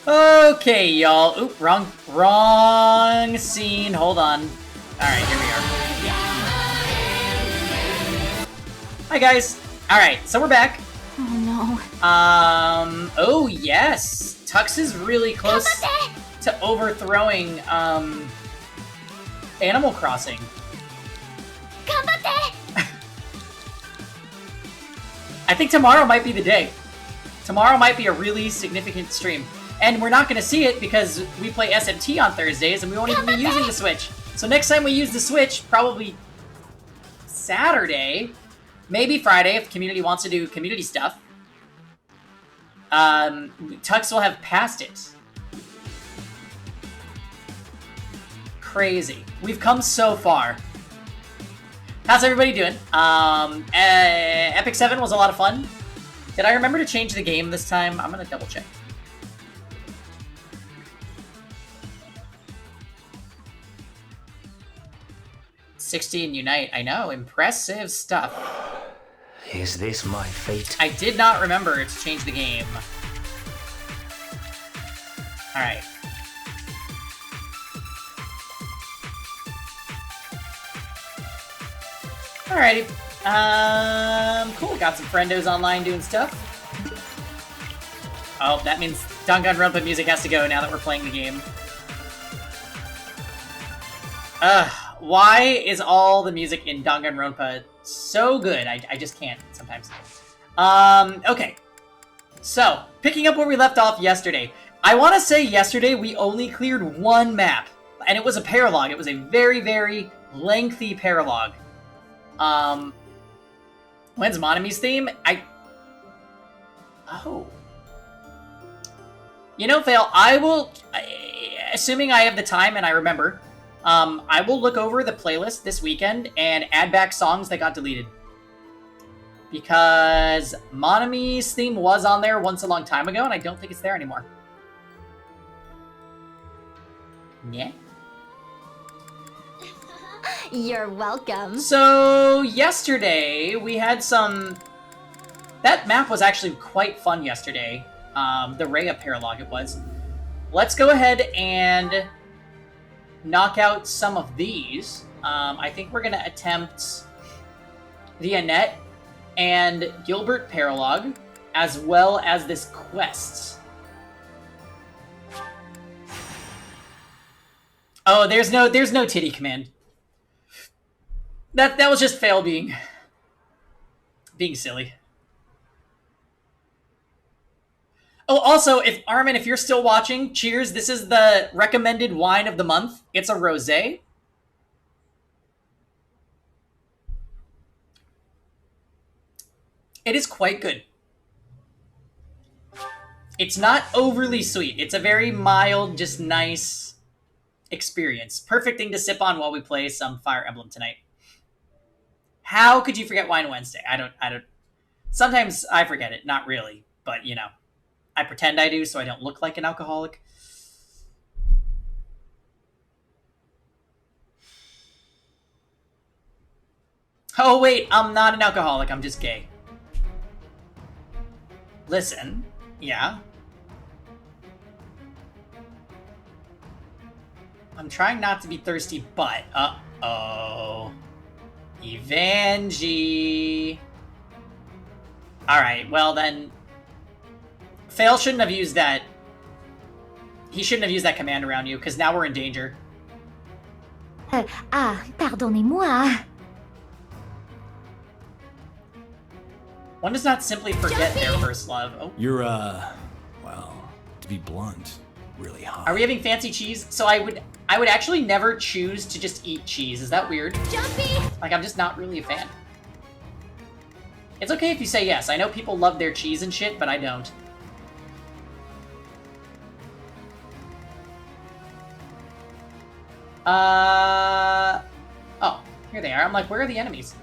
Okay, y'all. Oop, wrong scene. Hold on. Alright, here we are. Hi, guys. Alright, so we're back. Oh, no. Oh, yes. Tux is really close to overthrowing, Animal Crossing. I think tomorrow might be the day. Tomorrow might be a really significant stream. And we're not going to see it because we play SMT on Thursdays and we won't even be using the Switch. So next time we use the Switch, probably Saturday, maybe Friday if the community wants to do community stuff. Tux will have passed it. Crazy. We've come so far. How's everybody doing? Epic 7 was a lot of fun. Did I remember to change the game this time? I'm gonna double check. '60 Unite. I know. Impressive stuff. Is this my fate? I did not remember to change the game. Alright. Alrighty. Cool. Got some friendos online doing stuff. Oh, that means Danganronpa music has to go now that we're playing the game. Why is all the music in Danganronpa so good? I just can't sometimes. Okay. So, picking up where we left off yesterday. I want to say yesterday we only cleared one map. And it was a paralog. It was a very, very lengthy paralog. When's Monami's theme? Oh. You know, Fail, assuming I have the time and I remember, I will look over the playlist this weekend and add back songs that got deleted. Because Monami's theme was on there once a long time ago, and I don't think it's there anymore. Yeah. You're welcome. So, yesterday, we had some... That map was actually quite fun yesterday. The Rhea paralog it was. Let's go ahead and knock out some of these. I think we're going to attempt the Annette and Gilbert paralog, as well as this quest. Oh, there's no titty command. That was just Fail being silly. Oh, also, Armin, if you're still watching, cheers. This is the recommended wine of the month. It's a rosé. It is quite good. It's not overly sweet. It's a very mild, just nice experience. Perfect thing to sip on while we play some Fire Emblem tonight. How could you forget Wine Wednesday? I don't. Sometimes I forget it. Not really. But, you know, I pretend I do so I don't look like an alcoholic. Oh, wait. I'm not an alcoholic. I'm just gay. Listen. Yeah. I'm trying not to be thirsty, but... Uh-oh. Evangie. Alright, well then... Fail shouldn't have used that... He shouldn't have used that command around you, because now we're in danger. Pardonnez-moi. One does not simply forget their first love. Oh. You're, well, to be blunt, really hot. Are we having fancy cheese? So I would actually never choose to just eat cheese. Is that weird? Jumpy! Like, I'm just not really a fan. It's okay if you say yes. I know people love their cheese and shit, but I don't. Oh, here they are. I'm like, where are the enemies?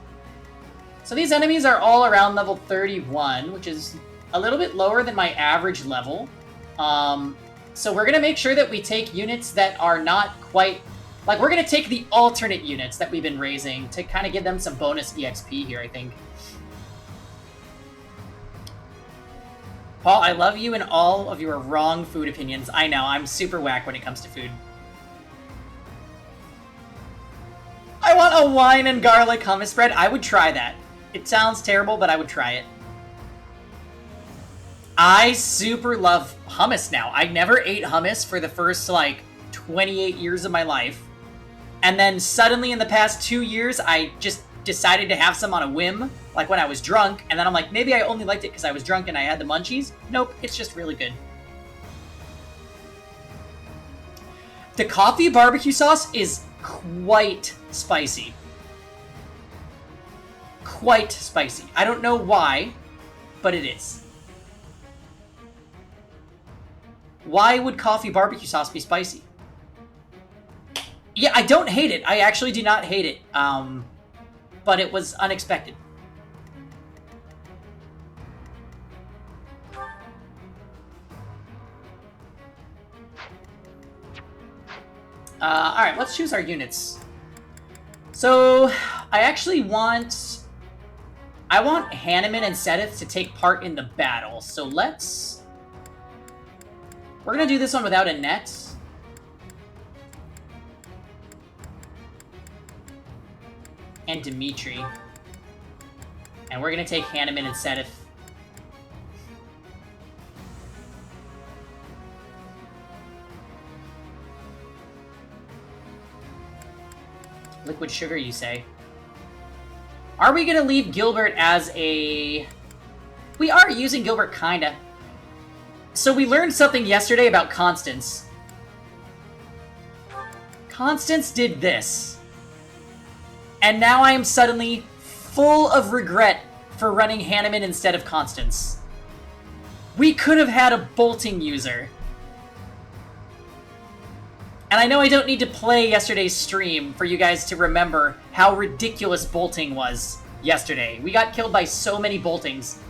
So these enemies are all around level 31, which is a little bit lower than my average level. So we're going to make sure that we take units that are not quite... Like, we're going to take the alternate units that we've been raising to kind of give them some bonus EXP here, I think. Paul, I love you and all of your wrong food opinions. I know, I'm super whack when it comes to food. I want a wine and garlic hummus spread. I would try that. It sounds terrible, but I would try it. I super love hummus now. I never ate hummus for the first, like, 28 years of my life. And then suddenly in the past 2 years, I just decided to have some on a whim, like when I was drunk. And then I'm like, maybe I only liked it because I was drunk and I had the munchies. Nope, it's just really good. The coffee barbecue sauce is quite spicy. Quite spicy. I don't know why, but it is. Why would coffee barbecue sauce be spicy? Yeah, I don't hate it. I actually do not hate it. But it was unexpected. Alright, let's choose our units. So, I actually want... I want Hanneman and Sedith to take part in the battle. So let's... We're gonna do this one without a net. And Dimitri. And we're gonna take Hanneman and Sedith. Liquid sugar, you say? Are we gonna leave Gilbert as a... We are using Gilbert, kinda. So we learned something yesterday about Constance. Constance did this. And now I am suddenly full of regret for running Hanneman instead of Constance. We could have had a bolting user. And I know I don't need to play yesterday's stream for you guys to remember how ridiculous bolting was yesterday. We got killed by so many boltings.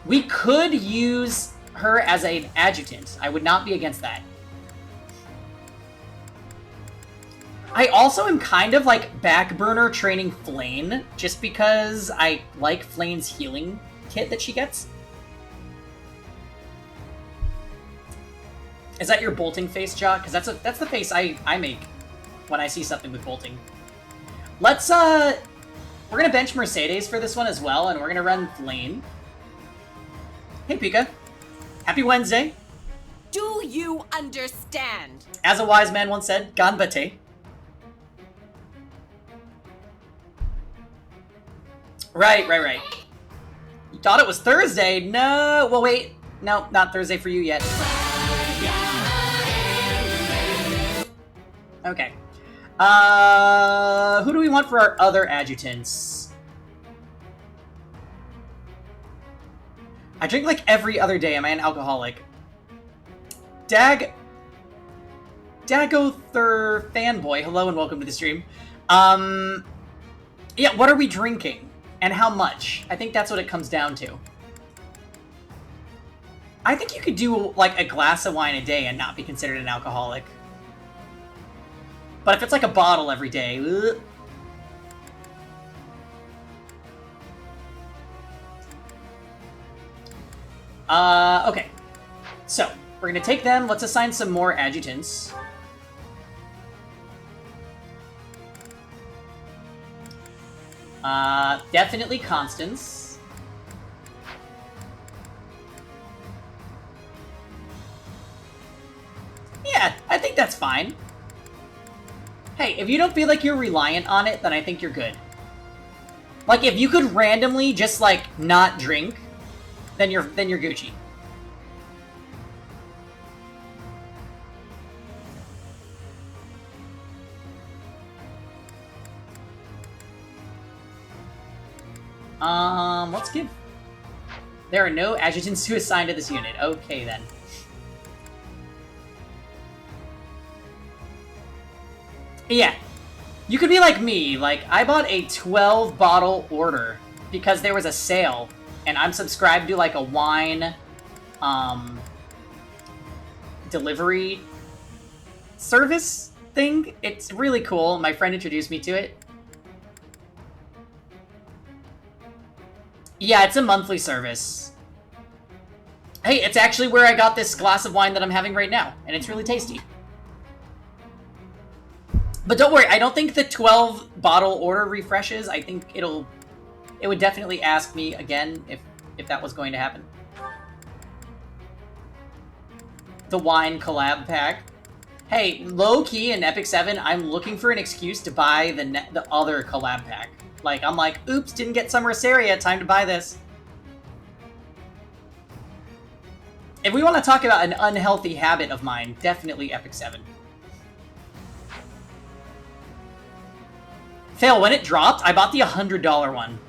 We could use her as an adjutant. I would not be against that. I also am kind of like backburner training Flane, just because I like Flane's healing kit that she gets. Is that your bolting face, Ja? Because that's the face I make when I see something with bolting. Let's we're gonna bench Mercedes for this one as well, and we're gonna run Flane. Hey Pika. Happy Wednesday. Do you understand? As a wise man once said, Ganbate. Right. You thought it was Thursday? No. Well, wait. No, not Thursday for you yet. Okay. Who do we want for our other adjutants? I drink like every other day. Am I an alcoholic? Dagother fanboy. Hello and welcome to the stream. Yeah, what are we drinking? And how much? I think that's what it comes down to. I think you could do like a glass of wine a day and not be considered an alcoholic. But if it's like a bottle every day, ugh. Okay. So, we're gonna take them. Let's assign some more adjutants. Definitely Constance. Yeah, I think that's fine. Hey, if you don't feel like you're reliant on it, then I think you're good. Like, if you could randomly just, like, not drink, then you're Gucci. Let's give... There are no adjutants to assign to this unit. Okay, then. Yeah. You could be like me. Like, I bought a 12-bottle order because there was a sale, and I'm subscribed to, like, a wine, delivery service thing. It's really cool. My friend introduced me to it. Yeah, it's a monthly service. Hey, it's actually where I got this glass of wine that I'm having right now, and it's really tasty. But don't worry, I don't think the 12 bottle order refreshes. I think it would definitely ask me again if that was going to happen. The wine collab pack. Hey, low key in Epic 7, I'm looking for an excuse to buy the other collab pack. Like, I'm like, oops, didn't get Summer Seria, time to buy this. If we want to talk about an unhealthy habit of mine, definitely Epic 7. Fail, when it dropped, I bought the $100 one.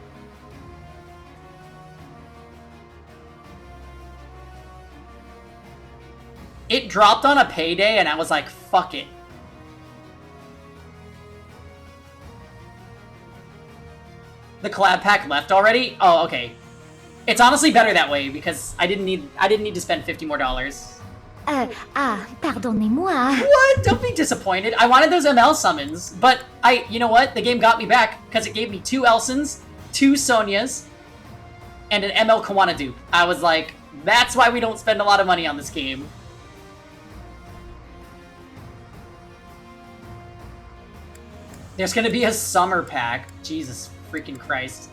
It dropped on a payday, and I was like, fuck it. The collab pack left already? Oh, okay. It's honestly better that way, because I didn't need to spend $50 more. Pardonnez-moi. What? Don't be disappointed. I wanted those ML summons, but you know what? The game got me back, because it gave me 2 Elsons, 2 Sonias, and an ML Kawana dupe. I was like, that's why we don't spend a lot of money on this game. There's gonna be a summer pack. Jesus freaking Christ.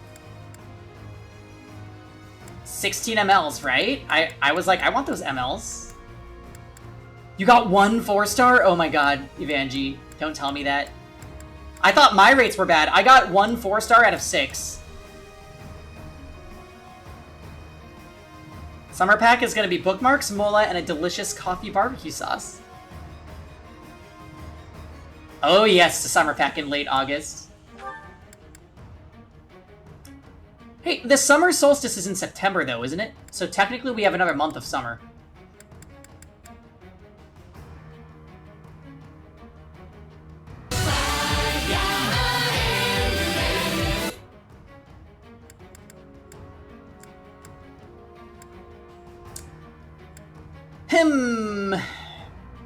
16 MLs, right? I was like, I want those MLs. You got 1 4-star? Oh my god, Evangie. Don't tell me that. I thought my rates were bad. I got 1 4-star out of 6. Summer pack is gonna be bookmarks, mola, and a delicious coffee barbecue sauce. Oh yes, the summer pack in late August. Hey, the summer solstice is in September though, isn't it? So technically we have another month of summer.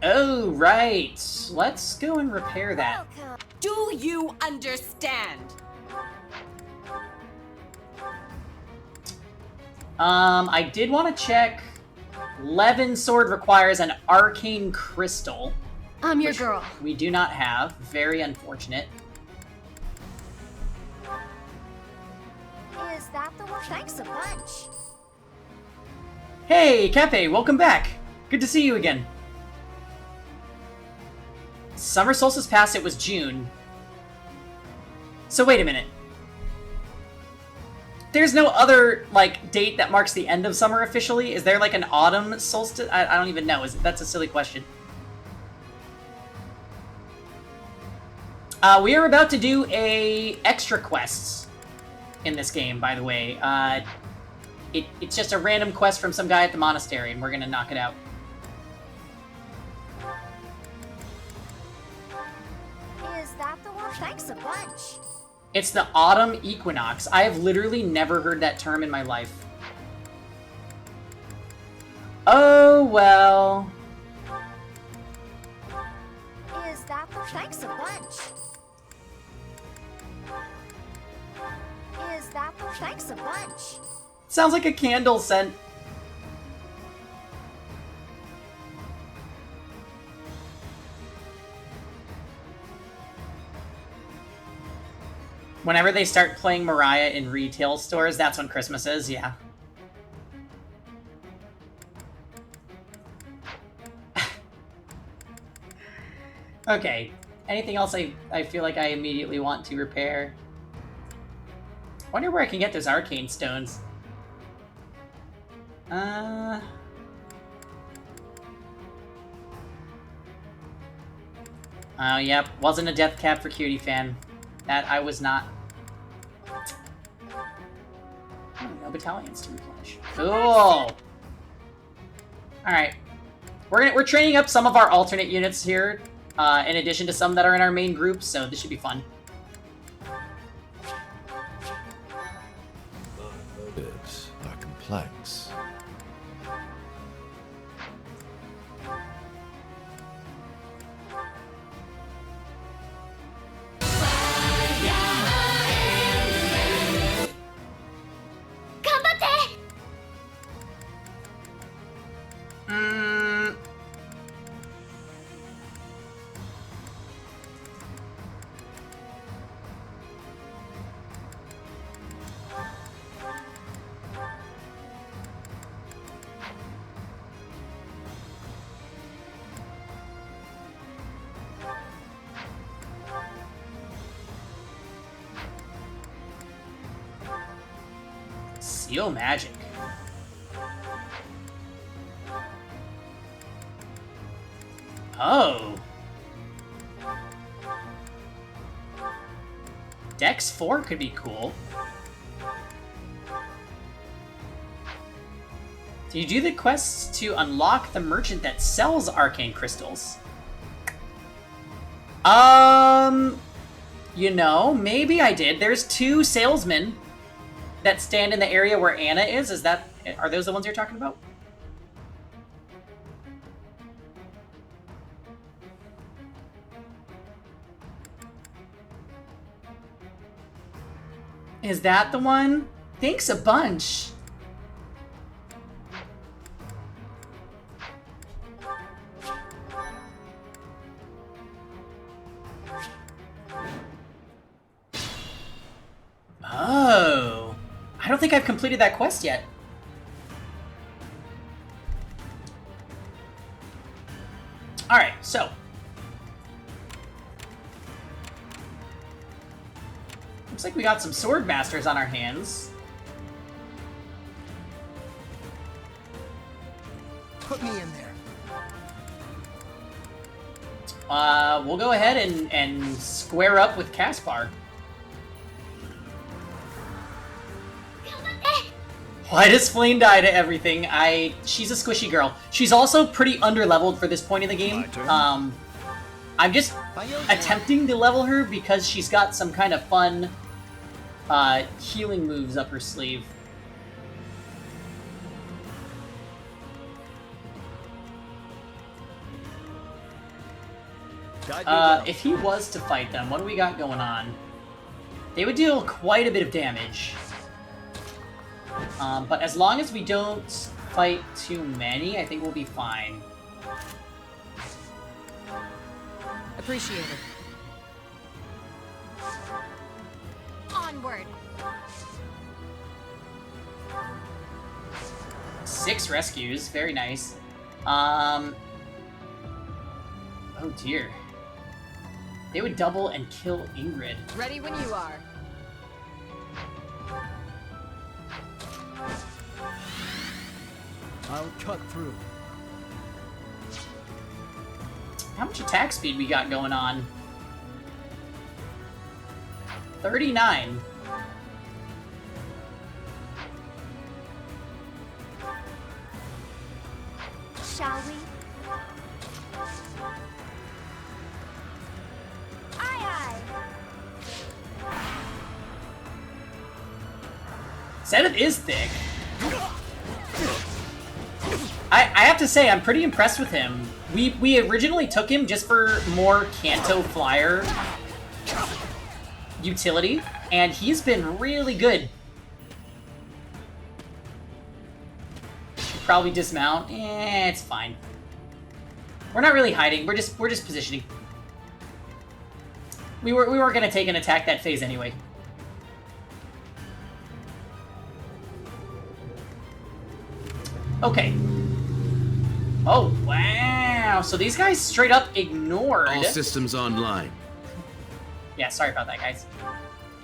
Oh, right. Let's go and repair that. Do you understand? I did want to check. Levin Sword requires an arcane crystal. I'm your girl. We do not have. Very unfortunate. Is that the one? Thanks a bunch. Hey, Kepe, welcome back. Good to see you again. Summer solstice passed, it was June. So wait a minute. There's no other, like, date that marks the end of summer officially? Is there, like, an autumn solstice? I don't even know. That's a silly question. We are about to do a extra quests in this game, by the way. It's just a random quest from some guy at the monastery, and we're gonna knock it out. Is that the one? Thanks a bunch. It's the autumn equinox. I have literally never heard that term in my life. Oh, well. Is that the? Thanks a bunch. Is that the? Thanks a bunch. Sounds like a candle scent. Whenever they start playing Mariah in retail stores, that's when Christmas is, yeah. Okay. Anything else I feel like I immediately want to repair? Wonder where I can get those arcane stones. Oh, yep. Wasn't a death cap for Cutie fan. That I was not. Oh, no battalions to replenish. Cool. Alright. We're training up some of our alternate units here, in addition to some that are in our main group, so this should be fun. Motives are complex. Seal magic. Oh. Dex 4 could be cool. Do you do the quests to unlock the merchant that sells arcane crystals? You know, maybe I did. There's 2 salesmen that stand in the area where Anna is. Are those the ones you're talking about? Is that the one? Thanks a bunch. Oh. I don't think I've completed that quest yet. Alright, so. Looks like we got some sword masters on our hands. Put me in there. We'll go ahead and square up with Caspar. Why does Flame die to everything? She's a squishy girl. She's also pretty underleveled for this point in the game. I'm just attempting to level her because she's got some kind of fun healing moves up her sleeve. If he was to fight them, what do we got going on? They would deal quite a bit of damage. But as long as we don't fight too many, I think we'll be fine. Appreciate it. Onward. 6 rescues, very nice. Oh dear. They would double and kill Ingrid. Ready when you are. I'll cut through. How much attack speed we got going on? 39. Shall we? Aye, aye. Zenith is thick. I have to say, I'm pretty impressed with him. We originally took him just for more Kanto Flyer utility, and he's been really good. Should probably dismount. It's fine. We're not really hiding. We're just positioning. We weren't gonna take an attack that phase anyway. Okay. Oh, wow. So these guys straight up ignored. All systems online. Yeah, sorry about that, guys.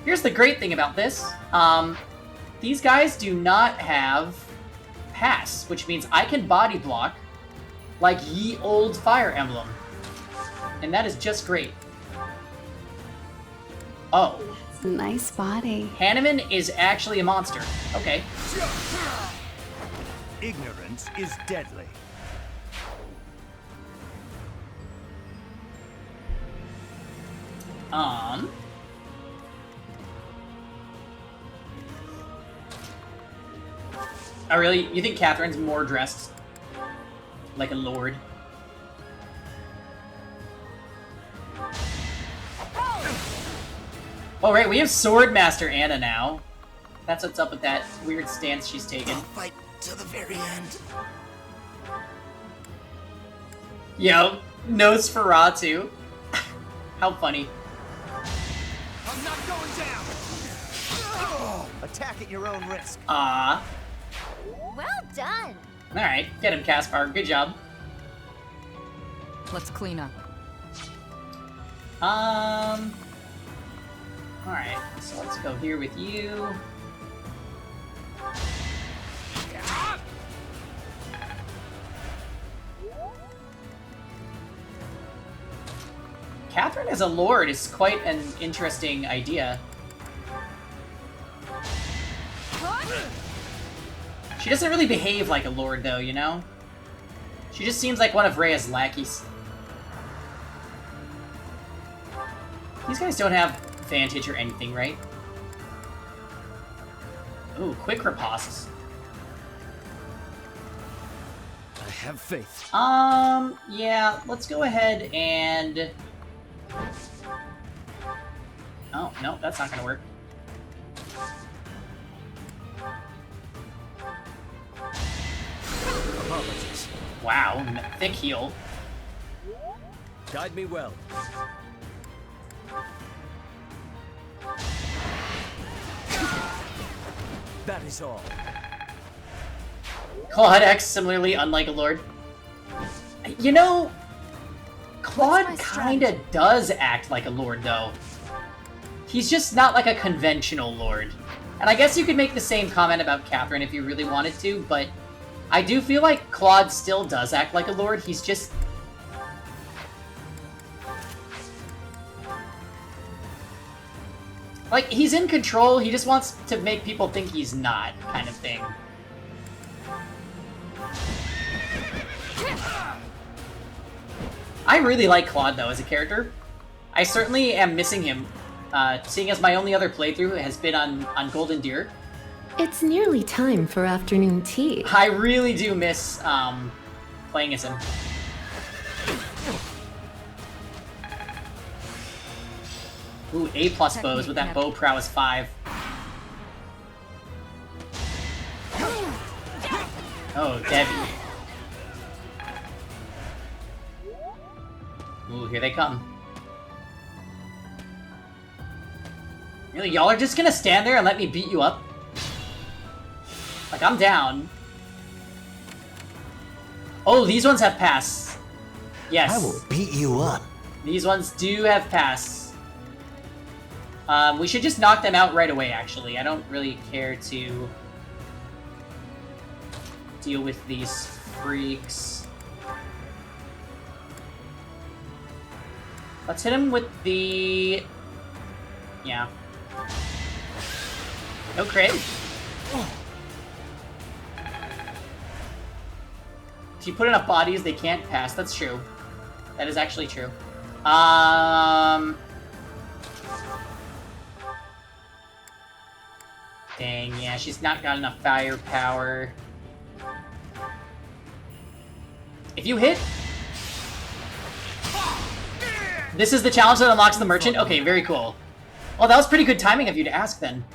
Here's the great thing about this. These guys do not have pass, which means I can body block like ye old Fire Emblem. And that is just great. Oh. It's a nice body. Hanneman is actually a monster. Okay. Ignorance is deadly. Oh, really? You think Catherine's more dressed like a lord? Oh, right, we have Swordmaster Anna now. That's what's up with that weird stance she's taken. I'll fight to the very end. Yo, Nosferatu. How funny. I'm not going down. Attack at your own risk. Ah. Well done. Alright, get him, Caspar. Good job. Let's clean up. Alright, so let's go here with you. Catherine as a lord is quite an interesting idea. She doesn't really behave like a lord, though, you know? She just seems like one of Rhea's lackeys. These guys don't have vantage or anything, right? Ooh, quick ripostes. I have faith. Yeah, let's go ahead and... Oh, no, that's not gonna work. Apologies. Wow, thick heal. Guide me well. That is all. Claude acts similarly unlike a lord. You know, Claude my kinda does act like a lord, though. He's just not like a conventional lord. And I guess you could make the same comment about Catherine if you really wanted to, but I do feel like Claude still does act like a lord. He's just... like, he's in control, he just wants to make people think he's not, kind of thing. I really like Claude, though, as a character. I certainly am missing him, seeing as my only other playthrough has been on Golden Deer. It's nearly time for afternoon tea. I really do miss playing as him. Ooh, A+ bows with that bow prowess 5. Oh, Debbie. Ooh, here they come. Really, y'all are just gonna stand there and let me beat you up? Like, I'm down. Oh, these ones have pass. Yes. I will beat you up. These ones do have pass. We should just knock them out right away, actually. I don't really care to deal with these freaks. Let's hit him with the... yeah. No crit. If you put enough bodies, they can't pass. That's true. That is actually true. Dang, yeah, she's not got enough firepower. If you hit... this is the challenge that unlocks the merchant? Okay, very cool. Well, that was pretty good timing of you to ask, then.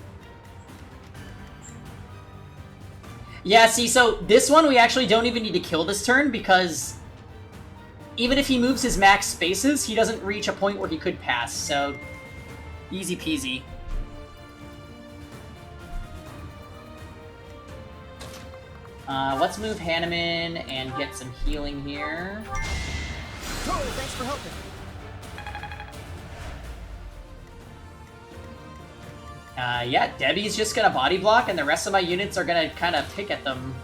Yeah, see, so this one we actually don't even need to kill this turn, because even if he moves his max spaces, he doesn't reach a point where he could pass, so easy peasy. Let's move Hanneman and get some healing here. Oh, thanks for helping. Yeah, Debbie's just gonna body block, and the rest of my units are gonna kind of pick at them.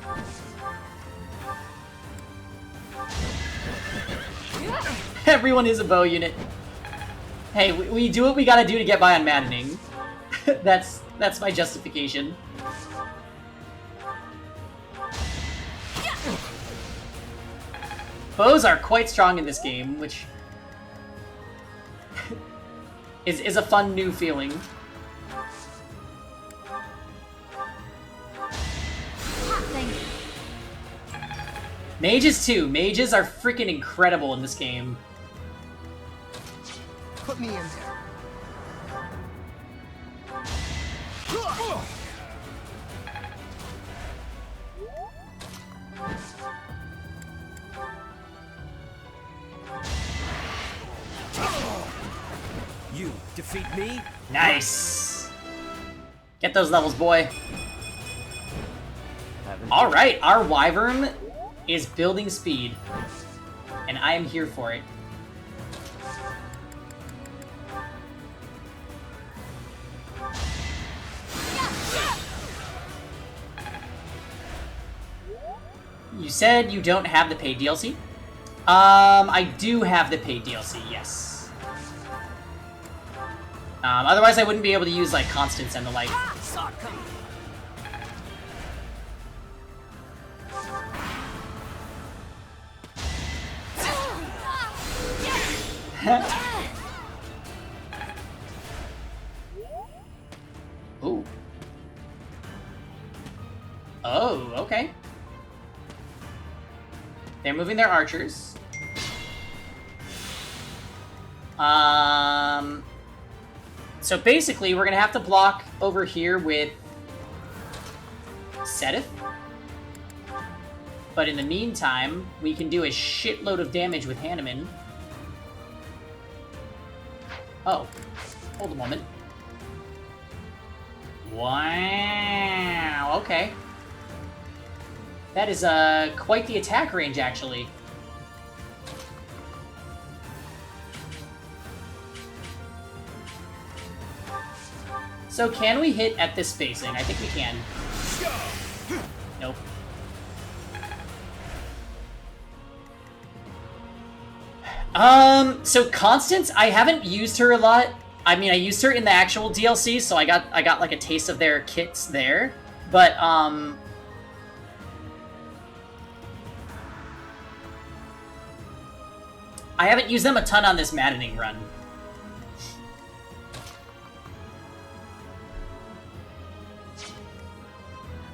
Everyone is a bow unit. Hey, we do what we gotta do to get by on Maddening. That's my justification. Bows are quite strong in this game, which is a fun new feeling. Thank you. Mages too. Mages are freaking incredible in this game. Put me in there. You defeat me? Nice. Get those levels, boy. All right, our Wyvern is building speed, and I am here for it. You said you don't have the paid DLC? I do have the paid DLC, yes. Otherwise, I wouldn't be able to use, like, constants and the like. Ooh. Oh, okay. They're moving their archers. So basically, we're gonna have to block over here with Seteth. But in the meantime, we can do a shitload of damage with Hanneman. Oh, hold a moment. Wow, okay. That is quite the attack range, actually. So can we hit at this spacing? I think we can. Nope. So Constance, I haven't used her a lot. I mean, I used her in the actual DLC, so I got like a taste of their kits there. But I haven't used them a ton on this Maddening run.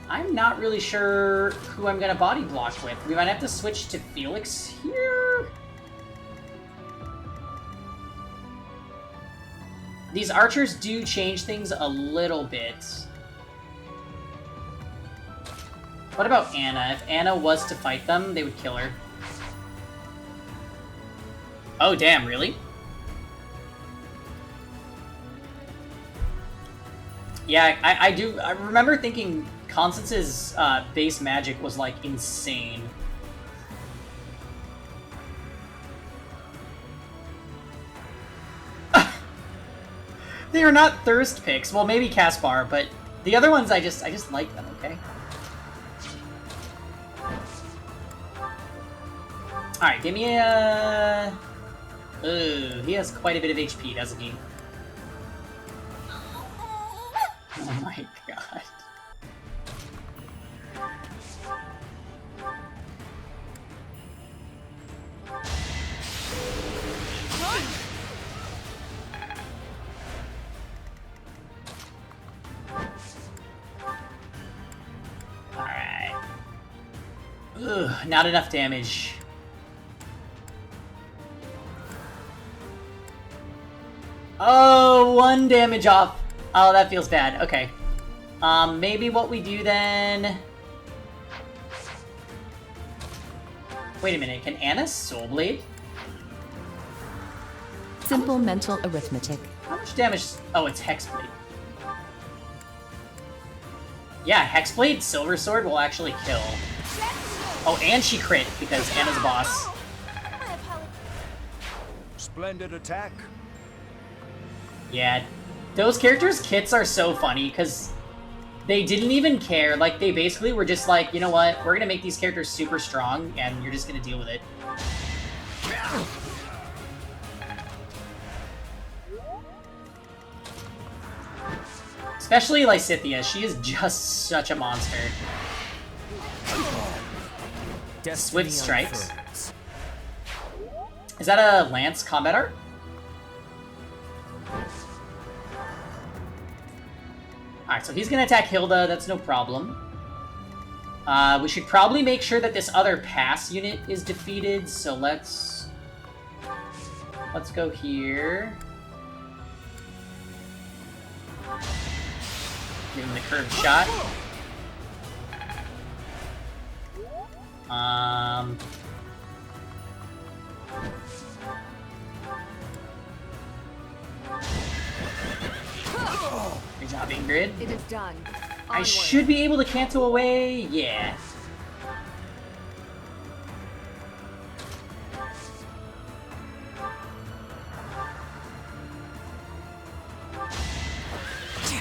I'm not really sure who I'm gonna body block with. We might have to switch to Felix here. These archers do change things a little bit. What about Anna? If Anna was to fight them, they would kill her. Oh, damn, really? Yeah, I remember thinking Constance's base magic was, like, insane. They are not thirst picks. Well, maybe Caspar, but the other ones I just like them, okay? Alright, give me a... Ooh, he has quite a bit of HP, doesn't he? Oh my god. Alright. Ugh, not enough damage. Oh, 1 damage off. Oh, that feels bad. Okay. Maybe what we do then... Wait a minute, can Anna Soul Blade? Simple mental arithmetic. How much damage... Oh, it's Hexblade. Yeah, Hexblade, Silver Sword will actually kill. Oh, and she crit, because Anna's a boss. Splendid attack. Yeah, those characters' kits are so funny, because they didn't even care. Like, they basically were just like, you know what, we're gonna make these characters super strong, and you're just gonna deal with it. Especially Lysithea, she is just such a monster. Destiny Swift Strikes. unfurls. Is that a Lance combat art? Alright, so he's gonna attack Hilda, that's no problem. We should probably make sure that this other pass unit is defeated, so let's go here. Give him the curved shot. Good job, Ingrid. It is done. I Onward. should be able to cancel away. Yeah.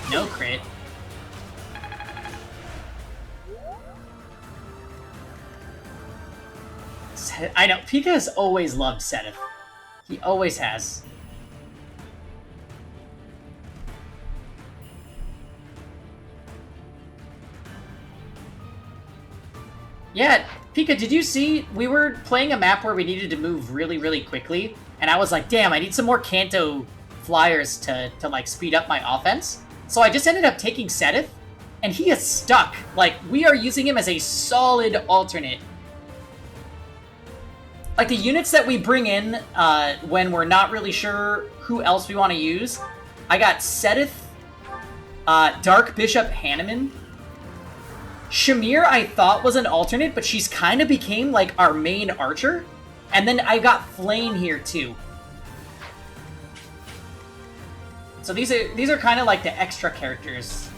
No crit. I know, Pika has always loved Seteth. He always has. Yeah, Pika, did you see? We were playing a map where we needed to move really, really quickly, and I was like, damn, I need some more Kanto flyers to like, speed up my offense. So I just ended up taking Setith, and he is stuck. Like, we are using him as a solid alternate. Like, the units that we bring in when we're not really sure who else we want to use, I got Setith, Dark Bishop Hanneman. Shamir I thought was an alternate, but she's kind of became, like, our main archer. And then I got Flame here, too. So these are kind of like the extra characters.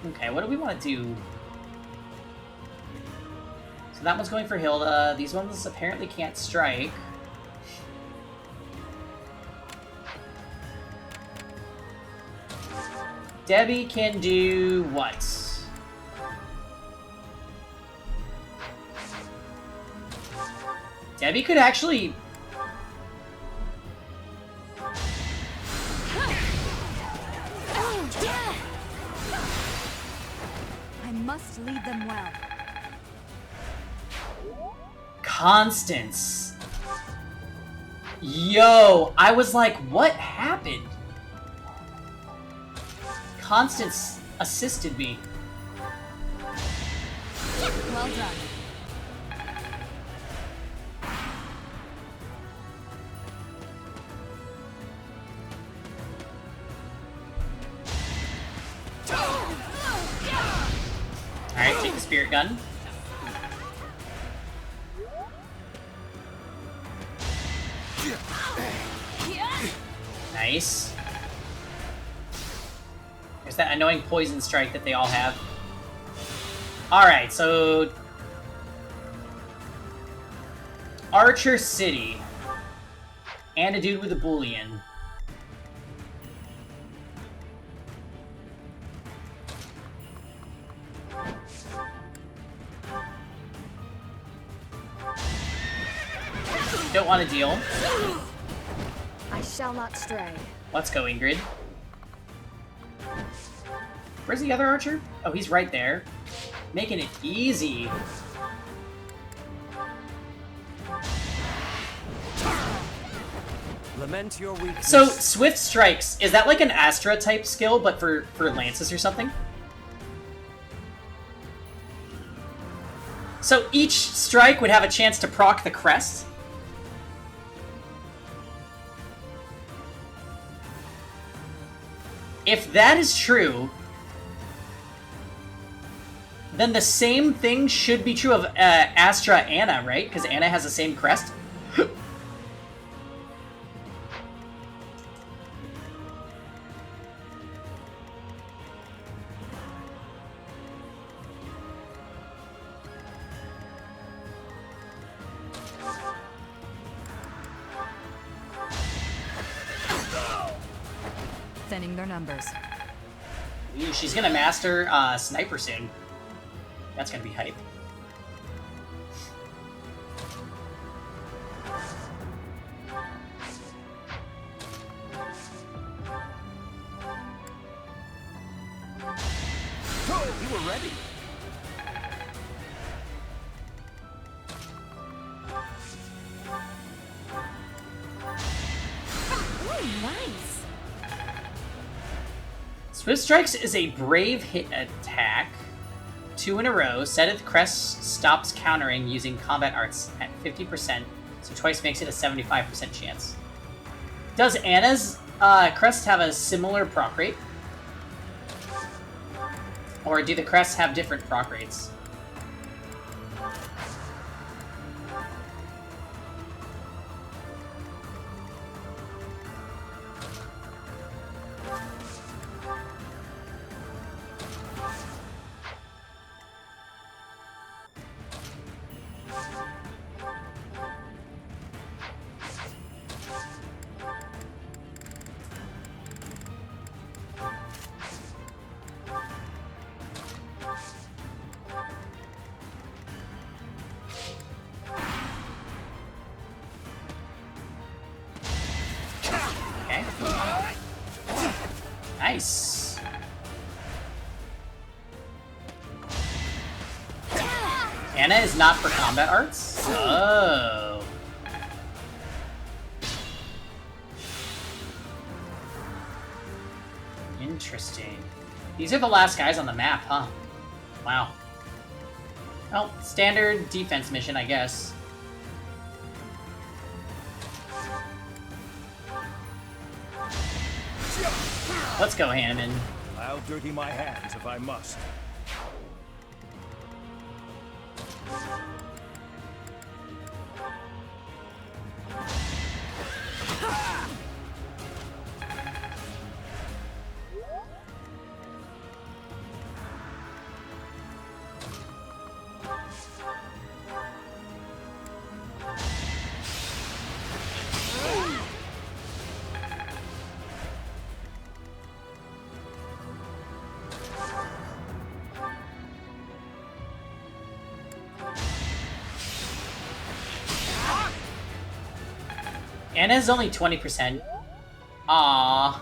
Okay, what do we want to do? So that one's going for Hilda. These ones apparently can't strike. Debbie can do what? Debbie could actually... I must lead them well. Constance. Yo, I was like, what happened? Constance assisted me. Well done. Alright, take the spirit gun. Nice. There's that annoying poison strike that they all have. Alright, so... Archer City. And a dude with a Boolean. Don't want to deal. I shall not stray. Let's go, Ingrid. Where's the other archer? Oh, he's right there. Making it easy. Lament your weakness. So, Swift Strikes, is that like an Astra type skill, but for lances or something? So each strike would have a chance to proc the crest? If that is true, then the same thing should be true of Astra Anna, right? Because Anna has the same crest. Thinning their numbers. Ooh, she's gonna master Sniper soon. That's gonna be hype. Oh, you were ready. Ooh, nice. Swift Strikes is a brave hit attack. 2 in a row. Setith Crest stops countering using combat arts at 50%, so twice makes it a 75% chance. Does Anna's crest have a similar proc rate? Or do the crests have different proc rates? Nice. Anna is not for combat arts? Oh. Interesting. These are the last guys on the map, huh? Wow. Well, standard defense mission, I guess. Let's go, Hanneman. I'll dirty my hands if I must. Anna's only 20%. Aww.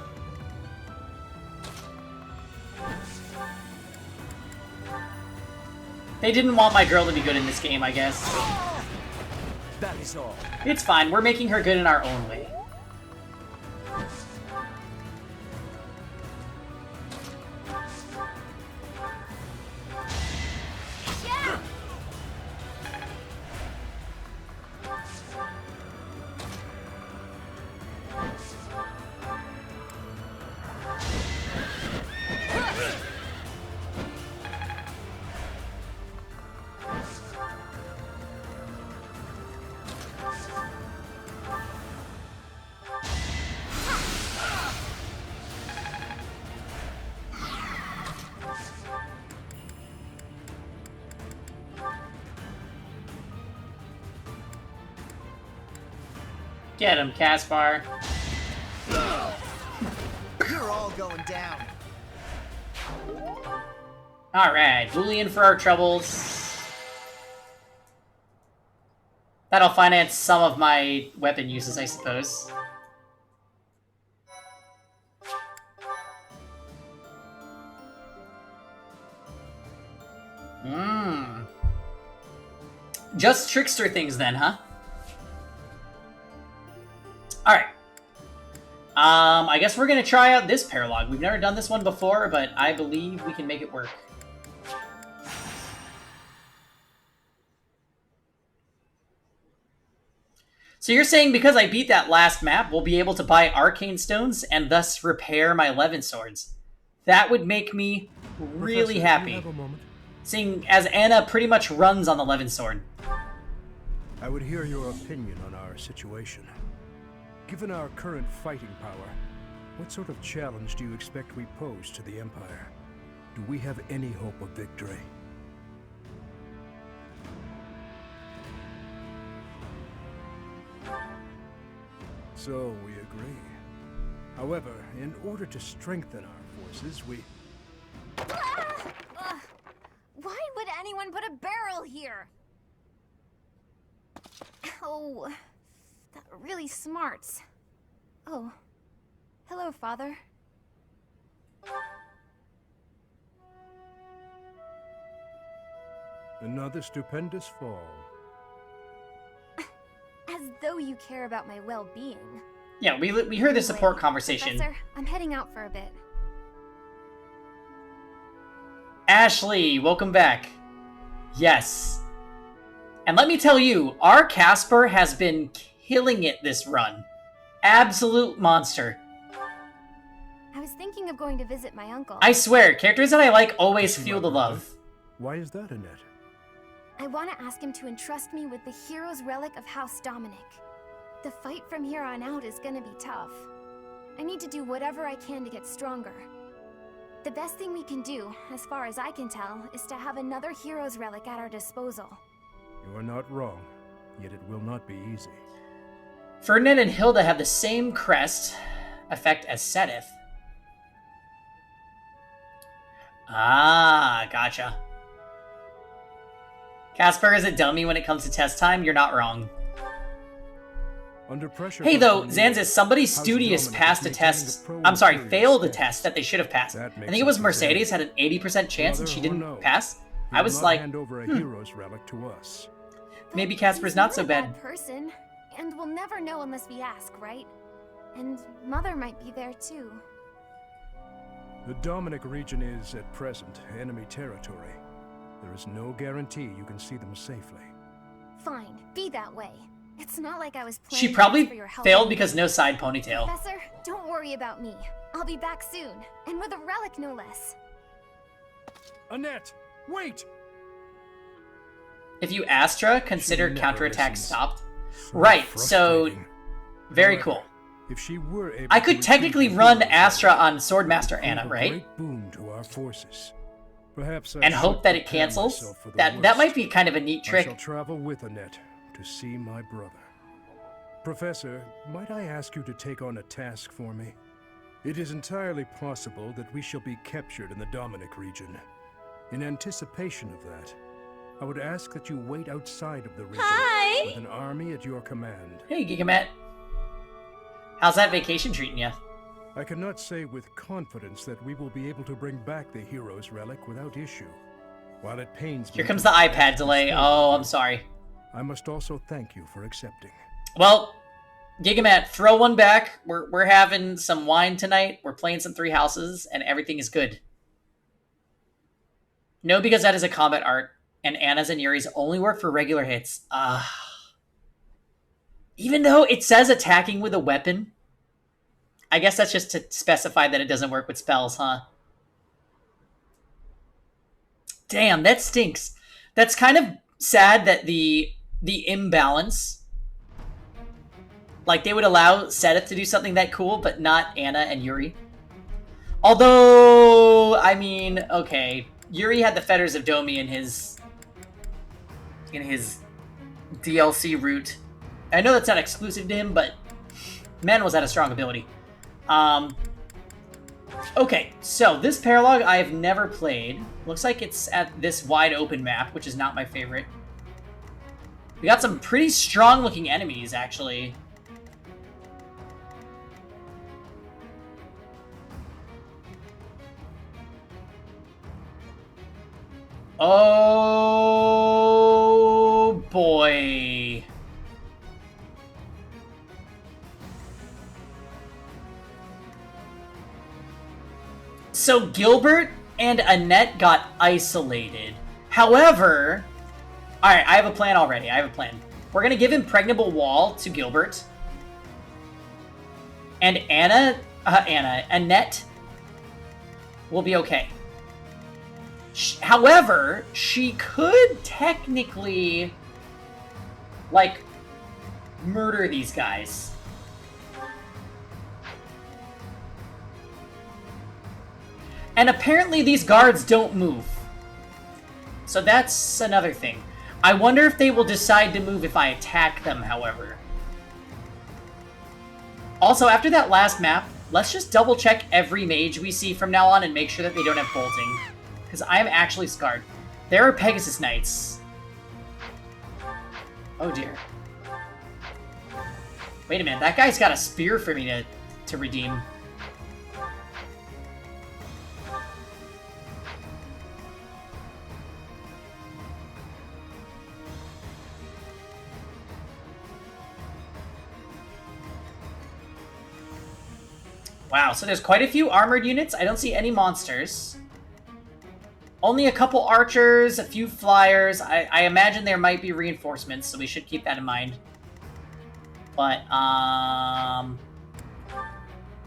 They didn't want my girl to be good in this game, I guess. That is all. It's fine, we're making her good in our own way. Get him, Caspar. You're all going down. Alright, Boolean for our troubles. That'll finance some of my weapon uses, I suppose. Just trickster things then, huh? Alright. I guess we're gonna try out this paralog. We've never done this one before, but I believe we can make it work. So you're saying because I beat that last map, we'll be able to buy arcane stones and thus repair my Levin swords. That would make me really happy. Seeing as Anna pretty much runs on the Levin sword. I would hear your opinion on our situation. Given our current fighting power, what sort of challenge do you expect we pose to the Empire? Do we have any hope of victory? So we agree. However, in order to strengthen our forces, we... Why would anyone put a barrel here? Oh, that really smarts. Oh, hello, Father. Another stupendous fall. As though you care about my well-being. Yeah, we heard the support Anyway, conversation. Professor, I'm heading out for a bit. Ashley, welcome back. Yes. And let me tell you, our Casper has been killing it this run. Absolute monster. I was thinking of going to visit my uncle. I swear, characters that I like always feel the love. Why is that, Annette? I want to ask him to entrust me with the hero's relic of House Dominic. The fight from here on out is gonna be tough. I need to do whatever I can to get stronger. The best thing we can do, as far as I can tell, is to have another hero's relic at our disposal. You are not wrong, yet it will not be easy. Ferdinand and Hilda have the same crest effect as Sedith. Ah, gotcha. Casper is a dummy when it comes to test time. You're not wrong. Under pressure. Hey, for though, some Zanzis, years, somebody House studious Dominic passed a is maintaining test. pro I'm sorry, imperial failed a stance. test that they should have passed. That I makes think it was it Mercedes Zanzis. had an 80% chance and Brother she or didn't no, pass. he I will was not like, hand over a hero's relic to us. maybe But Casper's he's not so a bad. person, and we'll never know unless we ask, right? And Mother might be there too. The Dominic region is, at present, enemy territory. There is no guarantee you can see them safely. Fine, be that way. It's not like I was planning She to ask for probably your help failed anyway. because no side ponytail. Professor, don't worry about me. I'll be back soon, and with a relic no less. Annette, wait! If you Astra, consider She never counterattack listens. stopped. So Right, so frustrating. very However, cool. If she were able I to could retrieve technically the run hero's Astra relic, on Swordmaster it would Anna, prove a right? great boon to our forces. Perhaps I And should hope that it prepare cancels. myself for the That worst. might be kind of a neat I shall trick. travel with Annette to see my brother. Professor, might I ask you to take on a task for me? It is entirely possible that we shall be captured in the Dominic region. In anticipation of that, I would ask that you wait outside of the region with an army at your command. Hey, Gigamet. How's that vacation treating you? I cannot say with confidence that we will be able to bring back the hero's relic without issue. While it pains me Here comes to the ask iPad this delay. favor Oh, of I'm you, sorry. I must also thank you for accepting. Well, Gigamat, throw one back. We're having some wine tonight. We're playing some Three Houses, and everything is good. No, because that is a combat art, and Anna's and Yuri's only work for regular hits. Even though it says attacking with a weapon, I guess that's just to specify that it doesn't work with spells, huh? Damn, that stinks. That's kind of sad that the imbalance, like they would allow Sedith to do something that cool, but not Anna and Yuri. Although, I mean, okay, Yuri had the Fetters of Domi in his DLC route. I know that's not exclusive to him, but man, was that a strong ability. Okay, so this paralog I have never played. Looks like it's at this wide open map, which is not my favorite. We got some pretty strong looking enemies, actually. Oh boy. So Gilbert and Annette got isolated. However, alright, I have a plan already. I have a plan. We're going to give Impregnable Wall to Gilbert. And Annette will be okay. However, she could technically, like, murder these guys. And apparently these guards don't move. So that's another thing. I wonder if they will decide to move if I attack them, however. Also, after that last map, let's just double check every mage we see from now on and make sure that they don't have bolting. Because I am actually scarred. There are Pegasus Knights. Oh dear. Wait a minute, that guy's got a spear for me to redeem. Wow, so there's quite a few armored units. I don't see any monsters. Only a couple archers, a few flyers. I imagine there might be reinforcements, so we should keep that in mind. But,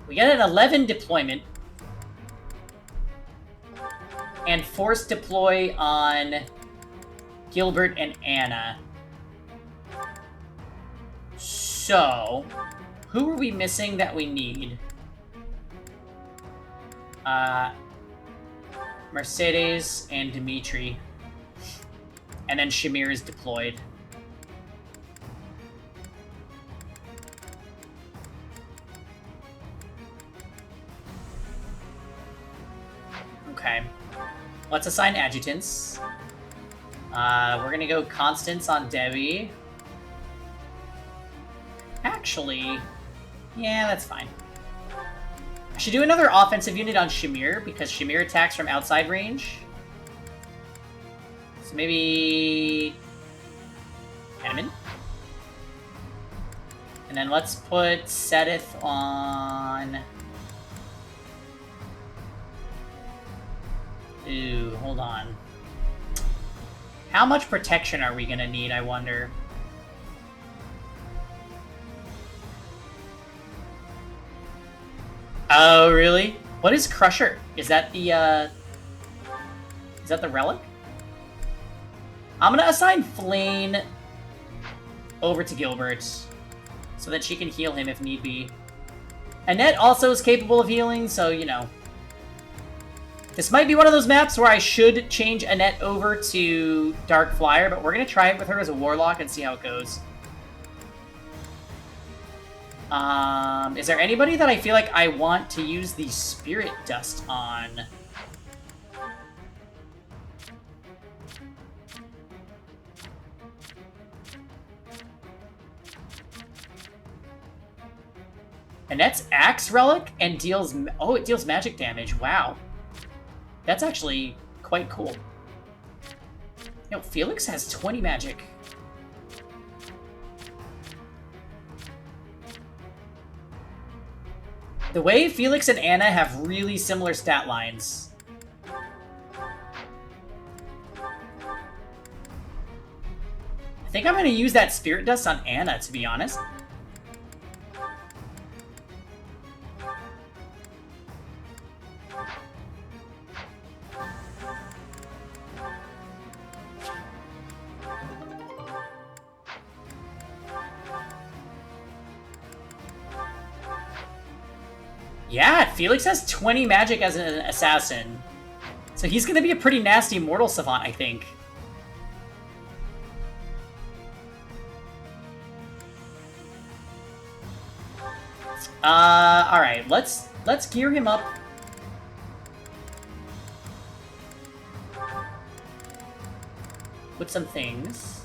we get an 11 deployment. And force deploy on Gilbert and Anna. So, who are we missing that we need? Mercedes and Dimitri. And then Shamir is deployed. Okay. Let's assign adjutants. We're gonna go Constance on Debbie. Actually, yeah, that's fine. I should do another offensive unit on Shamir, because Shamir attacks from outside range. So maybe... Hanneman? And then let's put Sedith on... Ooh, hold on. How much protection are we gonna need, I wonder? Oh, really? What is Crusher? Is that the, is that the relic? I'm gonna assign Flane over to Gilbert so that she can heal him if need be. Annette also is capable of healing, so, you know. This might be one of those maps where I should change Annette over to Dark Flyer, but we're gonna try it with her as a Warlock and see how it goes. Is there anybody that I feel like I want to use the Spirit Dust on? Annette's Axe Relic and deals... Oh, it deals magic damage. Wow. That's actually quite cool. No, Felix has 20 magic. The way Felix and Anna have really similar stat lines. I think I'm going to use that Spirit Dust on Anna, to be honest. Yeah, Felix has 20 magic as an assassin. So he's going to be a pretty nasty mortal savant, I think. Alright, let's gear him up. With some things.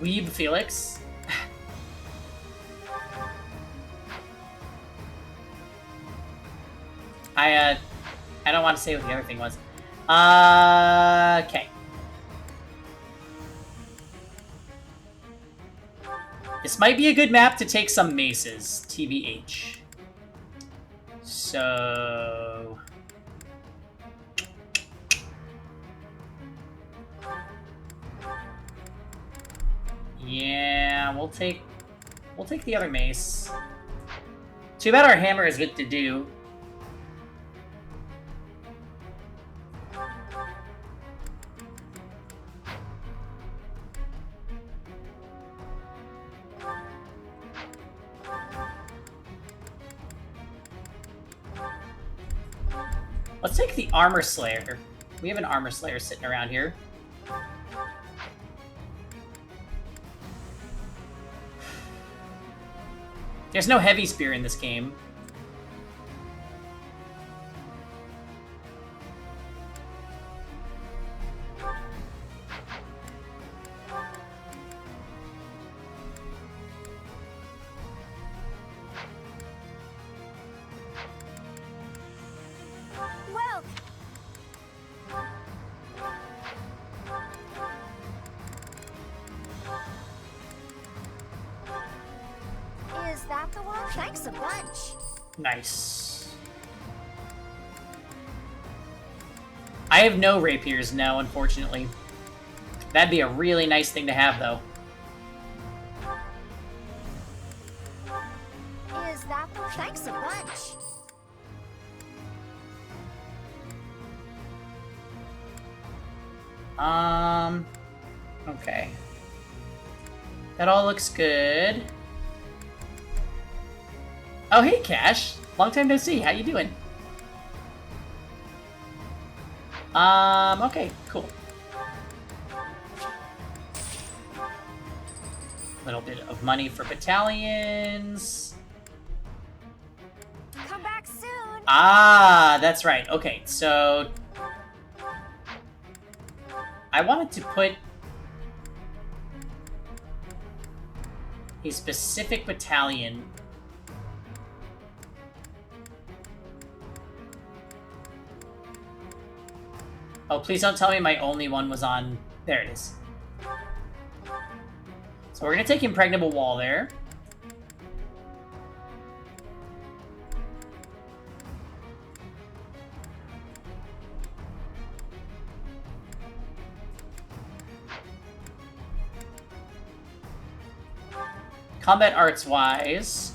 Weeb Felix. I don't want to say what the other thing was. Okay. This might be a good map to take some maces, TBH. So... Yeah, we'll take the other mace. Too bad our hammer is what to do. Let's take the Armor Slayer. We have an Armor Slayer sitting around here. There's no heavy spear in this game. Well, is that the one? Thanks a bunch. Nice. I have no rapiers, no, unfortunately. That'd be a really nice thing to have, though. Is that the one? Thanks a bunch. Okay. That all looks good. Oh, hey, Cash. long time no see. How you doing? Okay, cool. Little bit of money for battalions. Come back soon. Ah, that's right. Okay, so I wanted to put a specific battalion. Oh, please don't tell me my only one was on... There it is. So we're going to take Impregnable Wall there. Combat arts-wise,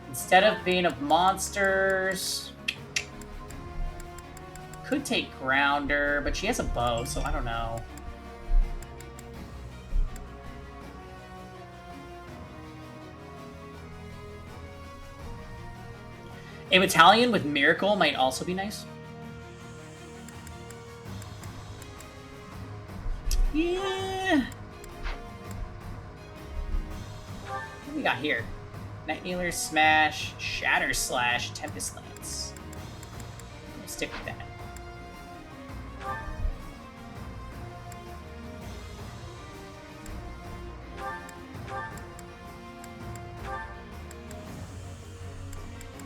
instead of Bane of Monsters... Could take Grounder, but she has a bow, so I don't know. A battalion with Miracle might also be nice. Yeah. What do we got here? Nightkneeler, Smash, Shatter Slash, Tempest Lance. We'll stick with that.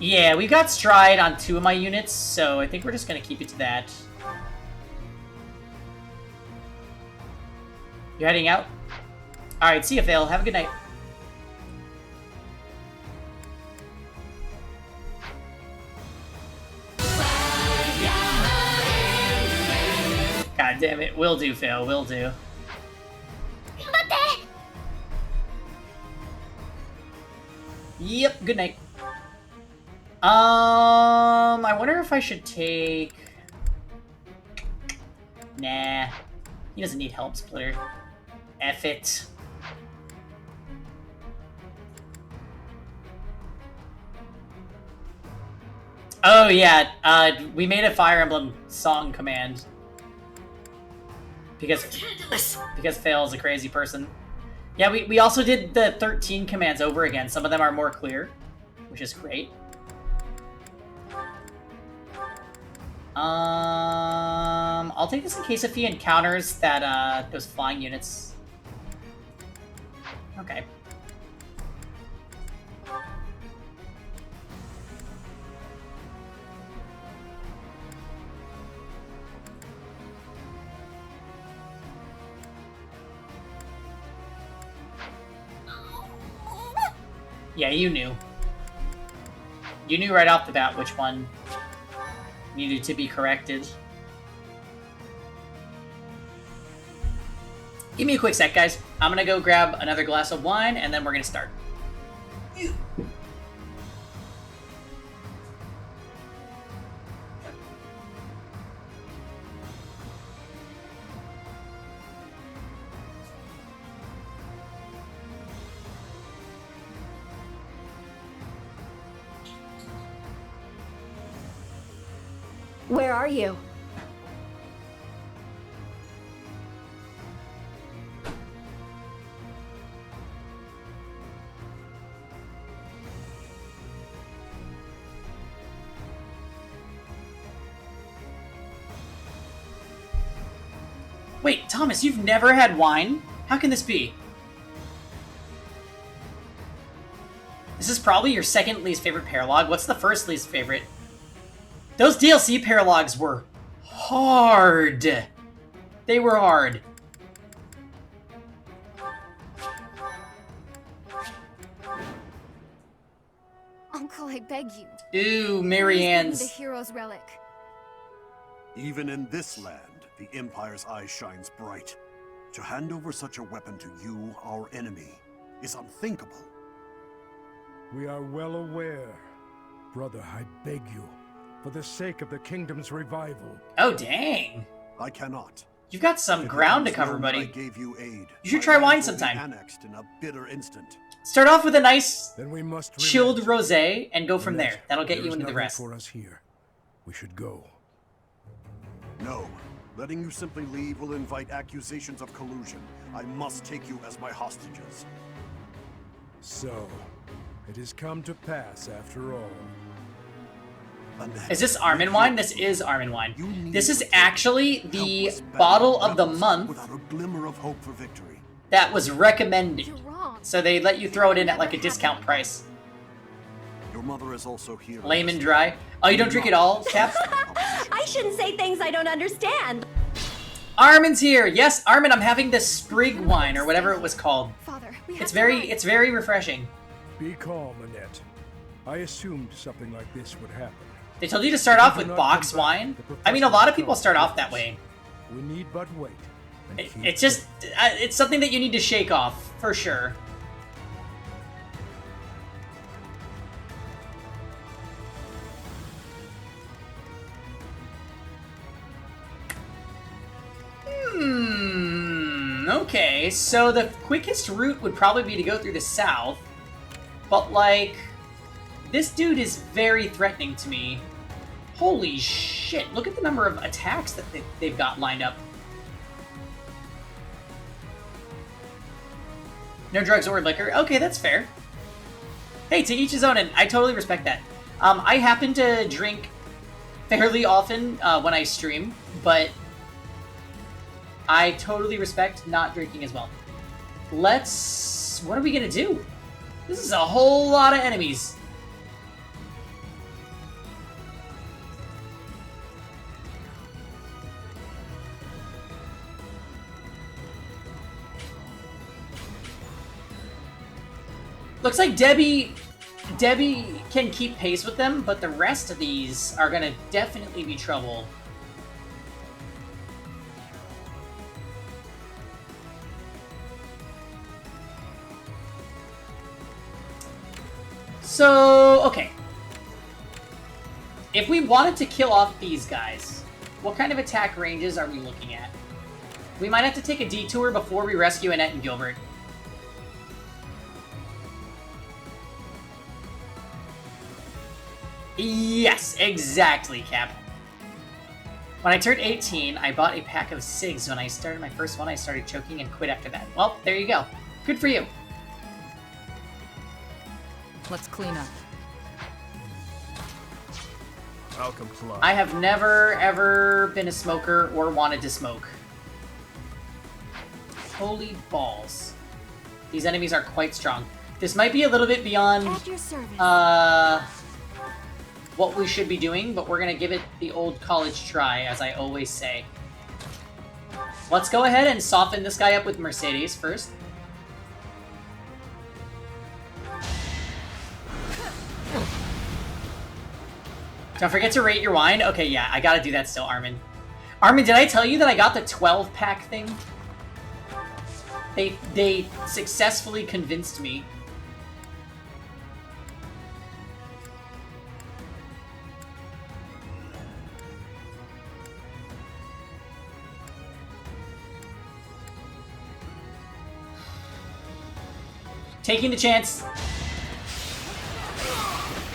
Yeah, we got Stride on 2 of my units, so I think we're just going to keep it to that. You're heading out? Alright, see you, Phil. Have a good night. God damn it. Will do, Phil. Will do. Yep, good night. I wonder if I should take... Nah. He doesn't need Help Splitter. F it. Oh, yeah. We made a Fire Emblem song command. Because Fail is a crazy person. Yeah, we also did the 13 commands over again. Some of them are more clear, which is great. I'll take this in case if he encounters that, those flying units. Okay. Yeah, you knew. You knew right off the bat which one needed to be corrected. Give me a quick sec, guys. I'm gonna go grab another glass of wine, and then we're gonna start. Where are you? Wait, Thomas, you've never had wine? How can this be? This is probably your second least favorite paralog. What's the first least favorite? Those DLC paralogs were hard. They were hard. Uncle, I beg you. Ooh, Please Marianne's. give me the hero's relic. Even in this land, the Empire's eye shines bright. To hand over such a weapon to you, our enemy, is unthinkable. We are well aware. Brother, I beg you, for the sake of the kingdom's revival. Oh, dang. I cannot. You've got some If it ground to becomes cover, known that buddy. I gave you aid. You should my try lands wine will be sometime. annexed in a bitter instant. Start off with a nice Then we must chilled relent. rosé and go from Annette, there. That'll get there you is into the nothing rest. for us here. We should go. No. Letting you simply leave will invite accusations of collusion. I must take you as my hostages. So, it has come to pass after all. Annette, Is this Armin wine? This is Armin wine. you need This is to take actually the helpless bottle battle of the rebels month without a glimmer of hope for victory. that was recommended. You're wrong. So they let you throw it in at like a discount price. Your mother is also here. Lame and dry. Oh, you don't drink it all, Cap? I shouldn't say things I don't understand. Armin's here. Yes, Armin, I'm having the Sprig wine or whatever it was called. Father, we have It's to run. it's very refreshing. Be calm, Annette. I assumed something like this would happen. They told you to start off with box wine. I mean, a lot of people start off that way. We need but wait. and keep It's just, it's something that you need to shake off, for sure. Okay, so the quickest route would probably be to go through the south, but like, this dude is very threatening to me. Holy shit, look at the number of attacks that they've got lined up. No drugs or liquor. Okay, that's fair. Hey, to each his own, and I totally respect that. I happen to drink fairly often when I stream, but I totally respect not drinking as well. What are we gonna do? This is a whole lot of enemies. Looks like Debbie can keep pace with them, but the rest of these are gonna definitely be trouble. So, okay. If we wanted to kill off these guys, what kind of attack ranges are we looking at? We might have to take a detour before we rescue Annette and Gilbert. Yes, exactly, Cap. When I turned 18, I bought a pack of cigs. When I started my first one, I started choking and quit after that. Well, there you go. Good for you. Let's clean up. I'll comply. I have never, ever been a smoker or wanted to smoke. Holy balls. These enemies are quite strong. This might be a little bit beyond, At your service. what we should be doing, but we're gonna give it the old college try, as I always say. Let's go ahead and soften this guy up with Mercedes first. Don't forget to rate your wine. Okay, yeah, I gotta do that still, Armin. Armin, did I tell you that I got the 12-pack thing? They successfully convinced me. Taking the chance.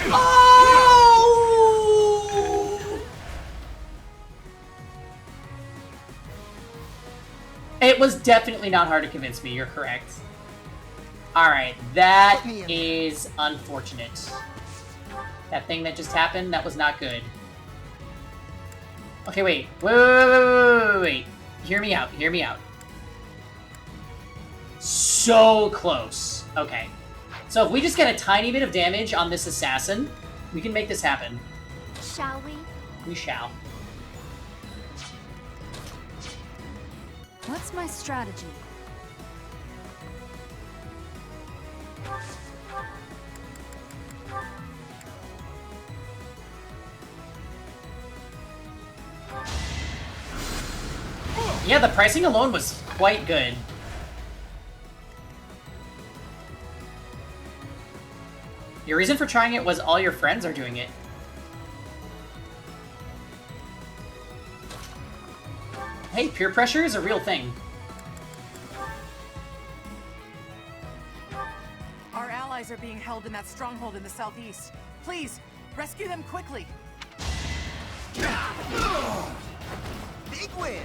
Oh! It was definitely not hard to convince me, you're correct. Alright, that is unfortunate. That thing that just happened, that was not good. Okay, wait. Wait. Hear me out, hear me out. So close. Okay. So if we just get a tiny bit of damage on this assassin, we can make this happen. Shall we? We shall. What's my strategy? Yeah, the pricing alone was quite good. Your reason for trying it was all your friends are doing it. Hey, peer pressure is a real thing. allies are being held in that stronghold in the southeast. Please, rescue them quickly. Big win!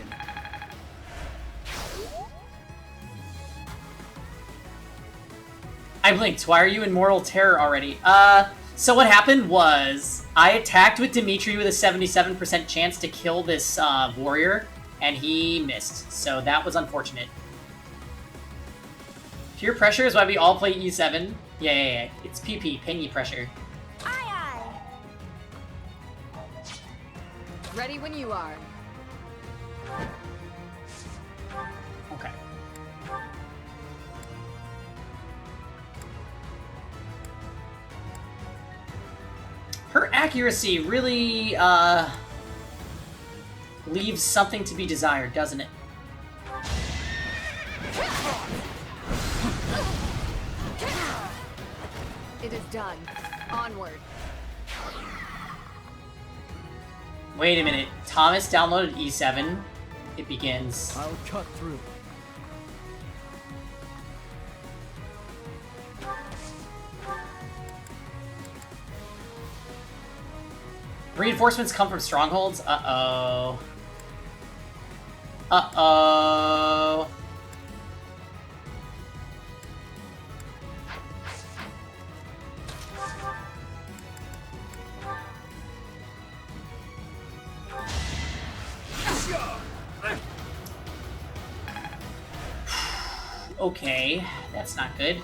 I blinked. Why are you in mortal terror already? So what happened was I attacked with Dimitri with a 77% chance to kill this warrior, and he missed. So that was unfortunate. Pure pressure is why we all play E7. Yeah. It's PP, pingy pressure. Aye, Ready when you are. Okay. Her accuracy really, leaves something to be desired, doesn't it? It is done. Onward. Wait a minute. Thomas downloaded E7. It begins. I'll cut through. Reinforcements come from strongholds? Uh-oh. Uh-oh. Okay, that's not good.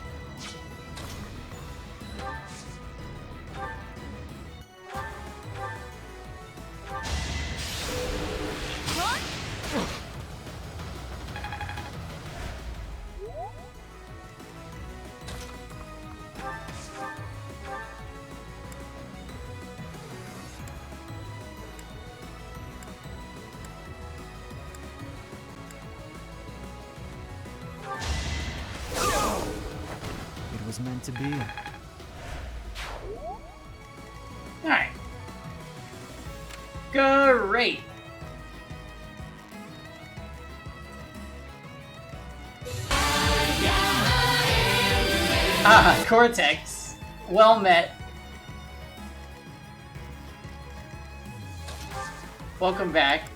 It was meant to be. Alright. Great. Ah, Cortex. Well met. Welcome back.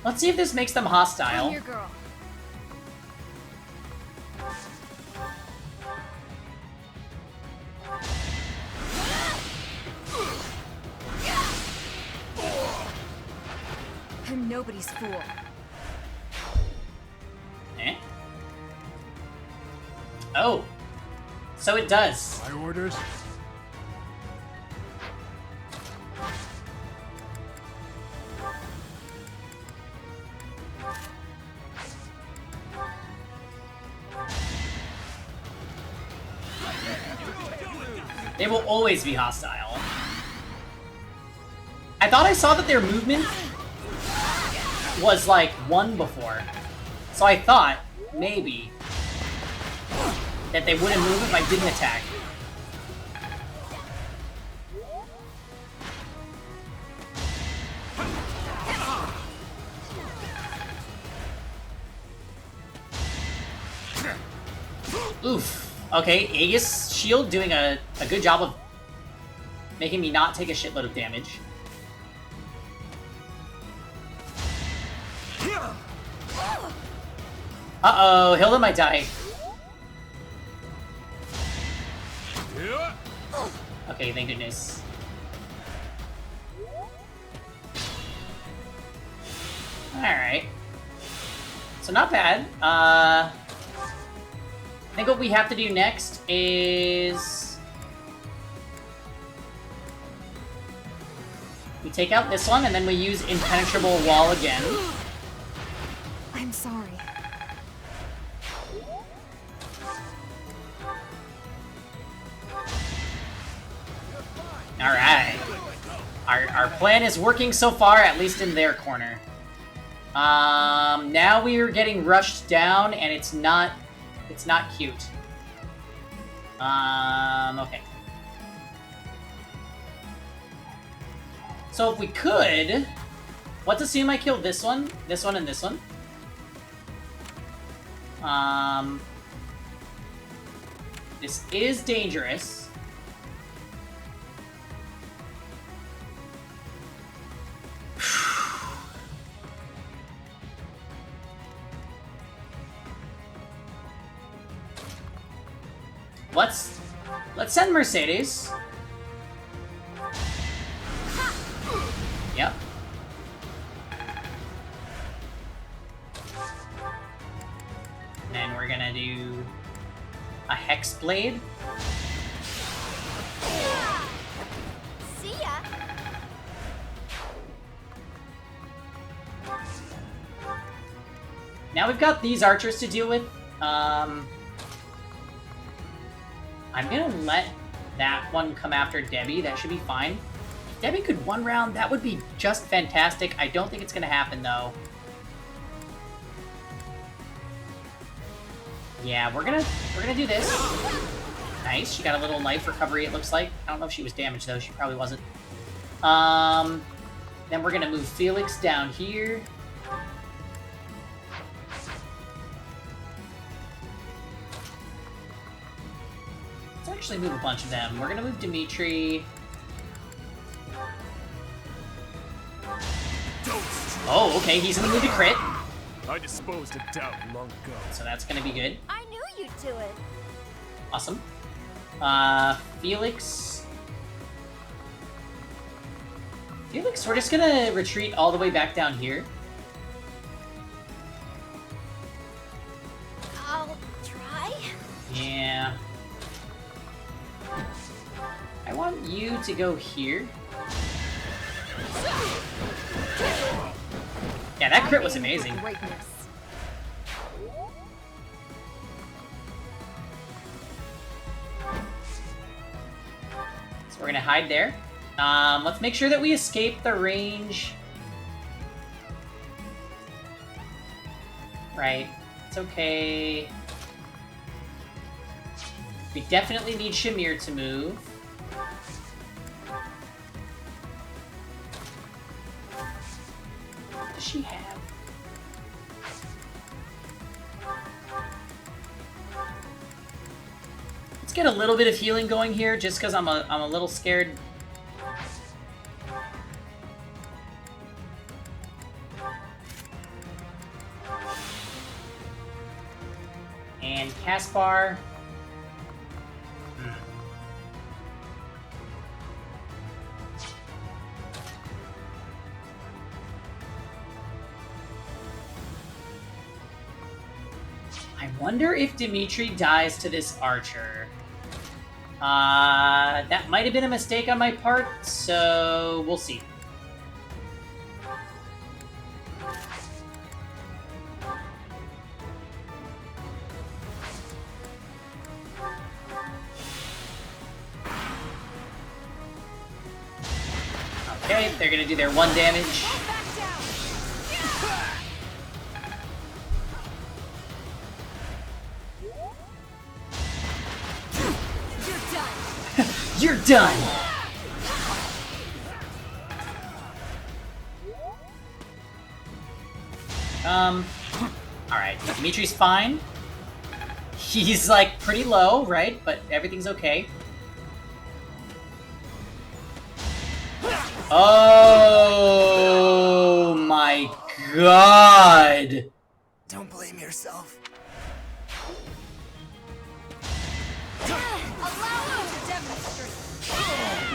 Let's see if this makes them hostile. Come here, girl. I'm nobody's fool. Eh? Oh. So it does. My orders. They will always be hostile. I thought I saw that their movement was like 1 before. So I thought, maybe, that they wouldn't move if I didn't attack. Oof. Okay, Aegis Shield doing a good job of making me not take a shitload of damage. Uh-oh, Hilda might die. Okay, thank goodness. Alright. So not bad. I think what we have to do next is... we take out this one, and then we use Impenetrable Wall again. I'm sorry. Alright. Our plan is working so far, at least in their corner. Now we are getting rushed down, and it's not cute. Okay. So if we could, Let's assume I kill this one, and this one. This is dangerous. Let's send Mercedes. Yep. And then we're gonna do a Hex Blade. See ya. Now we've got these archers to deal with. I'm gonna let that one come after Debbie. That should be fine. If Debbie could one round, that would be just fantastic. I don't think it's gonna happen though. Yeah, we're gonna do this. Nice. She got a little life recovery, it looks like. I don't know if she was damaged though. She probably wasn't. Then we're gonna move Felix down here. Actually move a bunch of them. We're gonna move Dimitri. Oh, okay, he's gonna move to crit. I disposed of doubt long ago. So that's gonna be good. I knew you'd do it. Awesome. Felix. Felix, we're just gonna retreat all the way back down here. I'll try. Yeah. I want you to go here. Yeah, that crit was amazing. So we're gonna hide there. Let's make sure that we escape the range. Right. It's okay. We definitely need Shamir to move. What does she have? Let's get a little bit of healing going here, just because I'm a little scared. And Caspar. I wonder if Dimitri dies to this archer. That might have been a mistake on my part, so we'll see. Okay, they're gonna do their 1 damage. You're done! Alright, Dimitri's fine. He's, like, pretty low, right? But everything's okay. Oh my god! Don't blame yourself.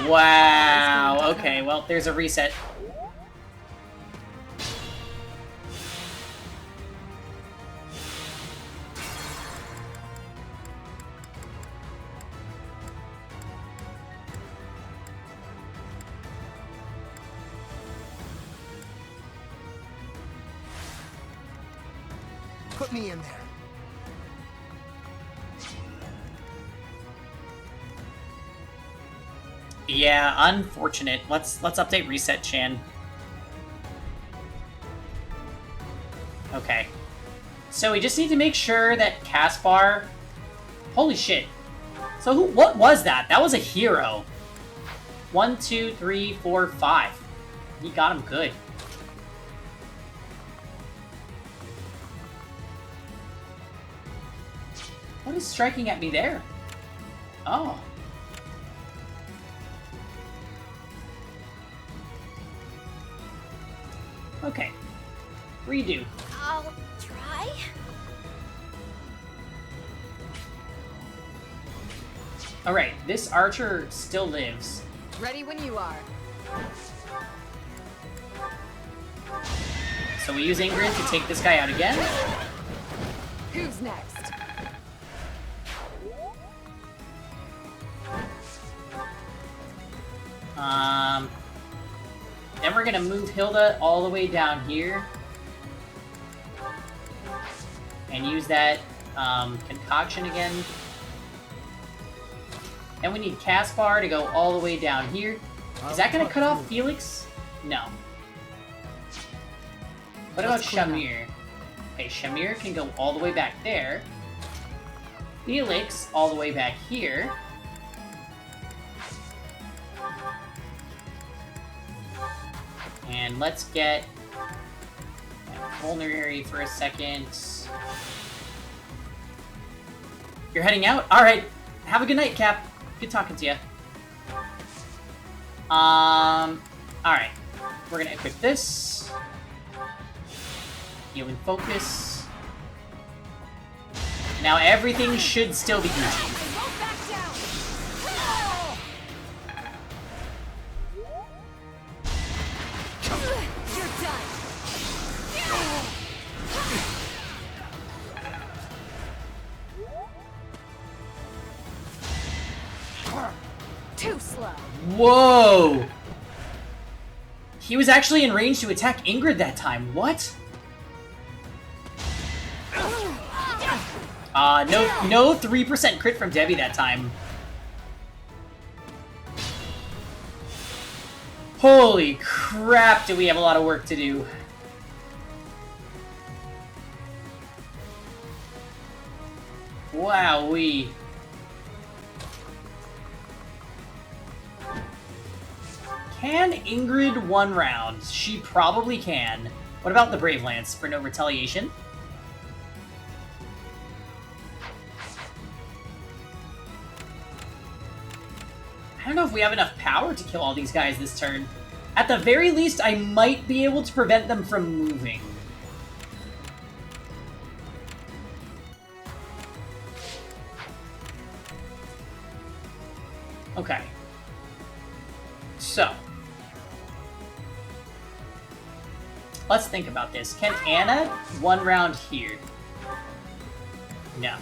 Wow, okay, well, there's a reset. Put me in there. Yeah, unfortunate. Let's update reset Chan. Okay. So we just need to make sure that Caspar... Holy shit. So what was that? That was a hero. 1, 2, 3, 4, 5. He got him good. What is striking at me there? Oh. Okay. Redo. I'll try. Alright, this archer still lives. Ready when you are. So we use Ingrid to take this guy out again. Who's next? Then we're gonna move Hilda all the way down here. And use that concoction again. And we need Caspar to go all the way down here. Is that gonna cut off Felix? No. What about Shamir? Okay, Shamir can go all the way back there. Felix all the way back here. And let's get vulnerary for a second. You're heading out? Alright. Have a good night, Cap. Good talking to you. Alright. We're gonna equip this. Healing focus. Now everything should still be Gucci. Too slow. Whoa! He was actually in range to attack Ingrid that time. What? No 3% crit from Debbie that time. Holy crap, do we have a lot of work to do. Wowee. Can Ingrid one round? She probably can. What about the Brave Lance for no retaliation? I don't know if we have enough power to kill all these guys this turn. At the very least, I might be able to prevent them from moving. Okay. So. Let's think about this. Can Anna one round here? No.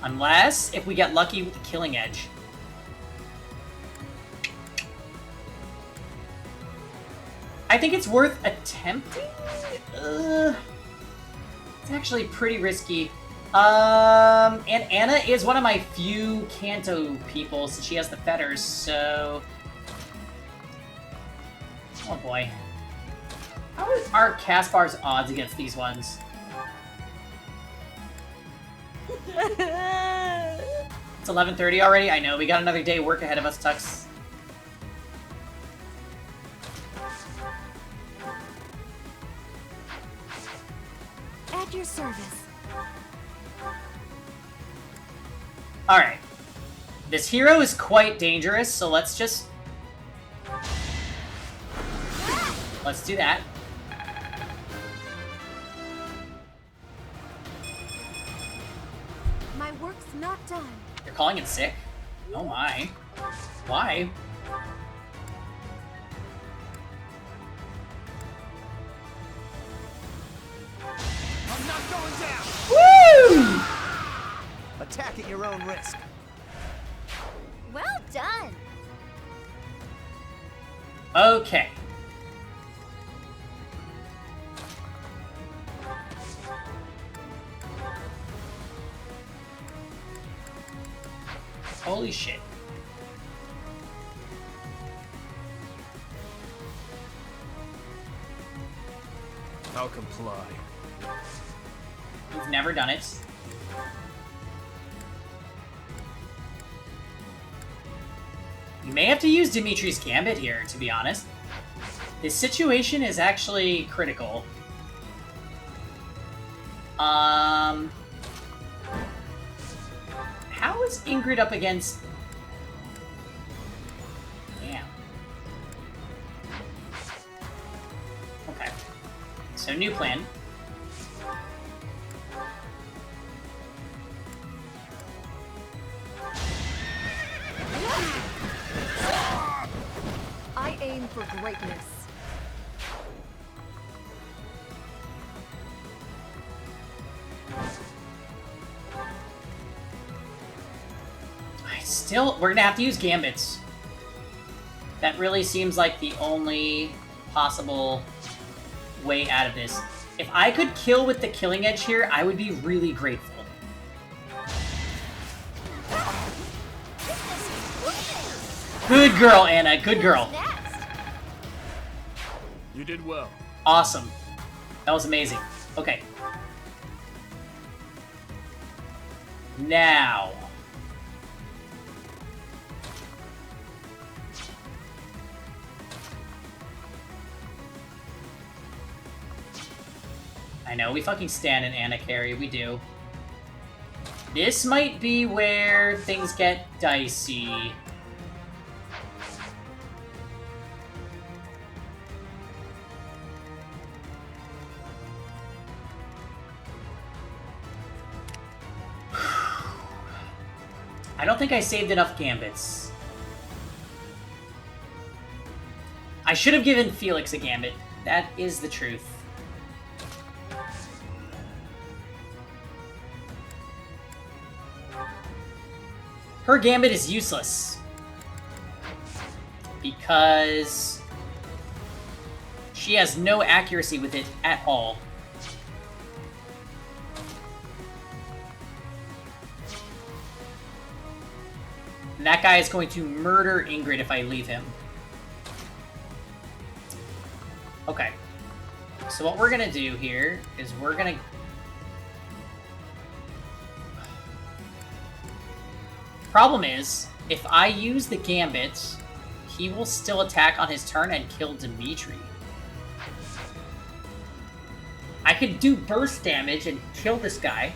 Unless if we get lucky with the Killing Edge. I think it's worth attempting? It's actually pretty risky. And Anna is one of my few Kanto people, since she has the fetters, so... Oh boy. How are Caspar's odds against these ones? It's 11:30 already? I know, we got another day of work ahead of us, Tux. At your service. Alright. This hero is quite dangerous, so let's just... Let's do that. My work's not done. You're calling in sick? Oh my. Why? I'm not going down. Woo! Attack at your own risk. Well done. Okay. Holy shit. I'll comply. You've never done it. You may have to use Dimitri's Gambit here, to be honest. This situation is actually critical. How is Ingrid up against... Damn. Okay. So, new plan. I aim for greatness. We're gonna have to use gambits. That really seems like the only possible way out of this. If I could kill with the killing edge here, I would be really grateful. Good girl, Anna. Good girl. You did well. Awesome. That was amazing. Okay. Now... I know, we fucking stand an Anna carry, we do. This might be where things get dicey. I don't think I saved enough gambits. I should have given Felix a gambit. That is the truth. Her gambit is useless. Because she has no accuracy with it at all. And that guy is going to murder Ingrid if I leave him. Okay. So what we're gonna do here is we're gonna... Problem is, if I use the gambit, he will still attack on his turn and kill Dimitri. I could do burst damage and kill this guy,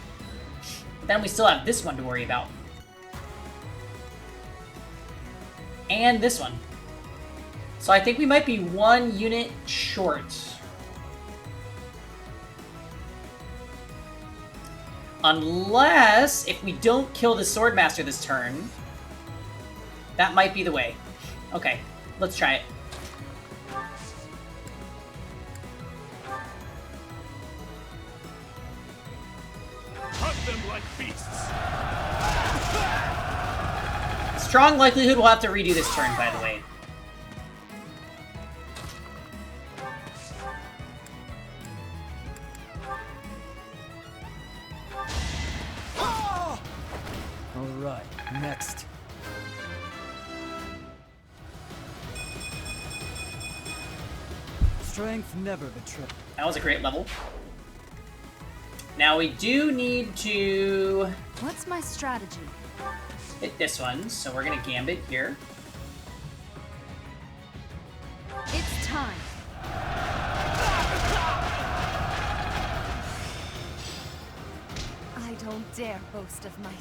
but then we still have this one to worry about. And this one. So I think we might be 1 unit short. Unless, if we don't kill the Swordmaster this turn, that might be the way. Okay, let's try it. Hunt them like beasts. Strong likelihood we'll have to redo this turn, by the way. Alright, next. Strength never betrayed. That was a great level. Now we do need to... What's my strategy? Hit this one, so we're gonna gambit here. It's time. I don't dare boast of my...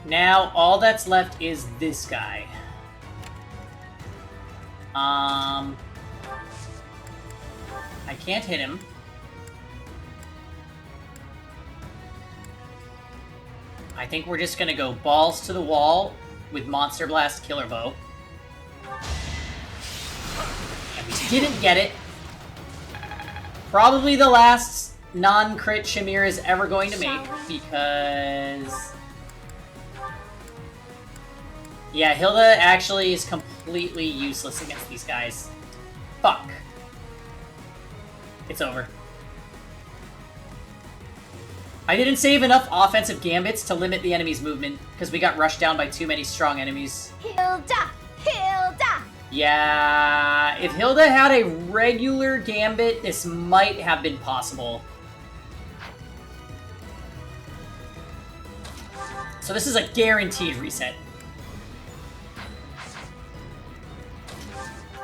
Now, all that's left is this guy. I can't hit him. I think we're just gonna go balls to the wall with Monster Blast Killer Bow. And we didn't get it. Probably the last non-crit Shamir is ever going to make, because... Yeah, Hilda actually is completely useless against these guys. Fuck. It's over. I didn't save enough offensive gambits to limit the enemy's movement, because we got rushed down by too many strong enemies. Hilda! Hilda! Yeah, if Hilda had a regular gambit, this might have been possible. So this is a guaranteed reset.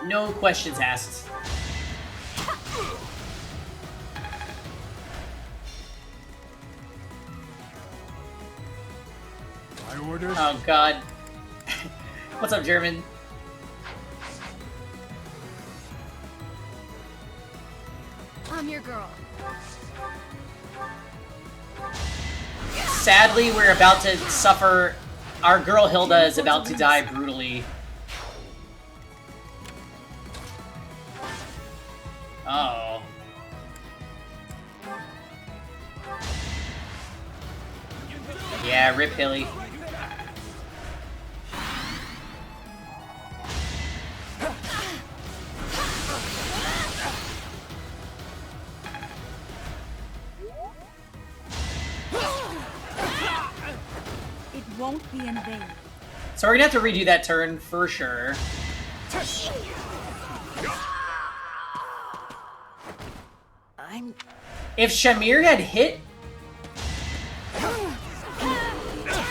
No questions asked. orders. Oh god. What's up, German? I'm your girl. Sadly, we're about to suffer. Our girl Hilda is about to die brutally. Oh. Yeah, rip Hilly. It won't be in vain. So we're gonna have to redo that turn for sure. If Shamir had hit...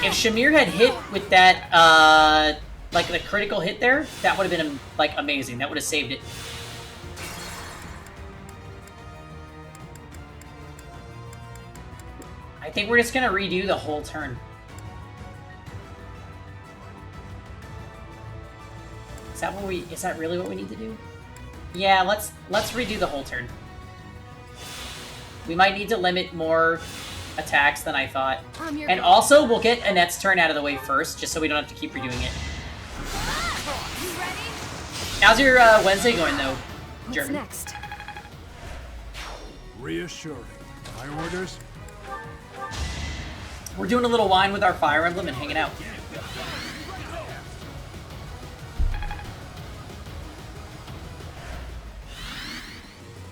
If Shamir had hit with that, like the critical hit there, that would have been, like, amazing. That would have saved it. I think we're just gonna redo the whole turn. Is that really what we need to do? Yeah, let's redo the whole turn. We might need to limit more attacks than I thought. And also, we'll get Annette's turn out of the way first, just so we don't have to keep redoing it. How's your Wednesday going, though, German? What's next? Reassuring. My orders. We're doing a little wine with our Fire Emblem and hanging out.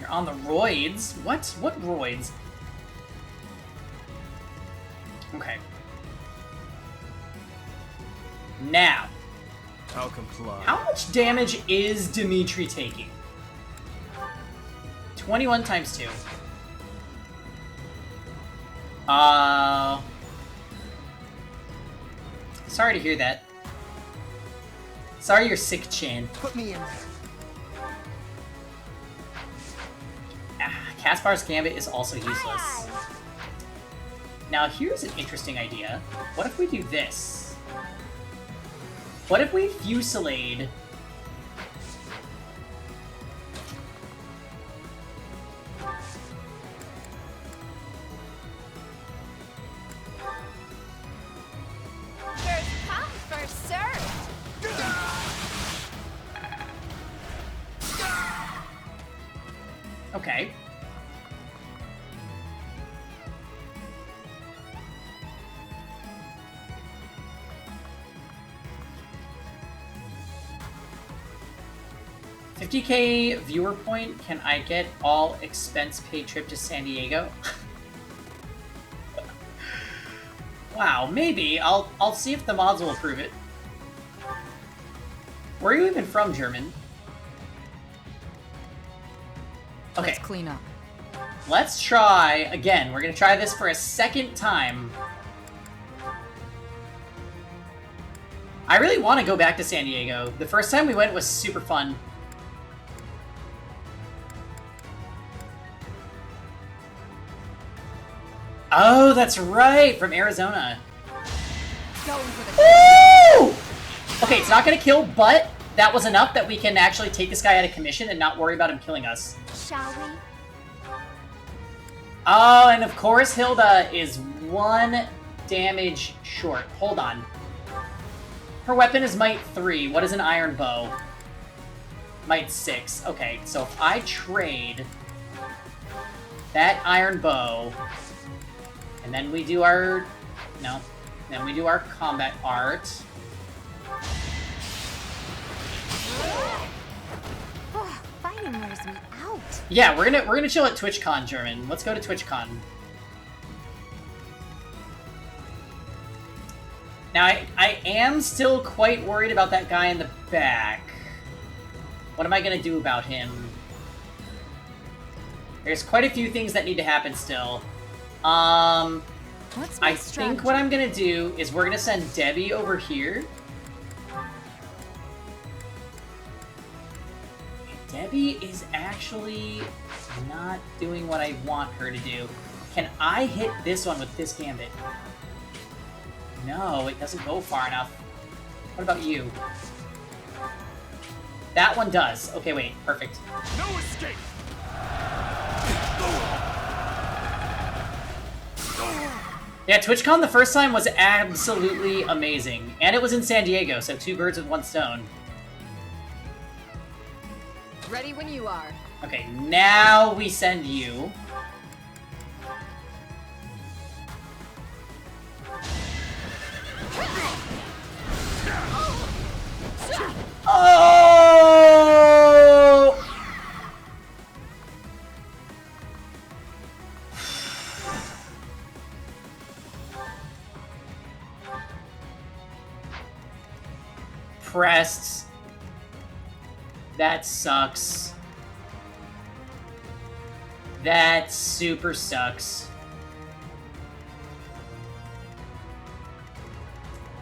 You're on the roids? What? What roids? Okay. Now. I'll comply. How much damage is Dimitri taking? 21 times 2. Sorry to hear that. Sorry you're sick, Chin. Put me in there. Kaspar's Gambit is also useless. Now here's an interesting idea. What if we do this? What if we Fusillade... First come, first served. Okay. $50K viewer point. Can I get all expense paid trip to San Diego? Wow, maybe. I'll see if the mods will approve it. Where are you even from, German? Okay. Let's clean up. Let's try again. We're gonna try this for a second time. I really want to go back to San Diego. The first time we went was super fun. Oh, that's right, from Arizona. Going for the Woo! Okay, it's not gonna kill, but that was enough that we can actually take this guy out of commission and not worry about him killing us. Shall we? Oh, and of course Hilda is 1 damage short. Hold on. Her weapon is Might 3. What is an iron bow? Might 6. Okay, so if I trade that iron bow, and then we do our... No. Then we do our combat art. Oh, fighting wears me out. Yeah, we're gonna chill at TwitchCon, German. Let's go to TwitchCon. Now, I am still quite worried about that guy in the back. What am I gonna do about him? There's quite a few things that need to happen still. What's my I think what I'm gonna do is we're gonna send Debbie over here. Debbie is actually not doing what I want her to do. Can I hit this one with this gambit? No, it doesn't go far enough. What about you? That one does. Okay, wait. Perfect. No escape! Yeah, TwitchCon the first time was absolutely amazing. And it was in San Diego, so 2 birds with 1 stone. Ready when you are. Okay, now we send you. Oh! Pressed. That sucks. That super sucks.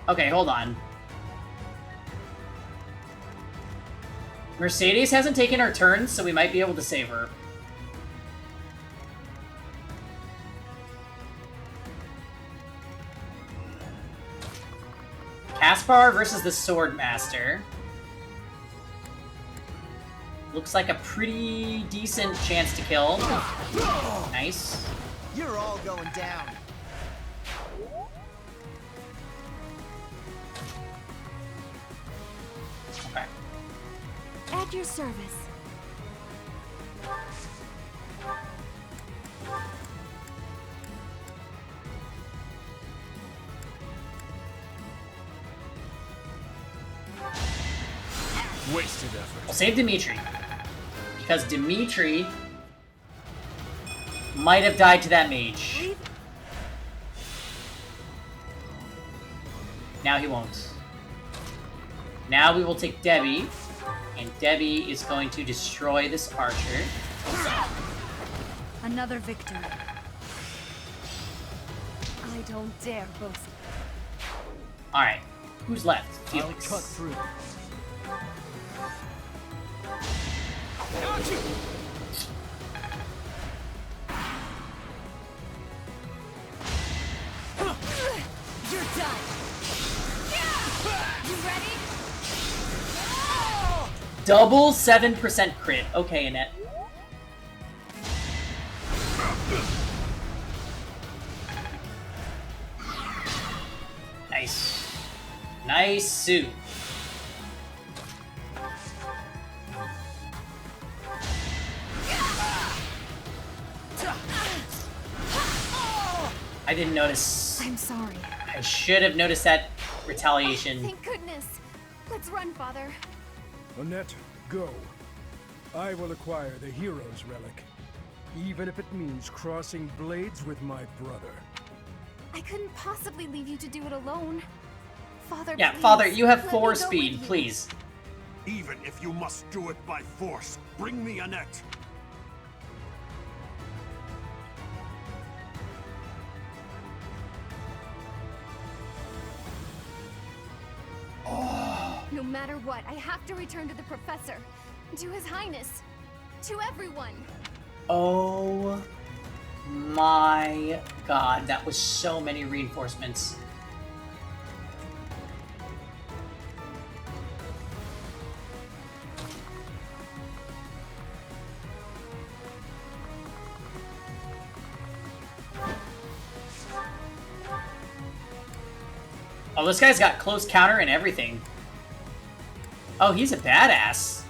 Okay, hold on. Mercedes hasn't taken her turn, so we might be able to save her. Caspar versus the Swordmaster. Looks like a pretty decent chance to kill. Nice. You're all going down. Okay. At your service. Wasted effort. We'll save Dimitri. Because Dimitri might have died to that mage. Now he won't. Now we will take Debbie, and Debbie is going to destroy this archer. Another victory. I don't dare boast. Alright, who's left? I'll Felix. cut through. Got you! You're done. You ready? Double 7% crit. Okay, Annette. Nice. Nice suit. I didn't notice. I'm sorry. I should have noticed that retaliation. Thank goodness. Let's run, Father. Annette, go. I will acquire the hero's relic, even if it means crossing blades with my brother. I couldn't possibly leave you to do it alone. Father, Yeah, please, Father, you have let 4 me go speed, with you. please. Even if you must do it by force, bring me Annette. No matter what, I have to return to the Professor. To His Highness. To everyone. Oh my god, that was so many reinforcements. Oh, this guy's got close counter and everything. Oh, he's a badass.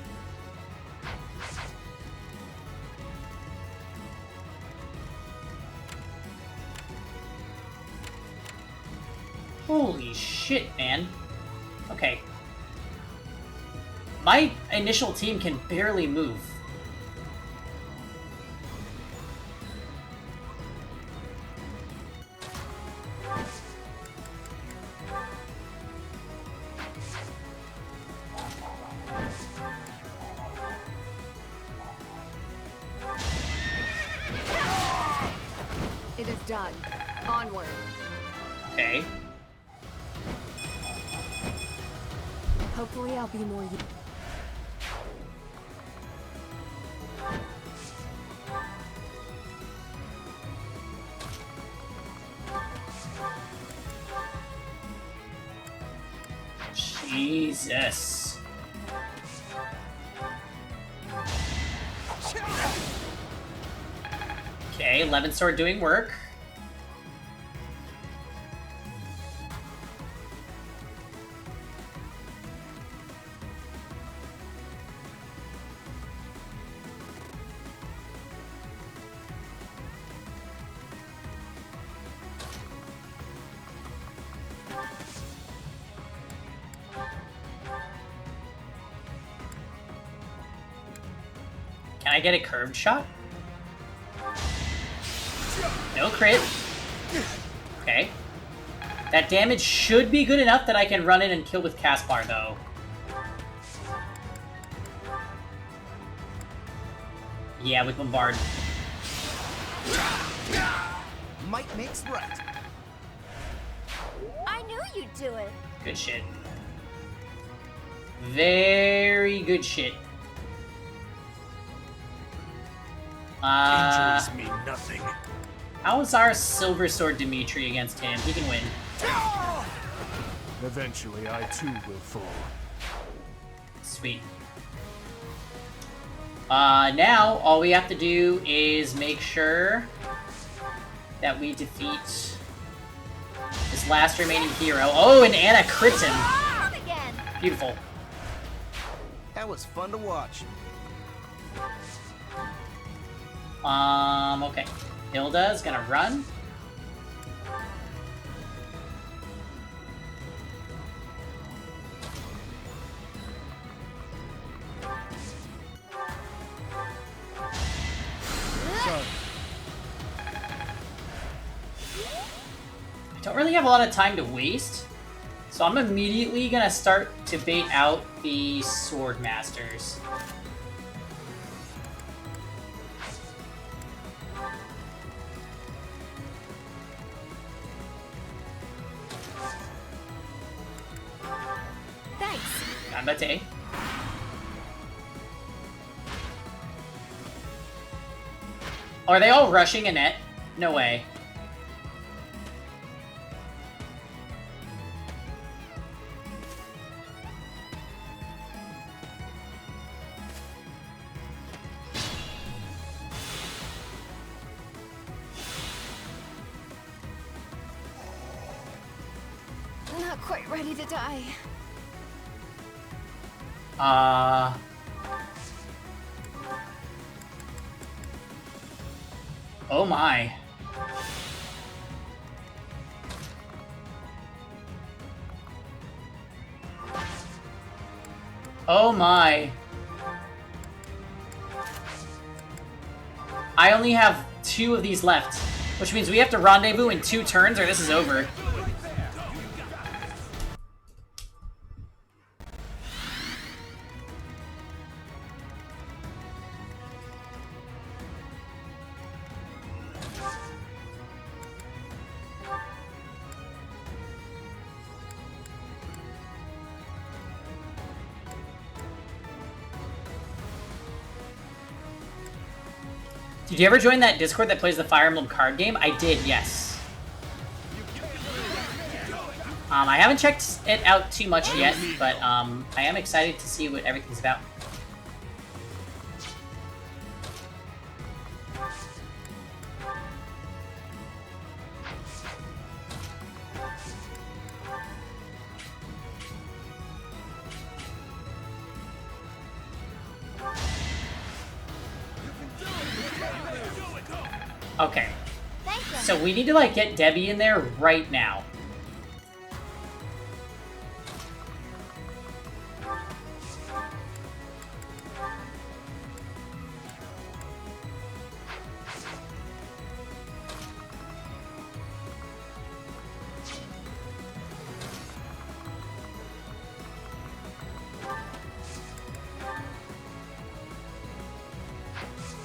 Holy shit, man. Okay. My initial team can barely move. It is done. Onward. Okay. Hopefully I'll be more Jesus. Okay, 11 sword doing work. Can I get a curved shot? No crit. Okay. That damage should be good enough that I can run in and kill with Caspar, though. Yeah, with Bombard. Might makes right. I knew you'd do it. Good shit. Very good shit. Injuries mean nothing. How's our Silver Sword Dimitri against him? He can win. Eventually, I too will fall. Sweet. Now, all we have to do is make sure that we defeat this last remaining hero. Oh, and Anna crits him. Again. Beautiful. That was fun to watch. Okay. Hilda is gonna run. I don't really have a lot of time to waste, so I'm immediately gonna start to bait out the Sword Masters. Thanks. Ganbate. Oh, are they all rushing Annette? No way. Not quite ready to die. Oh my. Oh my. I only have 2 of these left, which means we have to rendezvous in 2 turns or this is over. Did you ever join that Discord that plays the Fire Emblem card game? I did, yes. I haven't checked it out too much yet, but I am excited to see what everything's about. Okay. So we need to, like, get Debbie in there right now.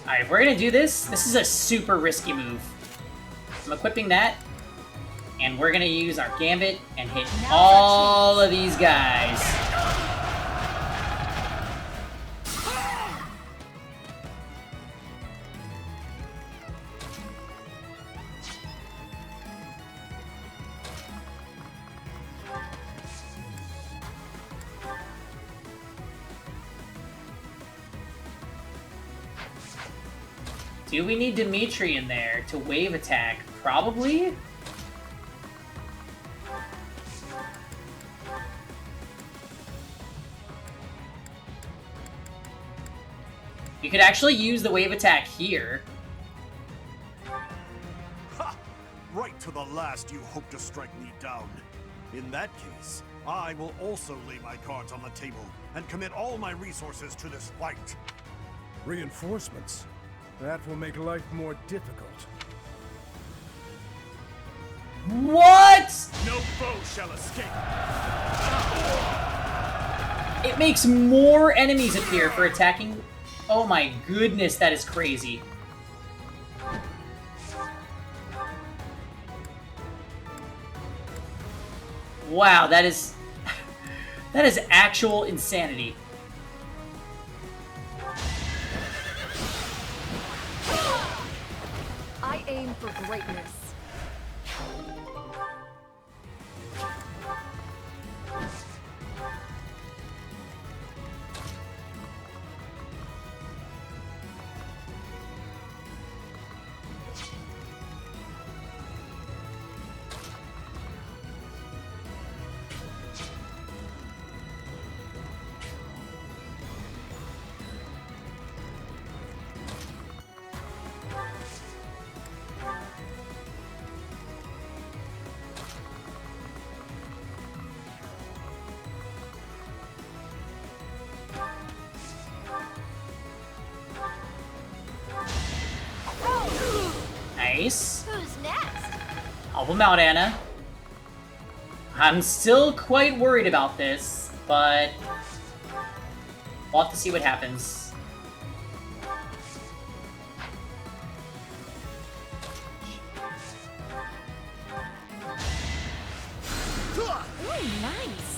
Alright, if we're gonna do this, this is a super risky move. I'm equipping that, and we're gonna use our Gambit and hit all of these guys. Do we need Dimitri in there to wave attack? Probably? You could actually use the wave attack here. Ha! Right to the last you hope to strike me down. In that case, I will also lay my cards on the table and commit all my resources to this fight. Reinforcements? That will make life more difficult. What? No foe shall escape. It makes more enemies appear for attacking. Oh my goodness, that is crazy. Wow, that is that is actual insanity. I aim for greatness. Nice. Who's next? Help him out, Anna. I'm still quite worried about this, but we'll have to see what happens. Ooh, nice.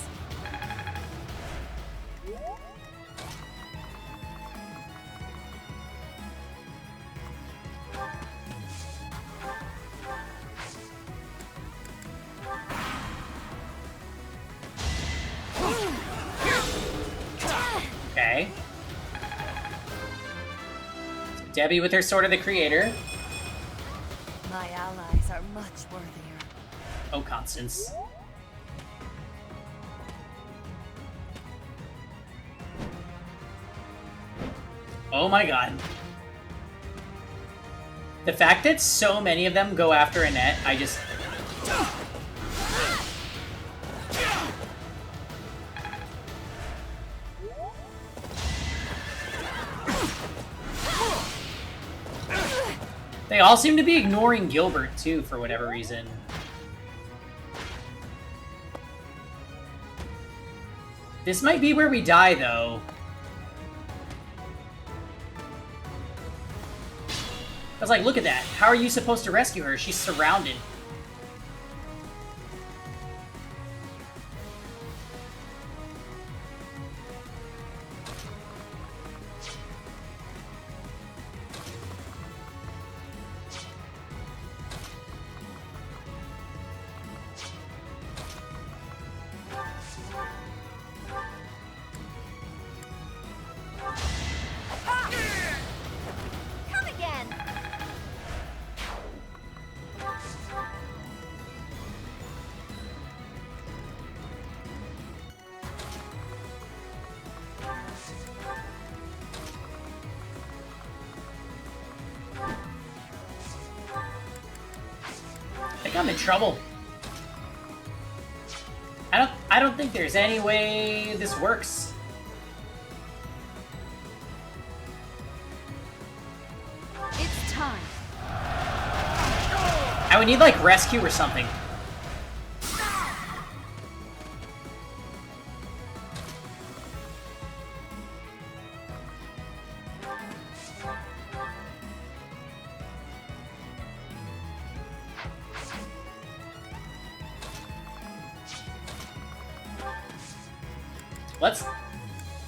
Okay. Debbie with her Sword of the Creator. My allies are much worthier. Oh, Constance. Oh my god. The fact that so many of them go after Annette, I just... They all seem to be ignoring Gilbert, too, for whatever reason. This might be where we die, though. I was like, look at that. How are you supposed to rescue her? She's surrounded. Come again. I think I'm in trouble. I don't think there's any way this works. It's time. I would need like rescue or something.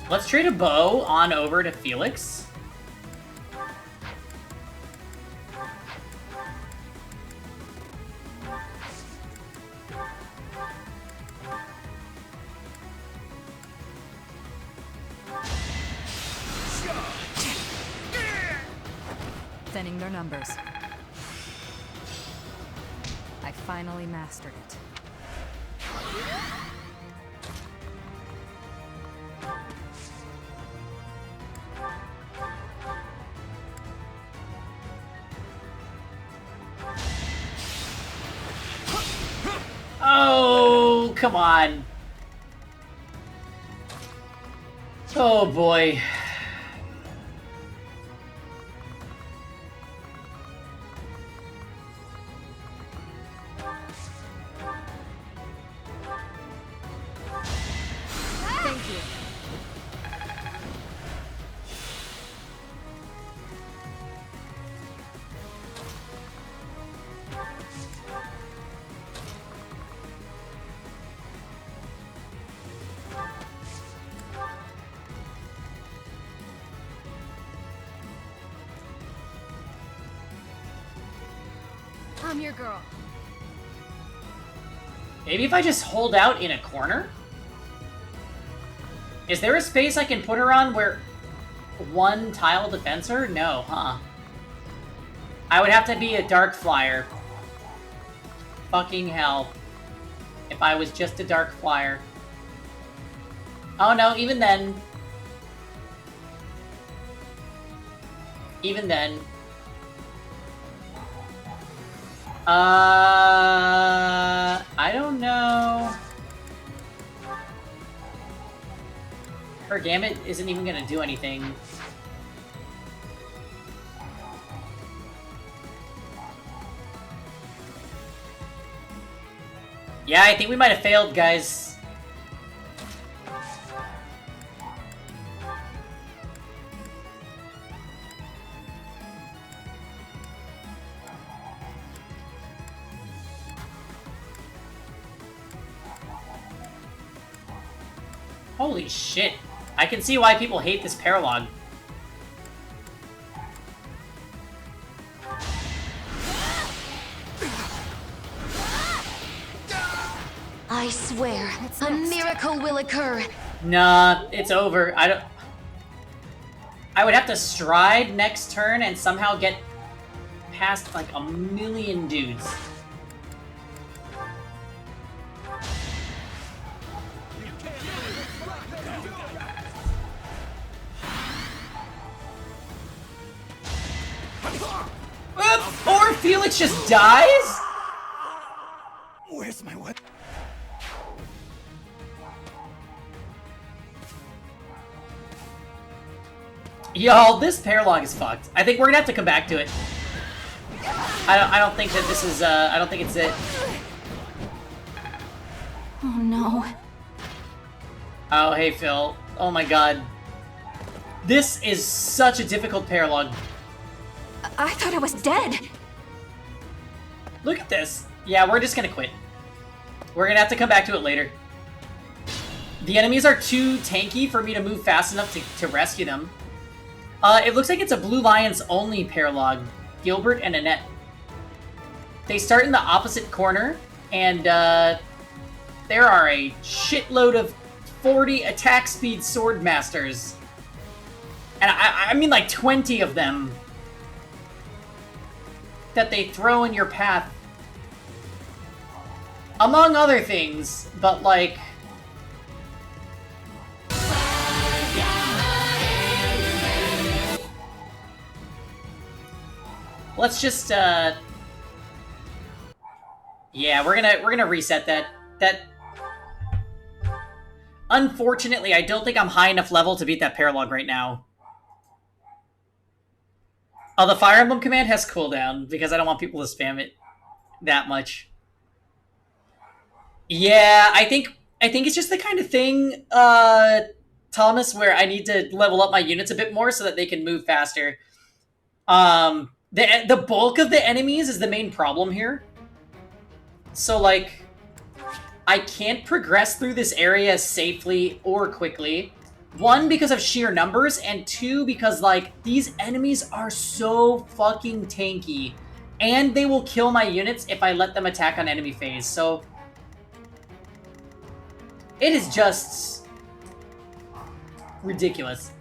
Let's trade a bow on over to Felix. thinning their numbers. I finally mastered it. Oh, come on. Oh boy. Thank you. I'm your girl. Maybe if I just hold out in a corner? Is there a space I can put her on where one tile defends her? No, huh? I would have to be a dark flyer. Fucking hell. If I was just a dark flyer. Oh no, even then. Even then. I don't know. Her gambit isn't even gonna do anything. Yeah, I think we might have failed, guys. Holy shit. I can see why people hate this paralog. I swear, a miracle will occur. Nah, it's over. I would have to stride next turn and somehow get past like a million dudes. Poor Felix just dies? Where's my weapon? Y'all, this paralog is fucked. I think we're gonna have to come back to it. I don't think that this is, I don't think it's it. Oh no. Oh, hey, Phil. Oh my god. This is such a difficult paralog. I thought I was dead. Look at this. Yeah, we're just gonna quit. We're gonna have to come back to it later. The enemies are too tanky for me to move fast enough to rescue them. It looks like it's a Blue Lions only paralog. Gilbert and Annette. They start in the opposite corner, and there are a shitload of 40 attack speed sword masters. And I mean like 20 of them that they throw in your path. Among other things, but like... Let's just, yeah, we're gonna reset that. Unfortunately, I don't think I'm high enough level to beat that paralog right now. Oh, the Fire Emblem command has cooldown, because I don't want people to spam it that much. Yeah, I think it's just the kind of thing, Thomas, where I need to level up my units a bit more so that they can move faster. The bulk of the enemies is the main problem here. So, like, I can't progress through this area safely or quickly. One, because of sheer numbers, and two, because, like, these enemies are so fucking tanky. And they will kill my units if I let them attack on enemy phase, so... It is just... ridiculous.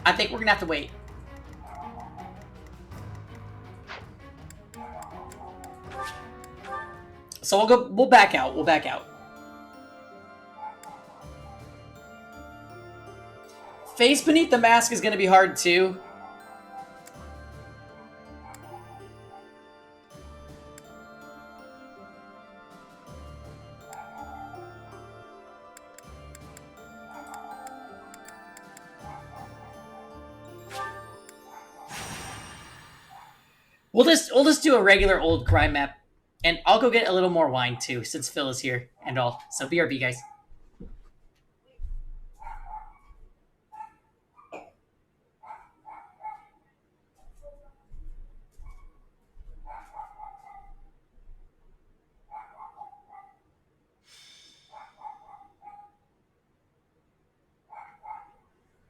I think we're gonna have to wait. So we'll back out. We'll back out. Face beneath the mask is going to be hard too. We'll just do a regular old crime map, and I'll go get a little more wine too, since Phil is here and all. So BRB, guys.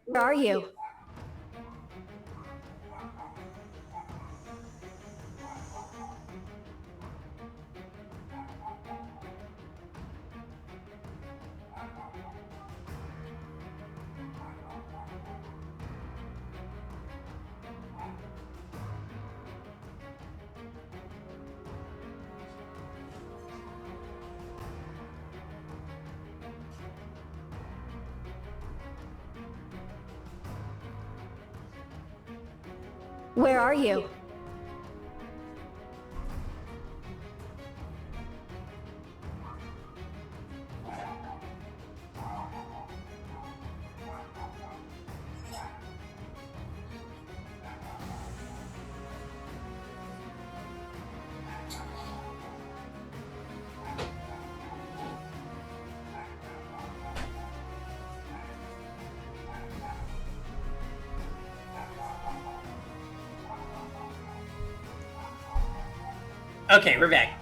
Where are you? Where are you? Okay, we're back.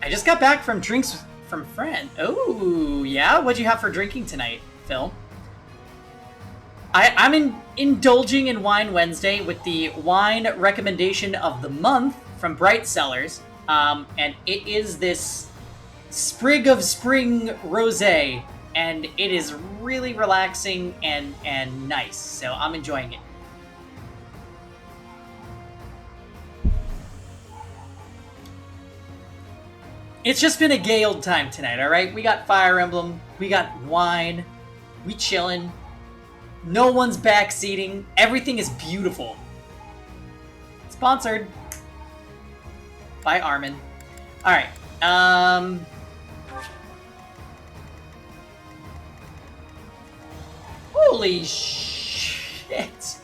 I just got back from drinks from friend. Oh, yeah? What'd you have for drinking tonight, Phil? I'm indulging in Wine Wednesday with the wine recommendation of the month from Bright Cellars. And it is this Sprig of Spring Rosé. And it is really relaxing and nice. So I'm enjoying it. It's just been a gay old time tonight, alright? We got Fire Emblem, we got wine, we chillin'. No one's backseating. Everything is beautiful. Sponsored by Armin. Alright, holy shit.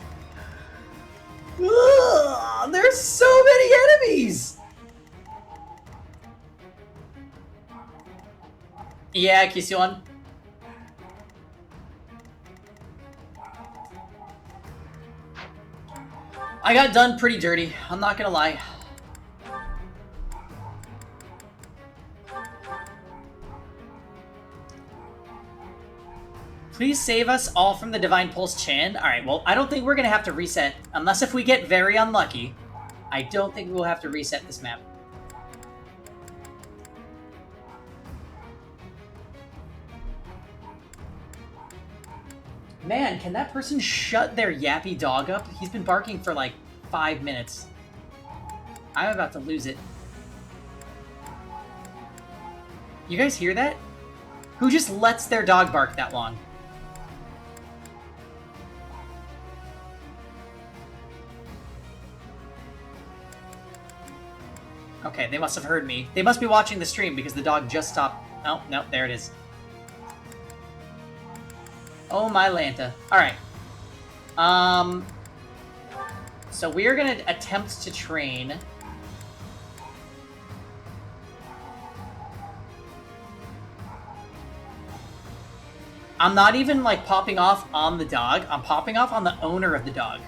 Ugh, there's so many enemies! Yeah, Kision. I got done pretty dirty, I'm not gonna lie. Please save us all from the Divine Pulse Chan. Alright, well, I don't think we're gonna have to reset, unless if we get very unlucky. I don't think we'll have to reset this map. Man, can that person shut their yappy dog up? He's been barking for like 5 minutes. I'm about to lose it. You guys hear that? Who just lets their dog bark that long? Okay, they must have heard me. They must be watching the stream because the dog just stopped. Oh, no, there it is. Oh my Lanta. Alright. So we're gonna attempt to train. I'm not even like popping off on the dog. I'm popping off on the owner of the dog.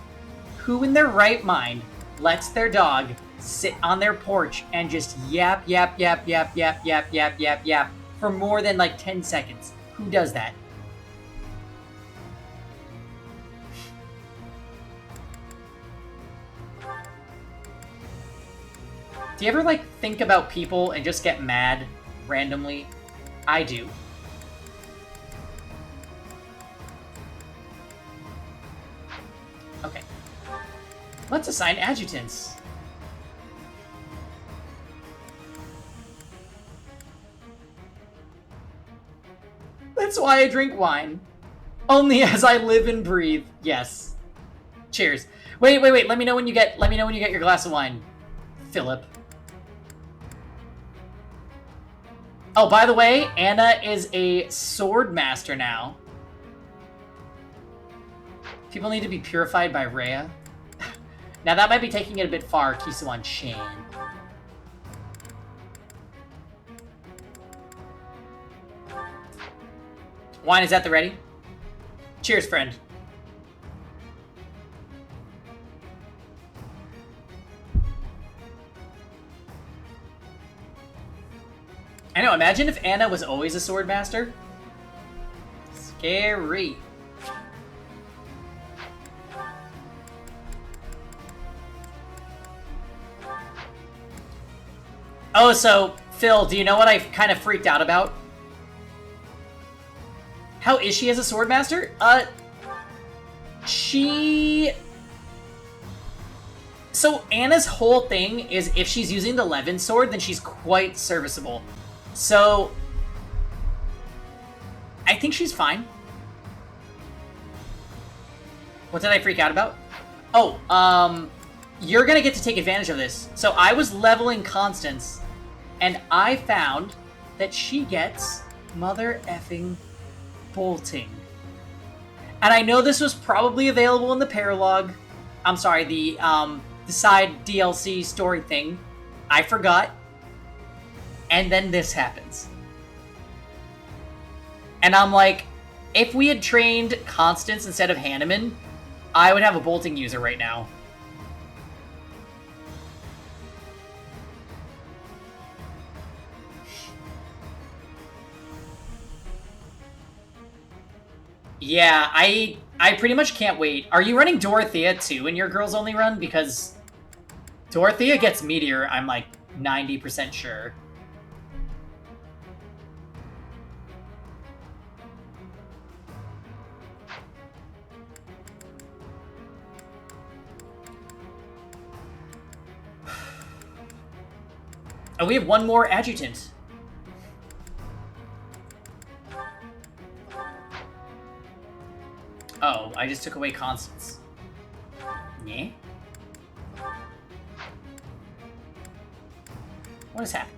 Who in their right mind lets their dog sit on their porch and just yap, yap, yap, yap, yap, yap, yap, yap, yap for more than like 10 seconds? Who does that? Do you ever, like, think about people and just get mad randomly? I do. Okay. Let's assign adjutants. That's why I drink wine. Only as I live and breathe. Yes. Cheers. Wait. Let me know when you get your glass of wine, Philip. Oh, by the way, Anna is a sword master now. People need to be purified by Rhea. Now that might be taking it a bit far, Kisuan Shin. Wine is at the ready. Cheers, friend. I know, imagine if Anna was always a sword master. Scary. Oh, so, Phil, do you know what I kind of freaked out about? How is she as a sword master? So Anna's whole thing is if she's using the Levin sword, then she's quite serviceable. So I think she's fine. What did I freak out about? Oh, you're gonna get to take advantage of this. So I was leveling Constance, and I found that she gets mother effing bolting. And I know this was probably available in the paralog. I'm sorry, the side DLC story thing. I forgot. And then this happens. And I'm like, if we had trained Constance instead of Hanneman, I would have a bolting user right now. Yeah, I pretty much can't wait. Are you running Dorothea too in your girls only run? Because Dorothea gets Meteor, I'm like 90% sure. Oh, we have one more adjutant. Oh, I just took away Constance. Yeah? What is happening?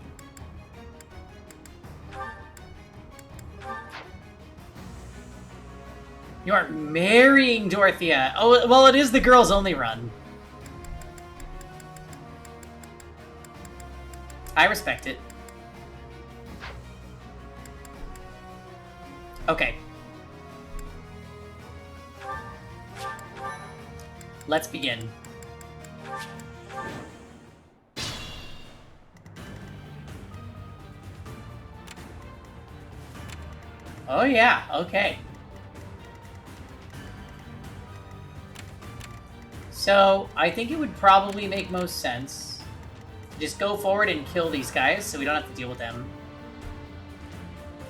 You are marrying Dorothea. Oh, well, it is the girls only run. I respect it. Okay. Let's begin. Oh yeah, okay. So, I think it would probably make most sense to just go forward and kill these guys so we don't have to deal with them.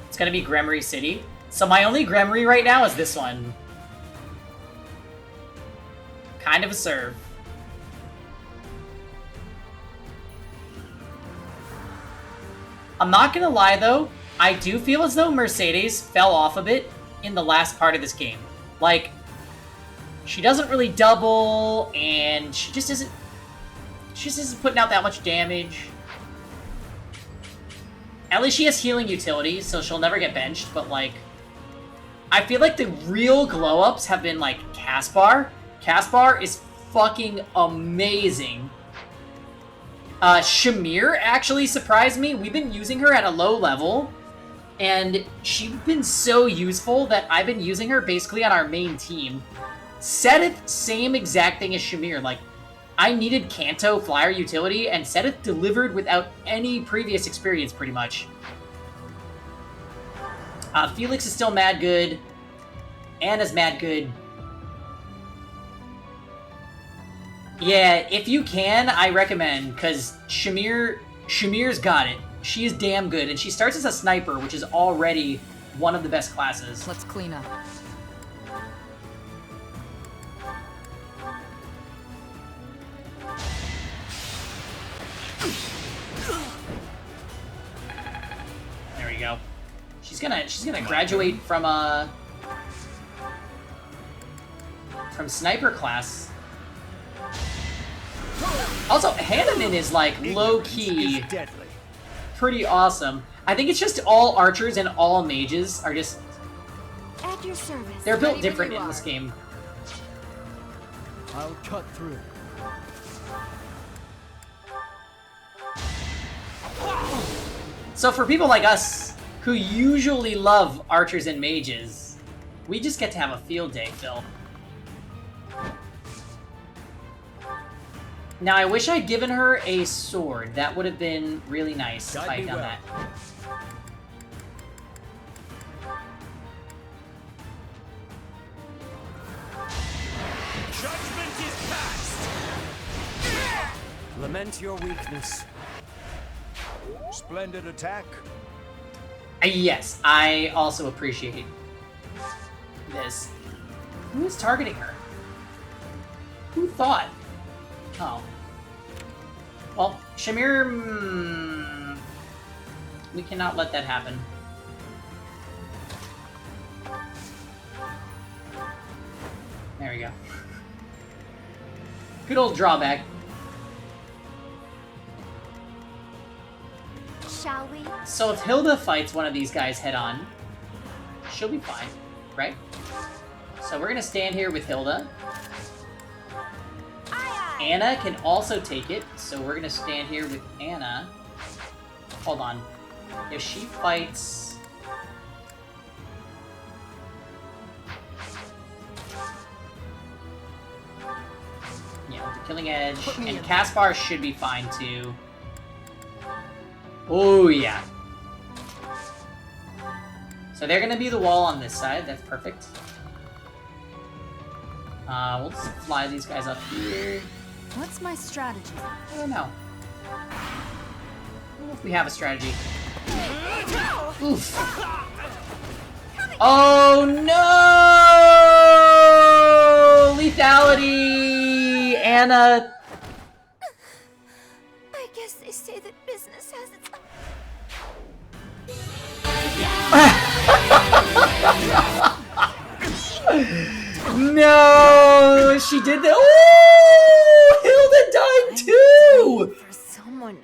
It's gonna be Gremory City. So my only Gremory right now is this one. Kind of a serve. I'm not gonna lie though, I do feel as though Mercedes fell off a bit in the last part of this game. Like, she doesn't really double, and she just isn't putting out that much damage. At least she has healing utility, so she'll never get benched, but like, I feel like the real glow-ups have been like Caspar. Caspar is fucking amazing. Shamir actually surprised me. We've been using her at a low level, and she's been so useful that I've been using her basically on our main team. Sedith, same exact thing as Shamir. Like, I needed Kanto flyer utility, and Sedith delivered without any previous experience, pretty much. Felix is still mad good. Anna's mad good. Yeah, if you can, I recommend, because Shamir's got it. She is damn good, and she starts as a sniper, which is already one of the best classes. Let's clean up. She's gonna graduate from sniper class. Also, Hanneman is like low-key pretty awesome. I think it's just all archers and all mages are just... At your service. They're built different in this game. I'll cut through. So for people like us, who usually love archers and mages, we just get to have a field day, Phil. Now, I wish I'd given her a sword. That would have been really nice if I had done that. Judgment is passed! Lament your weakness. Splendid attack. Yes, I also appreciate this. Who is targeting her? Who thought? Oh. Well, Shamir... we cannot let that happen. There we go. Good old drawback. Shall we? So if Hilda fights one of these guys head-on, she'll be fine, right? So we're gonna stand here with Hilda. Anna can also take it, so we're gonna stand here with Anna. Hold on. If she fights... yeah, the Killing Edge. And Caspar should be fine, too. Oh, yeah. So they're gonna be the wall on this side. That's perfect. We'll just fly these guys up here. What's my strategy? I don't know. I don't know if we have a strategy. Oof. Oh no! Lethality! Anna! I guess they say that business has its No! She did that. Ooh! Hilda died too! For someone.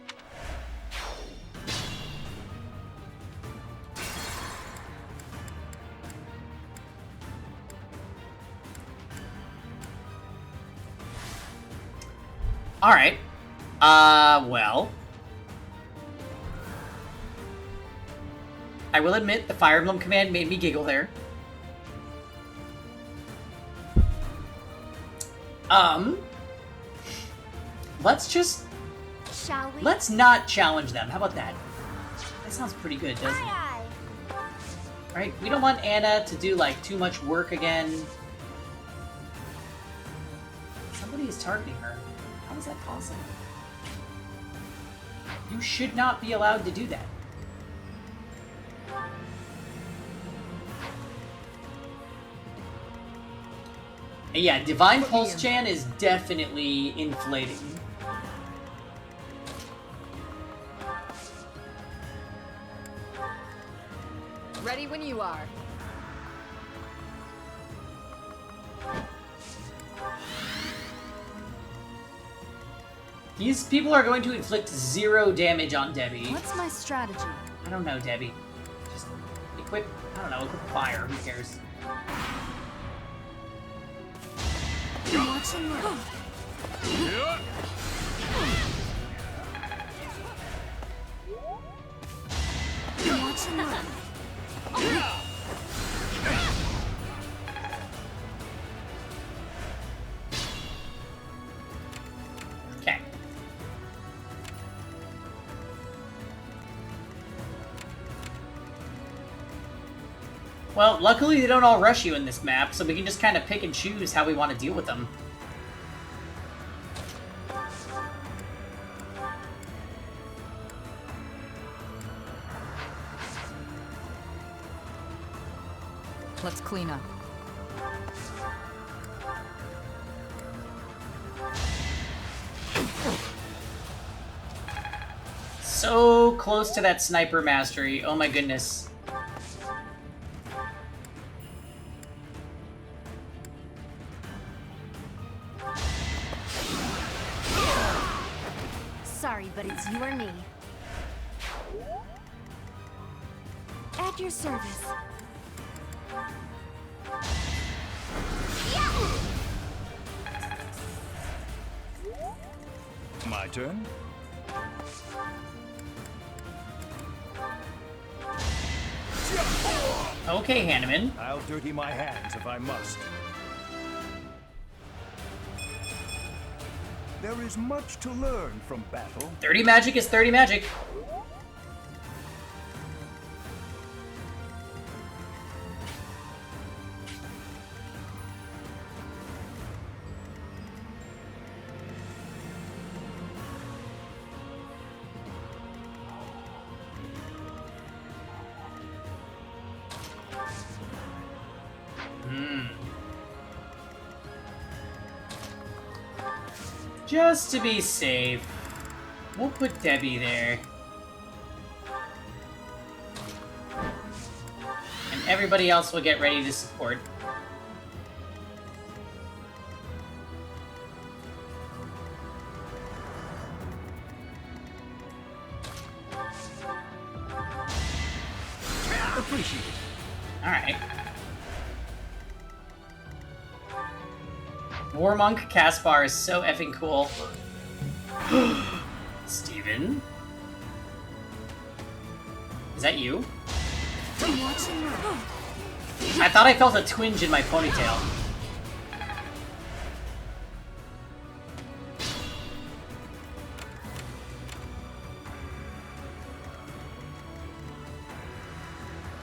Alright. Well. I will admit, the Fire Emblem command made me giggle there. Let's just... Shall we? let's not challenge them. How about that? That sounds pretty good, doesn't it? Aye, Right? We don't want Anna to do, like, too much work again. Somebody is targeting her. How is that possible? You should not be allowed to do that. Yeah, Divine Pulse Chan is definitely inflating. Ready when you are. These people are going to inflict 0 damage on Debbie. What's my strategy? I don't know, Debbie. Just equip, I don't know, equip fire. Who cares? watch and learn. Watch and learn. Okay. Well, luckily they don't all rush you in this map, so we can just kind of pick and choose how we want to deal with them. Let's clean up. So close to that sniper mastery. Oh my goodness. sorry, but it's you or me. At your service. My turn? Okay, Hanneman. I'll dirty my hands if I must. There is much to learn from battle. 30 magic is 30 magic. Just to be safe, we'll put Debbie there. And everybody else will get ready to support. Appreciate it. Alright. War Monk Caspar is so effing cool. Steven? Is that you? I thought I felt a twinge in my ponytail.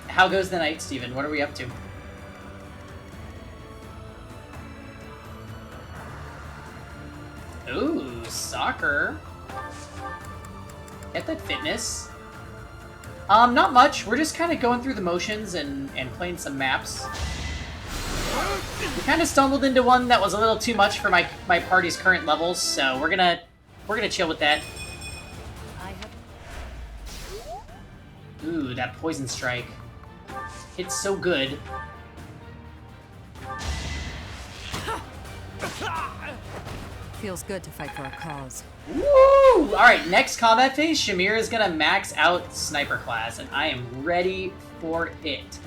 How goes the night, Steven? What are we up to? Ooh, soccer. Get that fitness. Not much. We're just kind of going through the motions and playing some maps. We kind of stumbled into one that was a little too much for my party's current levels, so we're gonna chill with that. Ooh, that poison strike. It's so good. Feels good to fight for a cause. Woo! Alright, next combat phase, Shamir is gonna max out Sniper class, and I am ready for it.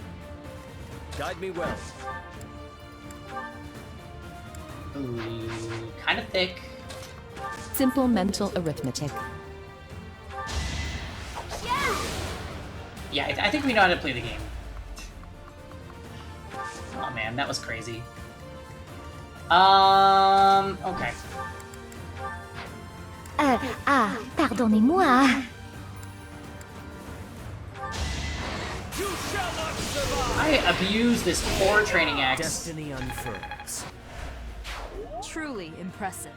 Guide me well. Ooh, kind of thick. Simple mental arithmetic. Yeah, I think we know how to play the game. Oh man, that was crazy. Okay. Pardonnez-moi. I abuse this core training axe. Destiny unfurls. Truly impressive.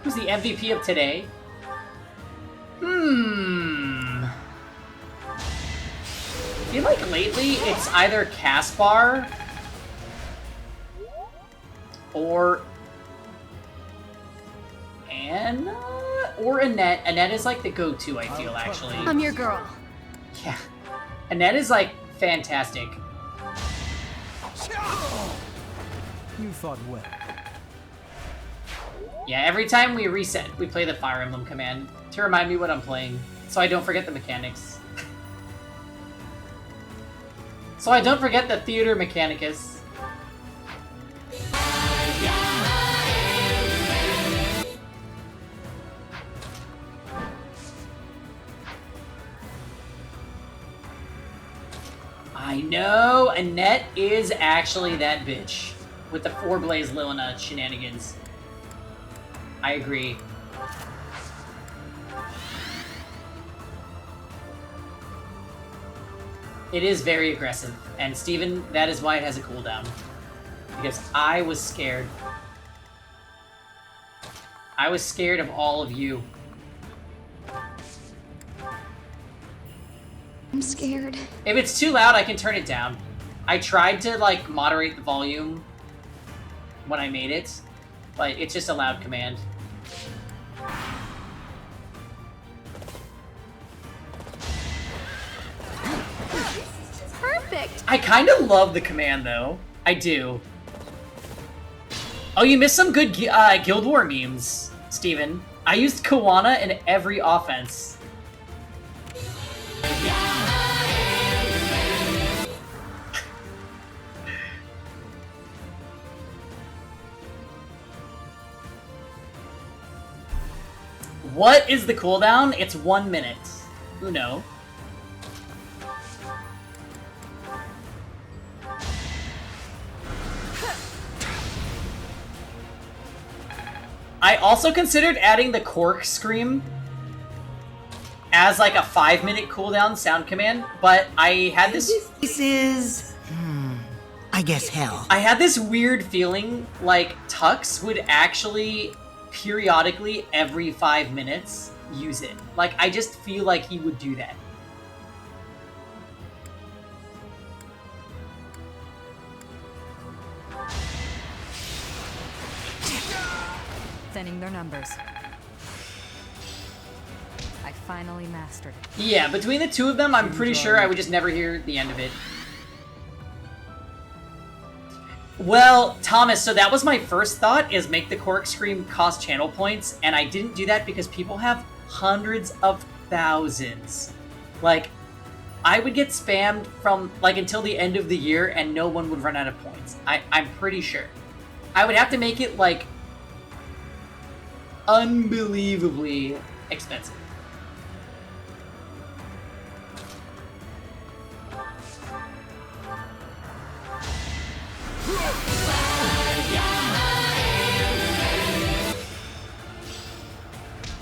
Who's the MVP of today? I feel like lately it's either Caspar or Anna or Annette. Annette is like the go-to, I feel, actually. I'm your girl. Yeah. Annette is like fantastic. You fought well. Yeah, every time we reset, we play the Fire Emblem command to remind me what I'm playing, so I don't forget the mechanics. So I don't forget the Theater Mechanicus. I know, Annette is actually that bitch with the 4-Blaze Lilina shenanigans. I agree. It is very aggressive, and Steven, that is why it has a cooldown. Because I was scared. I was scared of all of you. I'm scared. If it's too loud, I can turn it down. I tried to, like, moderate the volume when I made it, but it's just a loud command. Perfect. I kind of love the command, though. I do. Oh, you missed some good Guild War memes, Steven. I used Kawana in every offense. What is the cooldown? It's 1 minute. Uno. I also considered adding the cork scream as like a 5-minute cooldown sound command, but I had this... This is... I guess hell. I had this weird feeling like Tux would actually periodically every 5 minutes use it. Like, I just feel like he would do that. Thinning their numbers. I finally mastered it. Yeah, between the two of them, I'm pretty sure I would just never hear the end of it. Well, Thomas, so that was my first thought, is make the cork scream cost channel points, and I didn't do that because people have hundreds of thousands. Like, I would get spammed from, like, until the end of the year, and no one would run out of points. I'm pretty sure. I would have to make it, like, unbelievably expensive.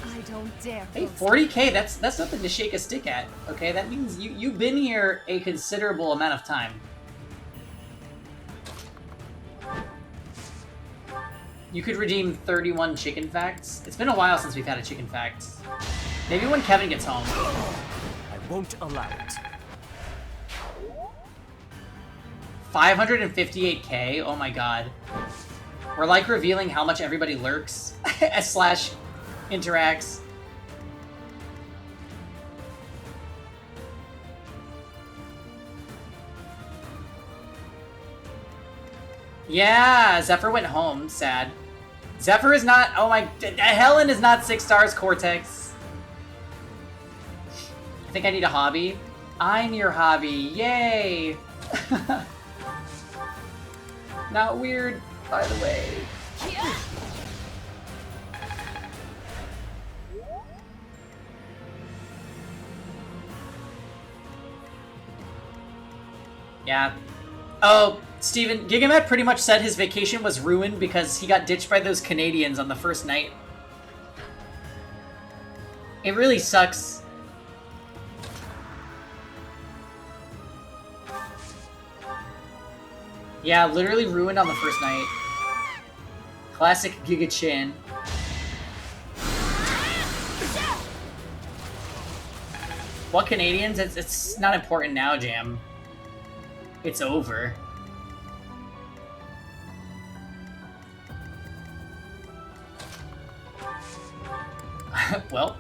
I don't dare. Hey, 40k, that's nothing to shake a stick at, okay? That means you've been here a considerable amount of time. You could redeem 31 chicken facts. It's been a while since we've had a chicken fact. Maybe when Kevin gets home. I won't allow it. 558k? Oh my god. We're like revealing how much everybody lurks slash interacts. Yeah, Zephyr went home. Sad. Zephyr is not... Oh my... Helen is not 6 stars, Cortex. I think I need a hobby. I'm your hobby. Yay! Not weird, by the way. Yeah. Oh, Steven, Gigamet pretty much said his vacation was ruined because he got ditched by those Canadians on the first night. It really sucks. Yeah, literally ruined on the first night. Classic Giga Chin. What Canadians? It's not important now, Jam. It's over. Well.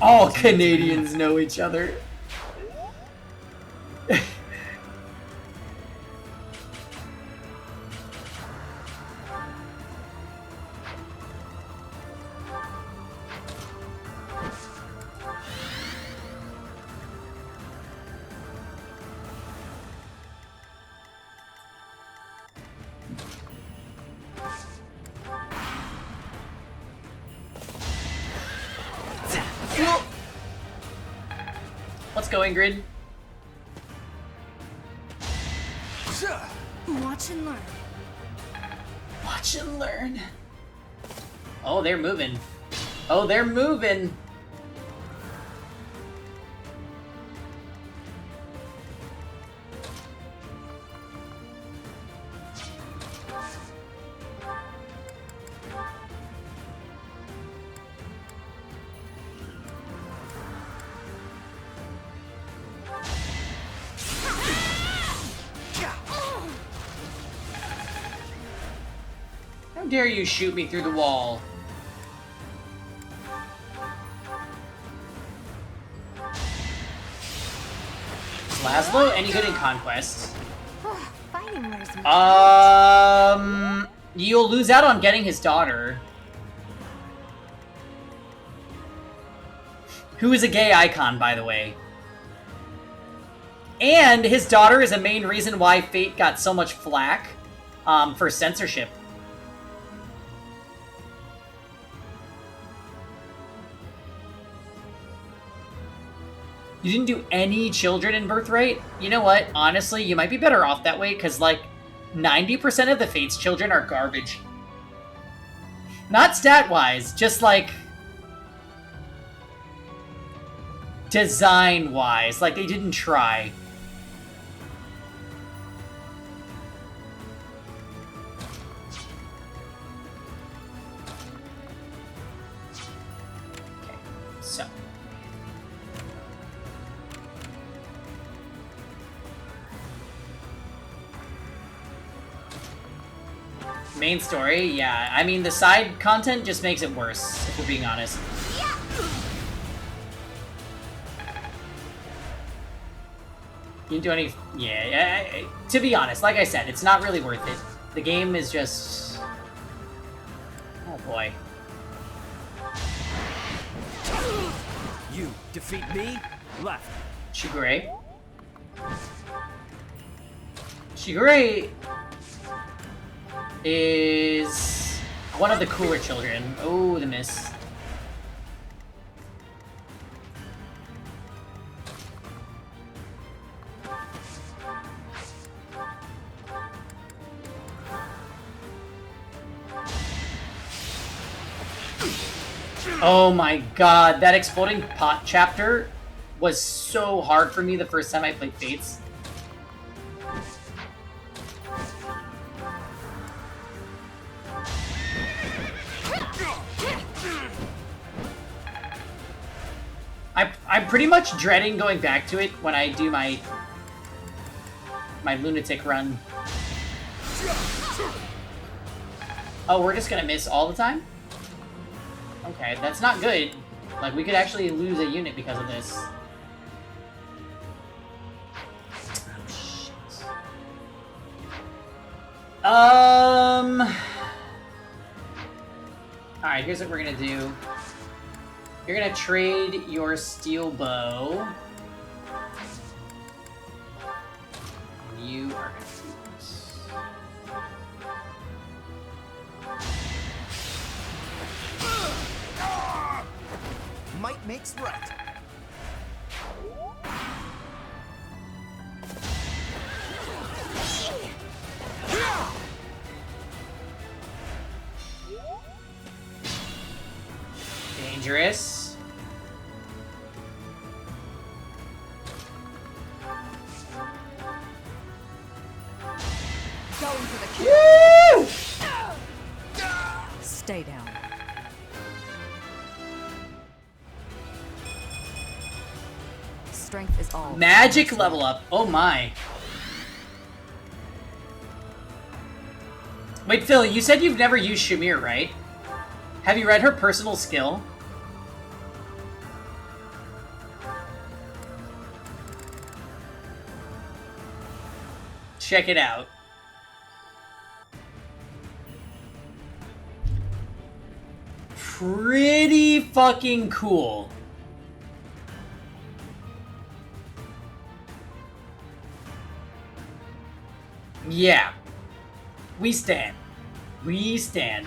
All Canadians know each other. Let's go, Ingrid. Watch and learn. Watch and learn. Oh, they're moving. Oh, they're moving. dare you shoot me through the wall? Laszlo, any good in Conquest? Fighting wears me You'll lose out on getting his daughter. Who is a gay icon, by the way. And his daughter is a main reason why Fate got so much flack for censorship. You didn't do any children in Birthright? You know what? Honestly, you might be better off that way, because, like, 90% of the Fate's children are garbage. Not stat-wise, just, like, design-wise. Like, they didn't try. Okay, so... main story, yeah. I mean, the side content just makes it worse, if we're being honest. You didn't do any... yeah, to be honest, like I said, it's not really worth it. The game is just... oh boy. You defeat me? Left. Shigure. Shigure is one of the cooler children. Oh, the miss. Oh my god, that exploding pot chapter was so hard for me the first time I played Fates. I'm pretty much dreading going back to it when I do my lunatic run. Oh, we're just gonna miss all the time? Okay, that's not good. Like, we could actually lose a unit because of this. Oh, shit. Alright, here's what we're gonna do. You're gonna trade your steel bow. And you are gonna do this. Might makes right. Dangerous. Going for the kill. Woo! Stay down. Strength is all. Magic level up. Oh my. Wait, Phil, you said you've never used Shamir, right? Have you read her personal skill? Check it out. Pretty fucking cool. Yeah. We stand. We stand.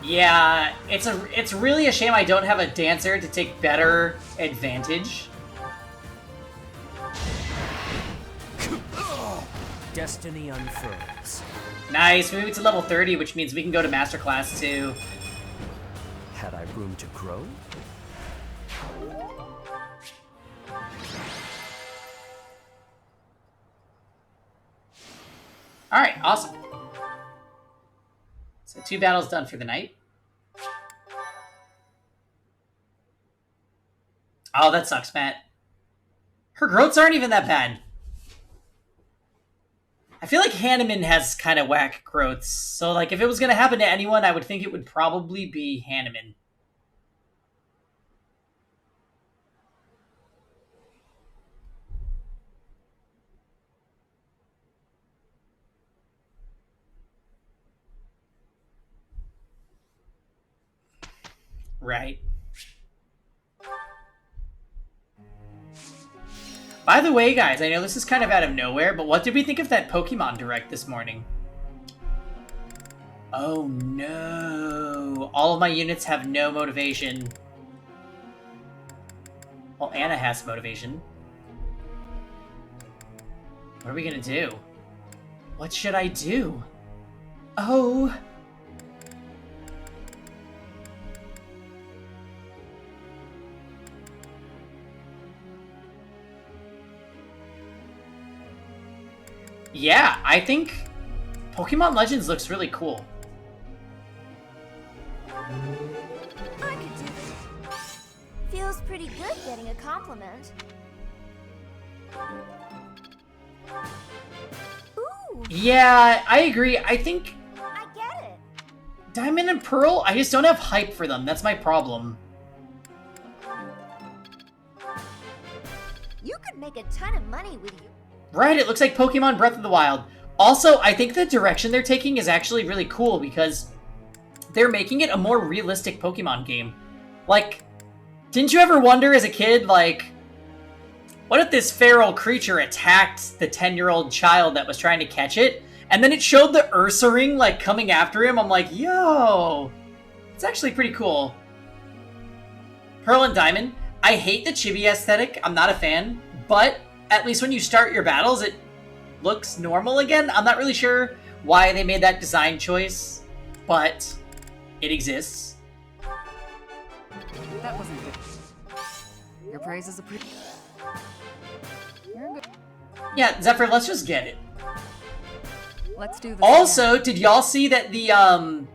Yeah, it's really a shame I don't have a dancer to take better advantage. Destiny unfurls. Nice, we moved to level 30, which means we can go to Master Class too. Had I room to grow? Alright, awesome. So 2 battles done for the night. Oh, that sucks, Matt. Her growths aren't even that bad. I feel like Hanneman has kind of whack growths. So, like, if it was going to happen to anyone, I would think it would probably be Hanneman. Right. By the way, guys, I know this is kind of out of nowhere, but what did we think of that Pokemon Direct this morning? Oh no. All of my units have no motivation. Well, Anna has motivation. What are we gonna do? What should I do? Oh. Yeah, I think Pokemon Legends looks really cool. I could do this. Feels pretty good getting a compliment. Ooh. Yeah, I agree. I think I get it. Diamond and Pearl, I just don't have hype for them. That's my problem. You could make a ton of money with you. Right, it looks like Pokemon Breath of the Wild. Also, I think the direction they're taking is actually really cool because they're making it a more realistic Pokemon game. Like, didn't you ever wonder as a kid, like, what if this feral creature attacked the 10-year-old child that was trying to catch it? And then it showed the Ursaring, like, coming after him. I'm like, yo, it's actually pretty cool. Pearl and Diamond. I hate the chibi aesthetic. I'm not a fan. But at least when you start your battles, it looks normal again. I'm not really sure why they made that design choice, but it exists. That wasn't good. Your praise is appreciated. You're good. Yeah, Zephyr, let's just get it. Let's do this. Also, did y'all see that the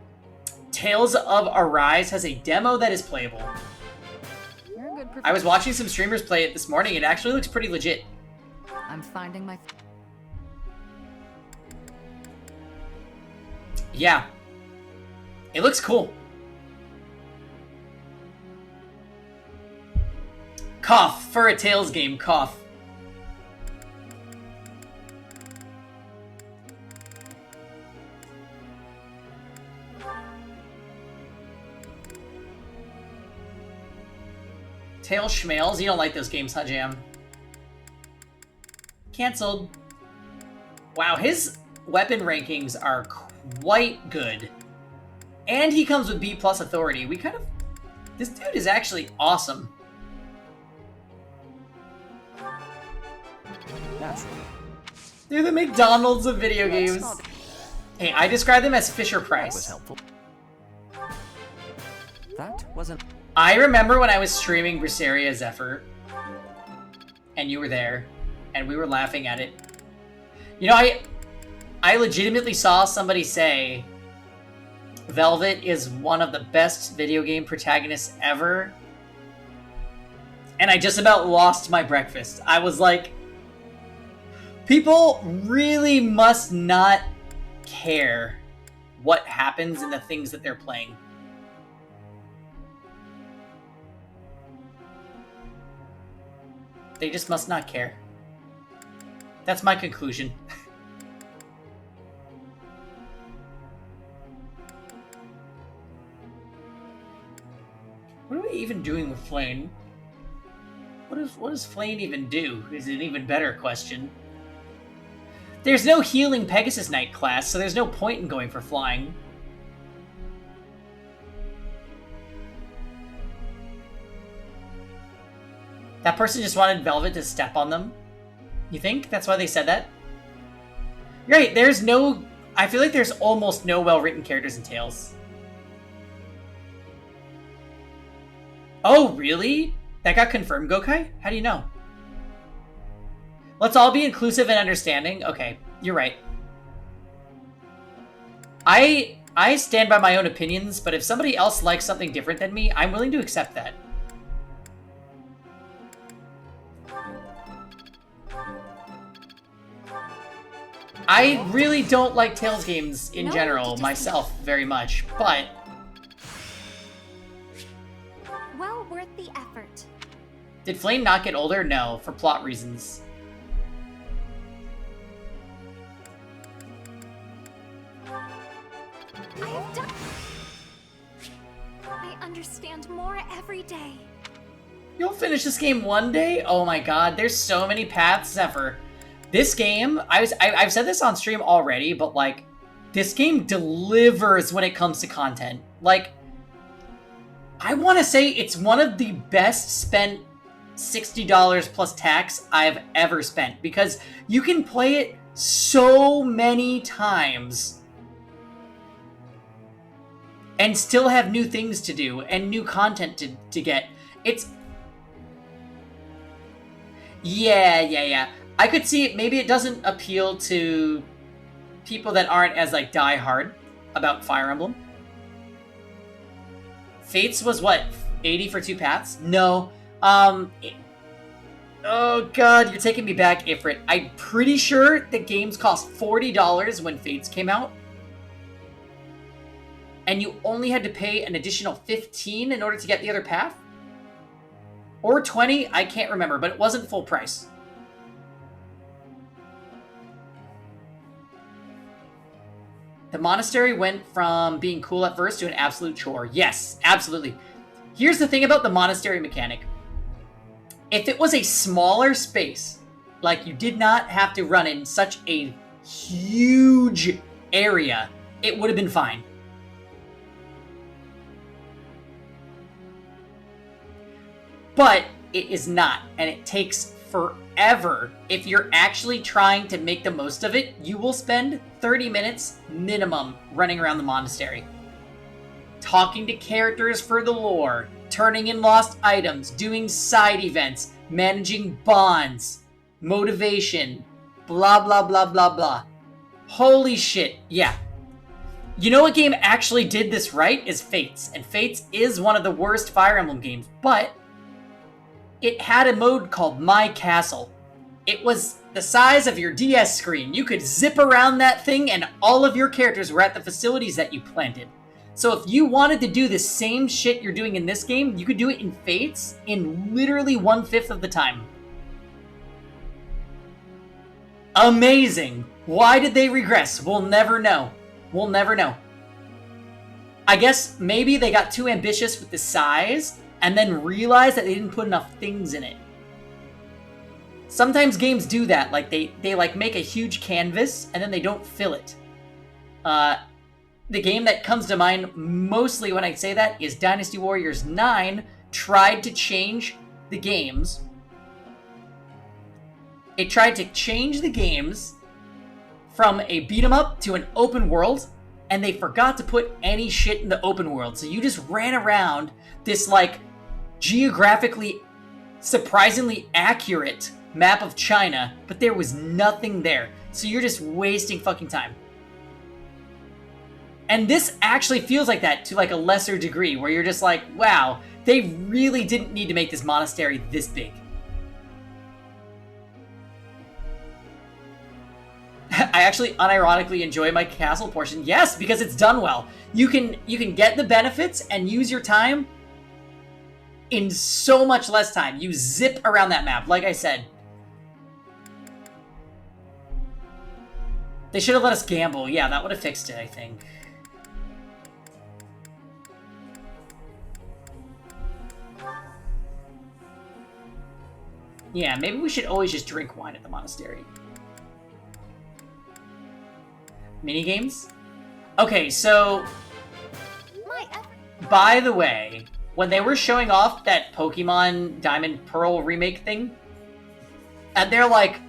Tales of Arise has a demo that is playable? You're a good I was watching some streamers play it this morning. It actually looks pretty legit. I'm finding my... Yeah. It looks cool. Cough. For a Tales game, cough. Tail Schmails? You don't like those games, huh, Jam? Cancelled. Wow, his weapon rankings are quite good. And he comes with B+ authority. We kind of... This dude is actually awesome. Naturally. They're the McDonald's of video games. Hey, I describe them as Fisher Price. That was helpful. That wasn't... I remember when I was streaming Berseria Zephyr, and you were there, and we were laughing at it. You know, I legitimately saw somebody say Velvet is one of the best video game protagonists ever, and I just about lost my breakfast. I was like, people really must not care what happens in the things that they're playing. They just must not care. That's my conclusion. What are we even doing with Flame? What does Flame even do? Is an even better question. There's no healing Pegasus Knight class, so there's no point in going for flying. That person just wanted Velvet to step on them? You think? That's why they said that? You're right, there's no... I feel like there's almost no well-written characters in Tales. Oh, really? That got confirmed, Gokai? How do you know? Let's all be inclusive and understanding? Okay, you're right. I stand by my own opinions, but if somebody else likes something different than me, I'm willing to accept that. I really don't like Tales games in general, myself, very much, but... Well worth the effort. Did Flame not get older? No, for plot reasons. I understand more every day. You'll finish this game one day? Oh my god, there's so many paths, Zephyr. This game, I've said this on stream already, but like, this game delivers when it comes to content. Like, I want to say it's one of the best spent $60 plus tax I've ever spent, because you can play it so many times and still have new things to do and new content to get. It's... Yeah. I could see it, maybe it doesn't appeal to people that aren't as, like, die-hard about Fire Emblem. Fates was, what, 80 for 2 paths? No. Oh god, you're taking me back, Ifrit. I'm pretty sure the games cost $40 when Fates came out. And you only had to pay an additional $15 in order to get the other path? Or $20, I can't remember, but it wasn't full price. The monastery went from being cool at first to an absolute chore. Yes, absolutely. Here's the thing about the monastery mechanic. If it was a smaller space, like you did not have to run in such a huge area, it would have been fine. But it is not, and it takes forever. If you're actually trying to make the most of it, you will spend 30 minutes minimum running around the monastery. Talking to characters for the lore, turning in lost items, doing side events, managing bonds, motivation, blah blah blah blah blah. Holy shit, yeah. You know what game actually did this right is Fates, and Fates is one of the worst Fire Emblem games, but it had a mode called My Castle. It was the size of your DS screen. You could zip around that thing and all of your characters were at the facilities that you planted. So if you wanted to do the same shit you're doing in this game, you could do it in Fates in literally 1/5 of the time. Amazing! Why did they regress? We'll never know. We'll never know. I guess maybe they got too ambitious with the size and then realized that they didn't put enough things in it. Sometimes games do that, like they like make a huge canvas and then they don't fill it. The game that comes to mind mostly when I say that is Dynasty Warriors 9 tried to change the games. It tried to change the games from a beat 'em up to an open world, and they forgot to put any shit in the open world. So you just ran around this like geographically surprisingly accurate map of China, but there was nothing there. So you're just wasting fucking time. And this actually feels like that to like a lesser degree, where you're just like, wow, they really didn't need to make this monastery this big. I actually unironically enjoy my castle portion. Yes, because it's done well. You can get the benefits and use your time in so much less time. You zip around that map, like I said. They should have let us gamble. Yeah, that would have fixed it, I think. Yeah, maybe we should always just drink wine at the monastery. Minigames? Okay, so... By the way, when they were showing off that Pokemon Diamond Pearl remake thing, and they're like,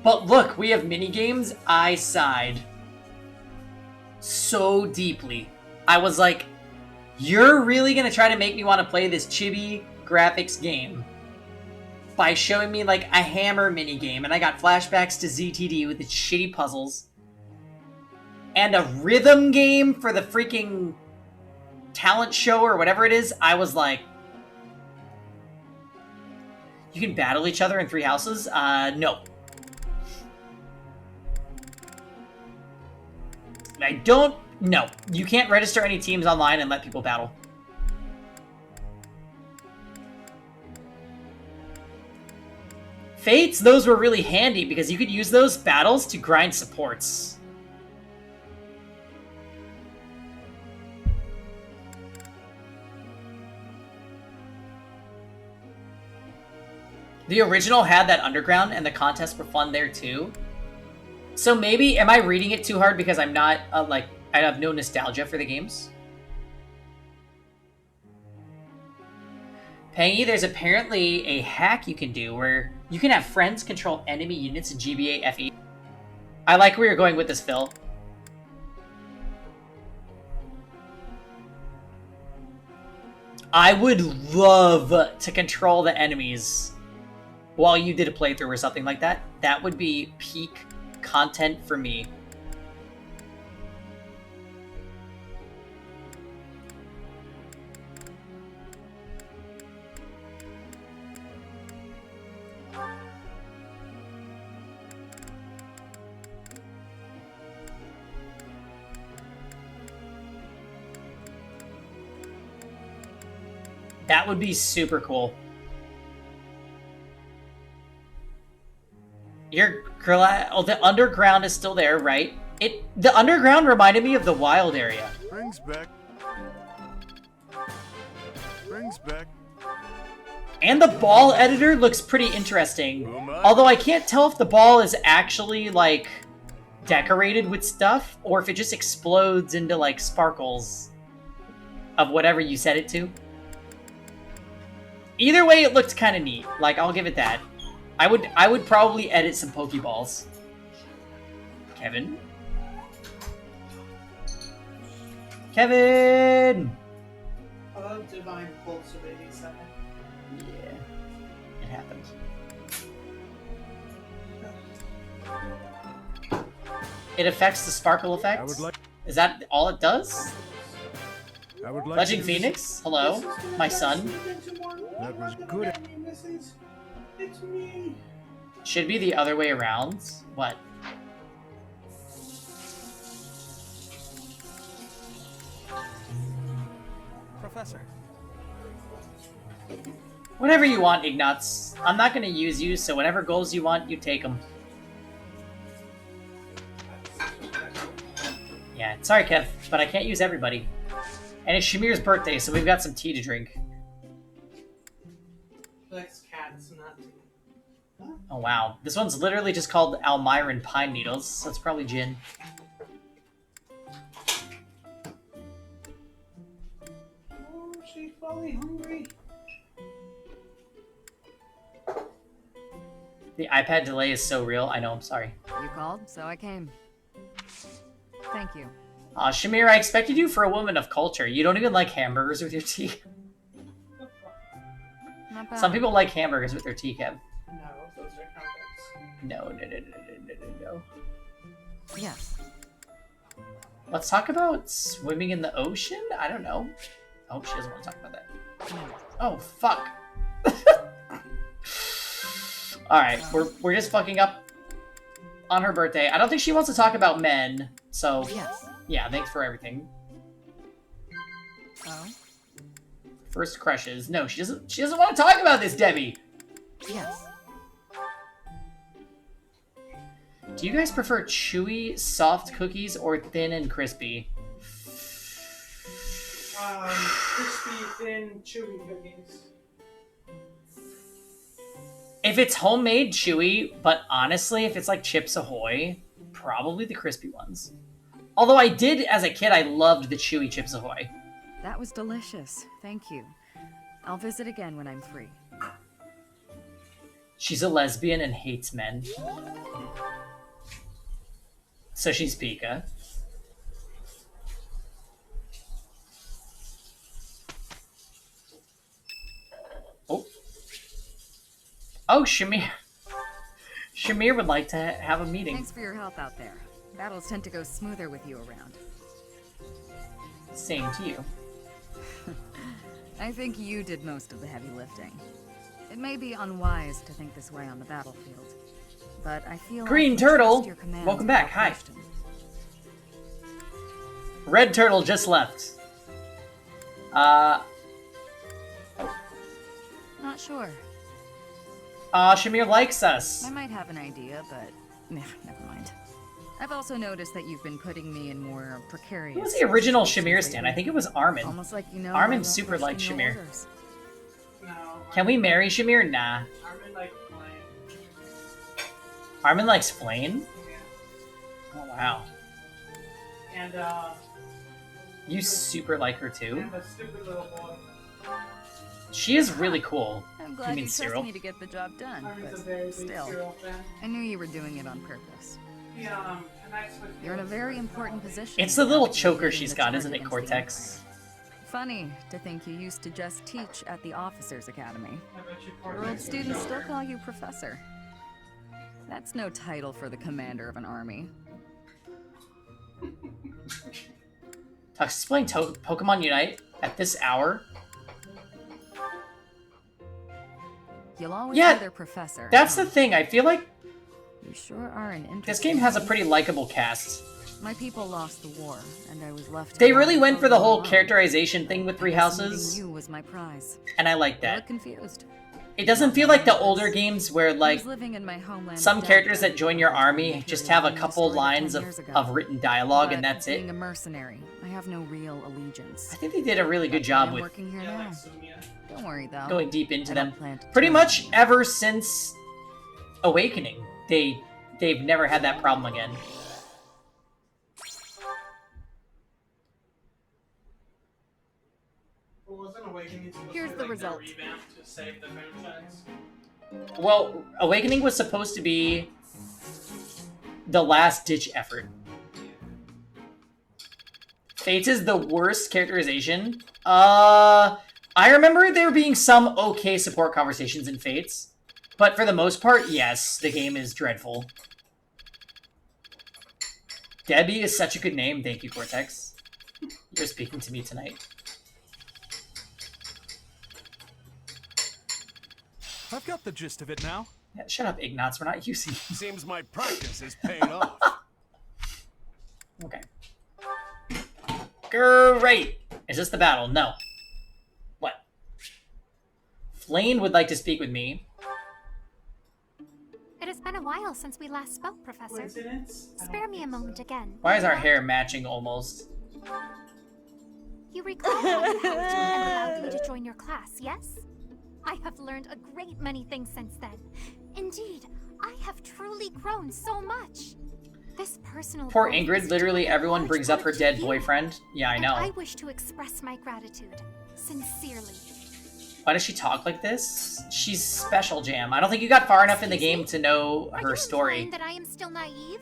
but look, we have minigames, I sighed. So deeply. I was like, you're really gonna try to make me want to play this chibi graphics game by showing me like a hammer minigame, and I got flashbacks to ZTD with its shitty puzzles. and a rhythm game for the freaking talent show or whatever it is, I was like, you can battle each other in 3 houses? No. No. You can't register any teams online and let people battle. Fates, those were really handy because you could use those battles to grind supports. The original had that underground and the contests were fun there too. So maybe, am I reading it too hard because I'm not, I have no nostalgia for the games? Pengy, there's apparently a hack you can do where you can have friends control enemy units in GBA FE. I like where you're going with this, Phil. I would love to control the enemies while you did a playthrough or something like that. That would be peak content for me. That would be super cool. The underground is still there, right? The underground reminded me of the wild area. Brings back. And the ball editor looks pretty interesting. Although I can't tell if the ball is actually, like, decorated with stuff, or if it just explodes into, like, sparkles of whatever you set it to. Either way, it looked kind of neat. Like, I'll give it that. I would probably edit some Pokeballs. Kevin? Kevin! Hello, Divine Pulse of 87. Yeah. It happens. It affects the sparkle effect? Is that all it does? Legend Phoenix? Hello? My son? That was good. It's me. Should be the other way around. What? Professor. Whatever you want, Ignatz. I'm not gonna use you, so whatever goals you want, you take them. Yeah, sorry, Kev, but I can't use everybody. And it's Shamir's birthday, so we've got some tea to drink. Likes cats, not tea. Oh wow, this one's literally just called Almiran Pine Needles, so it's probably gin. Oh, she's probably hungry. The iPad delay is so real. I know, I'm sorry. You called, so I came. Thank you. Shamir, I expected you for a woman of culture. You don't even like hamburgers with your tea. Not bad. Some people like hamburgers with their tea, Kev. No, those are crumpets. No. Yes. Let's talk about swimming in the ocean? I don't know. Oh, she doesn't want to talk about that. Oh, fuck. Alright, we're just fucking up on her birthday. I don't think she wants to talk about men, so... Yes. Yeah, thanks for everything. Oh? First crushes. No, she doesn't want to talk about this, Debbie! Yes. Do you guys prefer chewy, soft cookies or thin and crispy? Crispy, thin, chewy cookies. If it's homemade, chewy, but honestly, if it's like Chips Ahoy, probably the crispy ones. Although I did, as a kid, I loved the chewy Chips Ahoy. That was delicious. Thank you. I'll visit again when I'm free. She's a lesbian and hates men. So she's Pika. Oh, Shamir. Shamir would like to have a meeting. Thanks for your help out there. Battles tend to go smoother with you around. Same to you. I think you did most of the heavy lifting. It may be unwise to think this way on the battlefield, but I feel Green I can Turtle, trust your commands welcome back. without Hi. question. Red Turtle just left. Not sure. Shamir likes us. I might have an idea, but never mind. I've also noticed that you've been putting me in more precarious. Who was the original Shamir situations stand? I think it was Armin. Almost like you know. Armin I won't super likes question your Shamir. orders. No. Can we marry Shamir? Nah. Armin like playing. Armin likes Flame? Yeah. Oh, wow. And You super like her too? and the stupid little boy. She is really cool. I'm glad You you mean trust Cyril? me to get the job done, Armin's a but very big still, Cyril fan. I knew you were doing it on purpose. He connects with You're in a very important position. It's the little choker leading she's the got, charge isn't it, against the Cortex? Empire. Funny to think you used to just teach at the Officers Academy. I bet you Your old students still call you Professor. That's no title for the commander of an army. Tux is playing Pokemon Unite at this hour. You'll always Yeah, be their professor. That's huh? the thing. I feel like You sure are an interesting. this game has a pretty likable cast. My people lost the war, and I was left. They alone really went for the whole alone. characterization thing with Three I guess meeting Houses, You was my prize. and I like You that. look confused. It doesn't feel like the older games where, I like, was living in my homeland some of characters Delta. that join your army just have a couple lines of written dialogue, and But that's it. Being a mercenary, I have no real allegiance. I think they did a really good That's why job I'm with working here Yeah, now. like Sumia. Don't worry though. going deep into I them. don't plan to Pretty turn much on ever since Awakening, they've never had that problem again. Well, wasn't Awakening supposed Here's to the be like result. a revamp to save the franchise? Well, Awakening was supposed to be the last ditch effort. Fates is the worst characterization. I remember there being some okay support conversations in Fates, but for the most part, yes, the game is dreadful. Debbie is such a good name. Thank you, Cortex. You're speaking to me tonight. I've got the gist of it now. Yeah, shut up, Ignatz. We're not using. Seems my practice is paying off. Okay. Great. Is this the battle? No. What? Flane would like to speak with me. It has been a while since we last spoke, Professor. Coincidence? I don't Spare me a think so. moment again. Why is our hair matching almost? You recall how you helped me and allowed me to join your class, yes? I have learned a great many things since then. Indeed, I have truly grown so much. This personal Poor growth Ingrid, is literally truly a everyone large brings up her part dead of you. boyfriend. Yeah, I And know. I wish to express my gratitude, sincerely. Why does she talk like this? She's special, Jam. I don't think you got far enough in the game to know Are her you story. implying that I am still naive?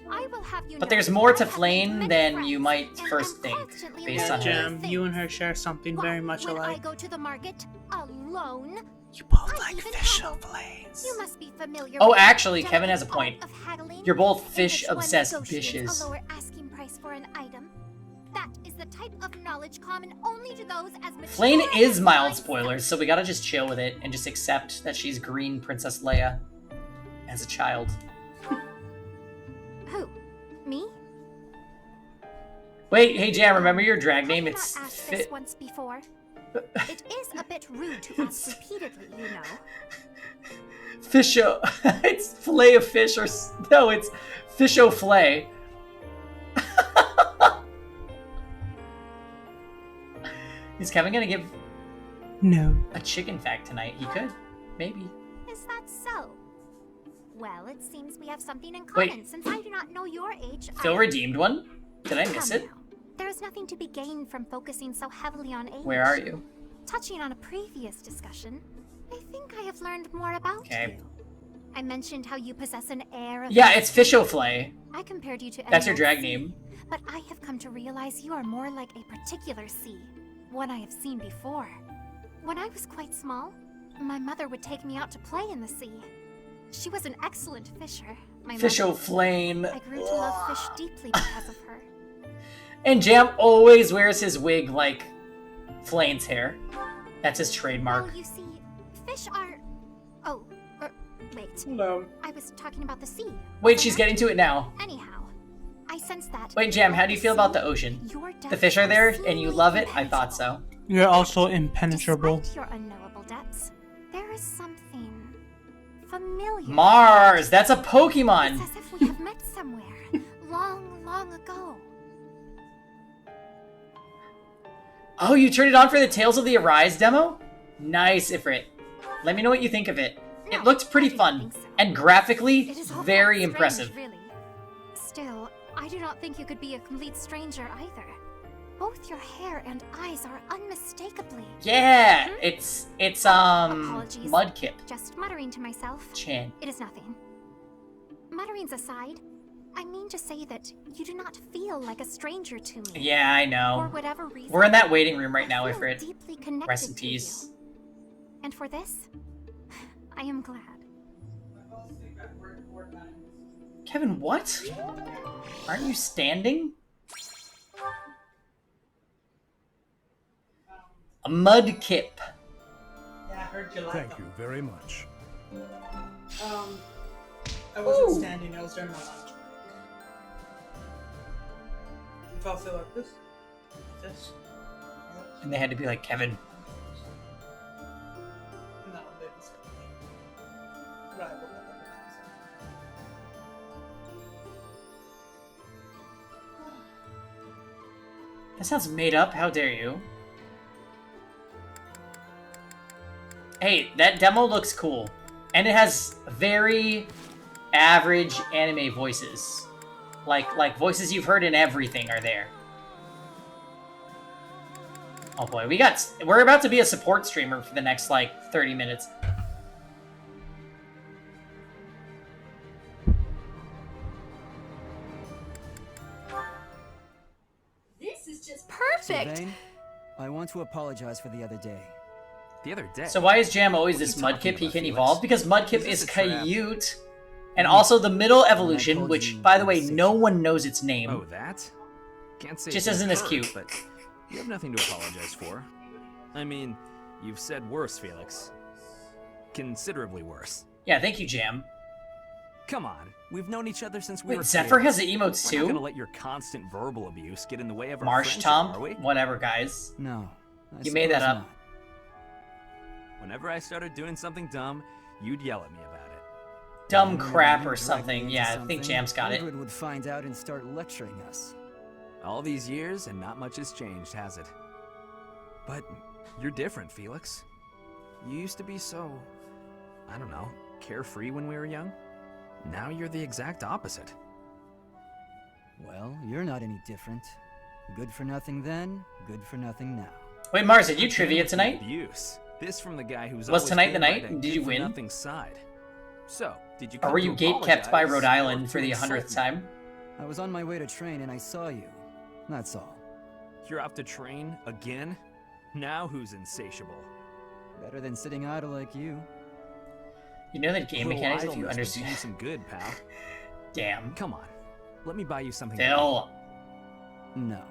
I will have you But know there's that more I to have Flame many than friends, you might and first I'm think, constantly based on learning her. new Jam, you and things. her share something Why, very much when alike. I go to the market alone, You both I like even fish haggle. fillets. You must be familiar Oh, with the actually, Kevin has a delicate point. art of haggling, You're both in which fish-obsessed one negotiates bitches. a lower asking price for an item. That is the type of knowledge common only to those as mature Flane is as mild myself. spoilers, so we gotta just chill with it and just accept that she's green Princess Leia as a child. Who? Me? Wait, hey Jam, remember your drag name? I have It's not asked this Fit. once before. It is a bit rude to ask repeatedly, you know. Fisho. It's fillet of fish, or no, it's Fisho Flay. Is Kevin gonna give a chicken fact tonight? He could, maybe. Is that so? Well, it seems we have something in Wait. common. Since I do not know your age, Phil I... redeemed one. Did I miss Come it? now. There is nothing to be gained from focusing so heavily on age. Where are you? Touching on a previous discussion, I think I have learned more about Okay. you. I mentioned how you possess an air of... Yeah, it's Fisho Flay. I compared you to That's your any drag old name. sea, but I have come to realize you are more like a particular sea, one I have seen before. When I was quite small, my mother would take me out to play in the sea. She was an excellent fisher, My Fish mother. O'Flame. I grew to love fish deeply because of her. And Jam always wears his wig like Flame's hair. That's his trademark. Well, you see, fish are... Oh, wait. Hello. I was talking about the sea. Wait, she's getting to it now. Anyhow, I sense that... Wait, Jam, how do you feel about the ocean? The fish are there, and you love it? I thought so. You're also impenetrable. Despite your unknowable depths, there is something familiar. Mars! That's a Pokemon! It's as if we have met somewhere, long, long ago. Oh, you turned it on for the Tales of the Arise demo? Nice, Ifrit. Let me know what you think of it. It looked pretty fun, and graphically, very impressive. Really. Still, I do not think you could be a complete stranger either. Both your hair and eyes are unmistakably... Yeah, it's Apologies. Mudkip. Just muttering to myself. Chan. It is nothing. Mutterings aside, I mean to say that you do not feel like a stranger to me. Yeah, I know. For whatever reason, we're in that waiting room right now, I feel Ifrit. deeply connected Rest in to peace. you. And for this, I am glad. Kevin, what? Aren't you standing? A Mudkip. Yeah, I heard you like Thank them. you very much. I wasn't standing, I was during my lunch break. If I'll feel like this. And they had to be like, Kevin. No, they didn't say that. Right, we'll let them That sounds made up. How dare you? Hey, that demo looks cool. And it has very average anime voices. Like voices you've heard in everything are there. Oh boy, we're about to be a support streamer for the next, like, 30 minutes. This is just perfect. Vane, I want to apologize for the other day. The other day? So why is Jam always What are this you talking Mudkip he about, can Felix? evolve? Because Mudkip Is is this a trap? Cute. And also the middle evolution, told which, you by the way, it's no one knows its name. Oh, that? Can't say Just it's isn't as hurt, cute. But you have nothing to apologize for. I mean, you've said worse, Felix. Considerably worse. Yeah, thank you, Jam. Come on, we've known each other since we were Wait, Zephyr kids. has the emotes We're not too? gonna let your constant verbal abuse get in the way of our Marsh friendship, Tom? are we? Whatever, guys. No. I You made that suppose up. not. Whenever I started doing something dumb, you'd yell at me about it. Dumb Whenever crap you or directed something. into Yeah, I think something, Jam's got it. Mildred would find out and start lecturing us. All these years and not much has changed, has it? But you're different, Felix. You used to be so, I don't know, carefree when we were young. Now you're the exact opposite. Well, you're not any different. Good for nothing then, good for nothing now. Wait, Mars, did you trivia tonight? Abuse. This from the guy who's Was always tonight the been by night? that Did you win? good-for-nothing side. So, did you Or come were to you gate-kept by apologize Rhode or Island for to the insult 100th me? time? I was on my way to train and I saw you. That's all. You're off to train again? Now who's insatiable? Better than sitting idle like you. You know that game Little mechanics if idleness you would understand. do you some good, pal. Damn. Come on, let me buy you something. Phil. No.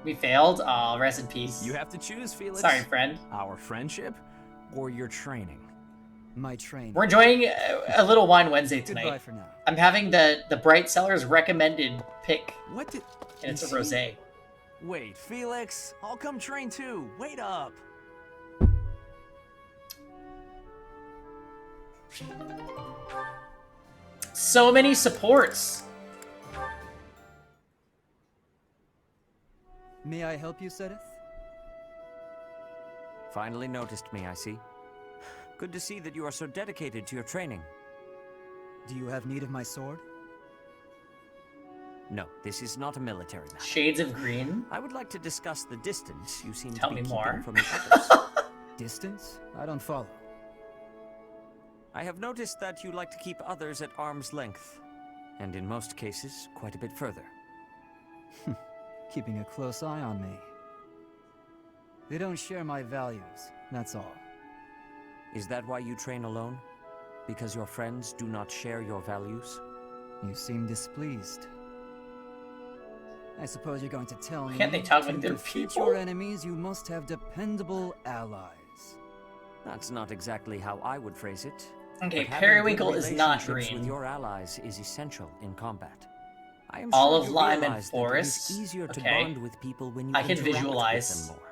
We failed? Aw, rest in peace. You have to choose, Felix. Sorry, friend. Our friendship or your training? My train. We're enjoying a little Wine Wednesday tonight. Goodbye for now. I'm having the Bright Sellers recommended pick, What did... and it's a you see? rosé. Wait, Felix, I'll come train too. Wait up. So many supports. May I help you, Sedith? Finally noticed me, I see. Good to see that you are so dedicated to your training. Do you have need of my sword? No, this is not a military matter. Shades of green. I would like to discuss the distance you seem Tell to be me keeping more. from the others. Distance? I don't follow. I have noticed that you like to keep others at arm's length, and in most cases, quite a bit further. Keeping a close eye on me. They don't share my values, that's all. Is that why you train alone? because your friends do not share your values? You seem displeased. I suppose you're going to tell me Can't they talk like to they're defeat people? your enemies, you must have dependable allies. That's not exactly how I would phrase it. Okay, But having good Periwinkle is not relationships green. with your allies is essential in combat. I am Olive, sure you lime, and realize that it forest. is easier to Okay. bond with people when you I can interact visualize. with them more.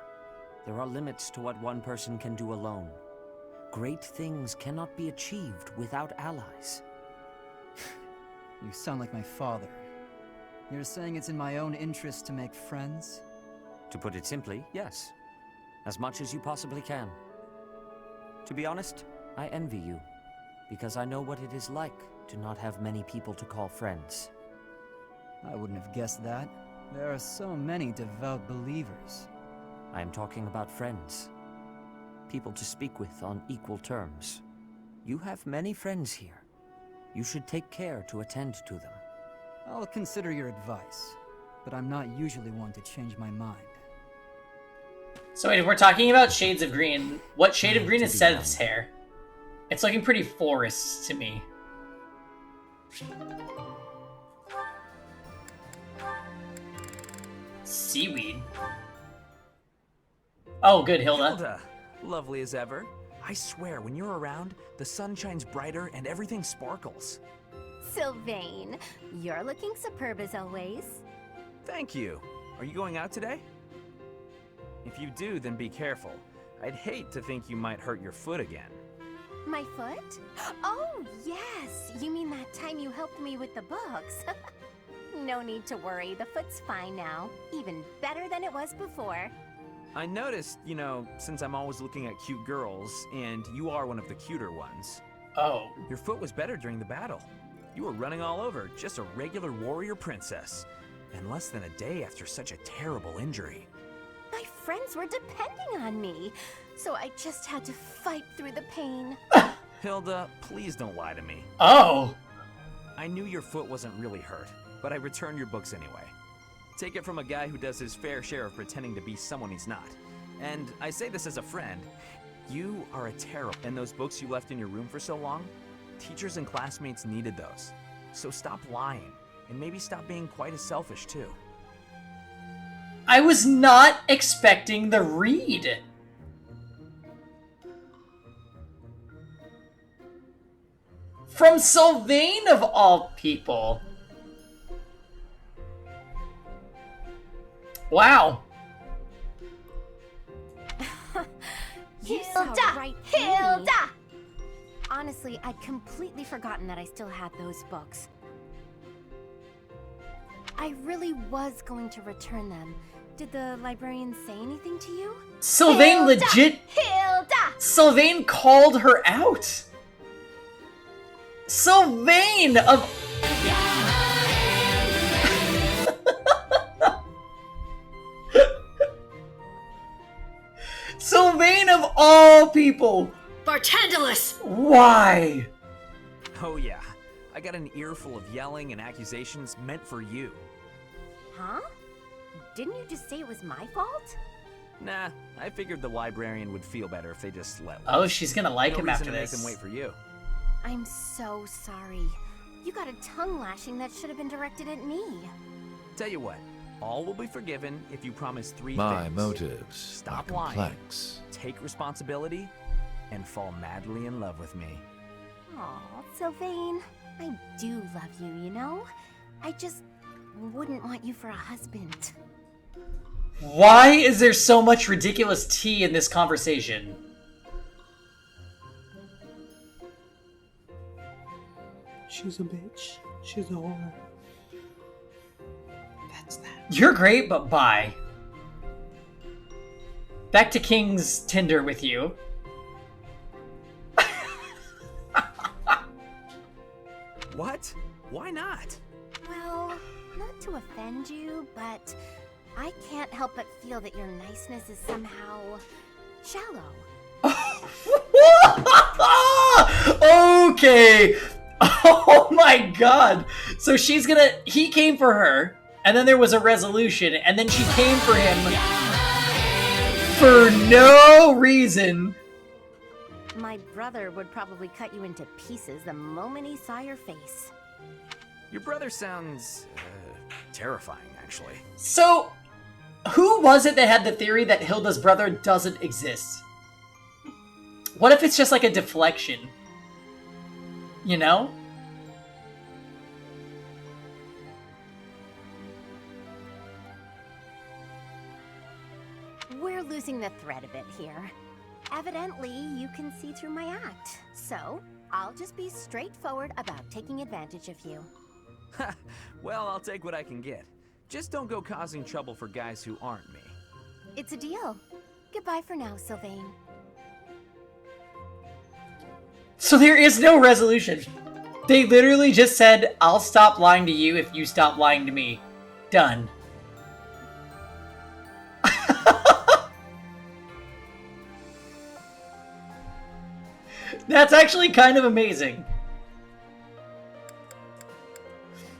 There are limits to what one person can do alone. Great things cannot be achieved without allies. You sound like my father. You're saying it's in my own interest to make friends? To put it simply, yes. As much as you possibly can. To be honest, I envy you, because I know what it is like to not have many people to call friends. I wouldn't have guessed that. There are so many devout believers. I am talking about friends. People to speak with on equal terms. You have many friends here. You should take care to attend to them. I'll consider your advice, but I'm not usually one to change my mind. So wait, if we're talking about shades of green, what shade of green is Seth's hair? It's looking pretty forest to me. Seaweed. Oh, good, Hilda. Hilda, lovely as ever. I swear, when you're around, the sun shines brighter and everything sparkles. Sylvain, you're looking superb as always. Thank you. Are you going out today? If you do, then be careful. I'd hate to think you might hurt your foot again. My foot? Oh, yes! You mean that time you helped me with the books? No need to worry, the foot's fine now. Even better than it was before. I noticed, you know, since I'm always looking at cute girls, and you are one of the cuter ones. Oh. Your foot was better during the battle. You were running all over, just a regular warrior princess. And less than a day after such a terrible injury. My friends were depending on me, so I just had to fight through the pain. Hilda, please don't lie to me. Oh! I knew your foot wasn't really hurt, but I returned your books anyway. Take it from a guy who does his fair share of pretending to be someone he's not. And I say this as a friend. You are a terror. And those books you left in your room for so long, teachers and classmates needed those. So stop lying, and maybe stop being quite as selfish too. I was not expecting the read. From Sylvain of all people. Wow. You sound right through me. Hilda! Honestly, I'd completely forgotten that I still had those books. I really was going to return them. Did the librarian say anything to you? Sylvain Hilda! legit... Hilda! Sylvain called her out. Sylvain of... Sylvain of all people. Bartandalus! Why? Oh yeah, I got an earful of yelling and accusations meant for you. Huh? Didn't you just say it was my fault? Nah, I figured the librarian would feel better if they just let Oh, she's gonna like no him reason after to this. make them wait for you. I'm so sorry. You got a tongue lashing that should have been directed at me. Tell you what, all will be forgiven if you promise three My things. motives Stop are lying, complex. take responsibility, and fall madly in love with me. Aw, Sylvain, I do love you, you know? I just wouldn't want you for a husband. Why is there so much ridiculous tea in this conversation? She's a bitch. She's a whore. That's that. You're great, but bye. Back to King's Tinder with you. What? Why not? Well, not to offend you, but I can't help but feel that your niceness is somehow shallow. Okay. Oh my god. So he came for her, and then there was a resolution, and then she came for him for no reason. My brother would probably cut you into pieces the moment he saw your face. Your brother sounds terrifying, actually. So, who was it that had the theory that Hilda's brother doesn't exist? What if it's just like a deflection? You know? We're losing the thread a bit here. Evidently, you can see through my act. So, I'll just be straightforward about taking advantage of you. Well, I'll take what I can get. Just don't go causing trouble for guys who aren't me. It's a deal. Goodbye for now, Sylvain. So there is no resolution. They literally just said, I'll stop lying to you if you stop lying to me. Done. That's actually kind of amazing.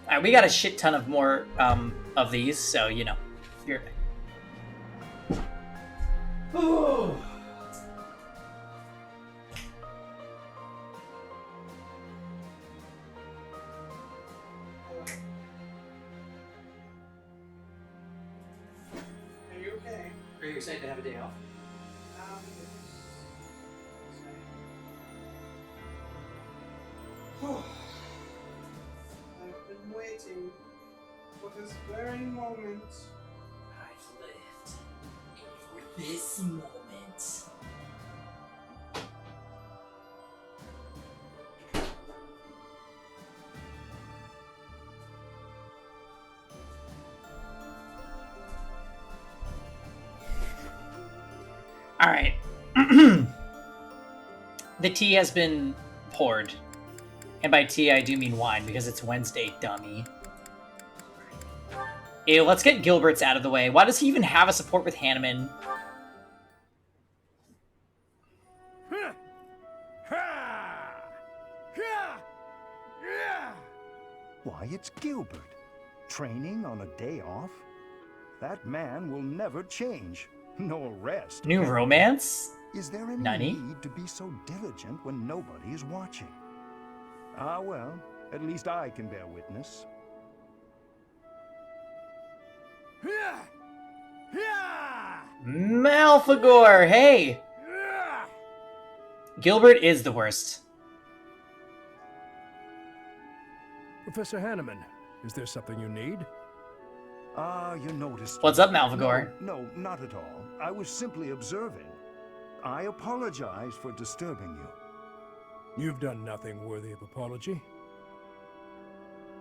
Alright, we got a shit ton of more of these, so, you know, you're back. Oh. Are you okay? Are you excited to have a day off? I've been waiting for this very moment. I've lived for this moment. All right. The tea has been poured. And by tea, I do mean wine, because it's Wednesday, dummy. Ew, let's get Gilbert's out of the way. Why does he even have a support with Hanneman? Why, it's Gilbert. Training on a day off? That man will never change, nor rest. New romance? Is there any Nani? need to be so diligent when nobody is watching? Ah, well, at least I can bear witness. Malfagor, hey! Gilbert is the worst. Professor Hanneman, is there something you need? Ah, you noticed. What's up, Malfagor? No, not at all. I was simply observing. I apologize for disturbing you. You've done nothing worthy of apology.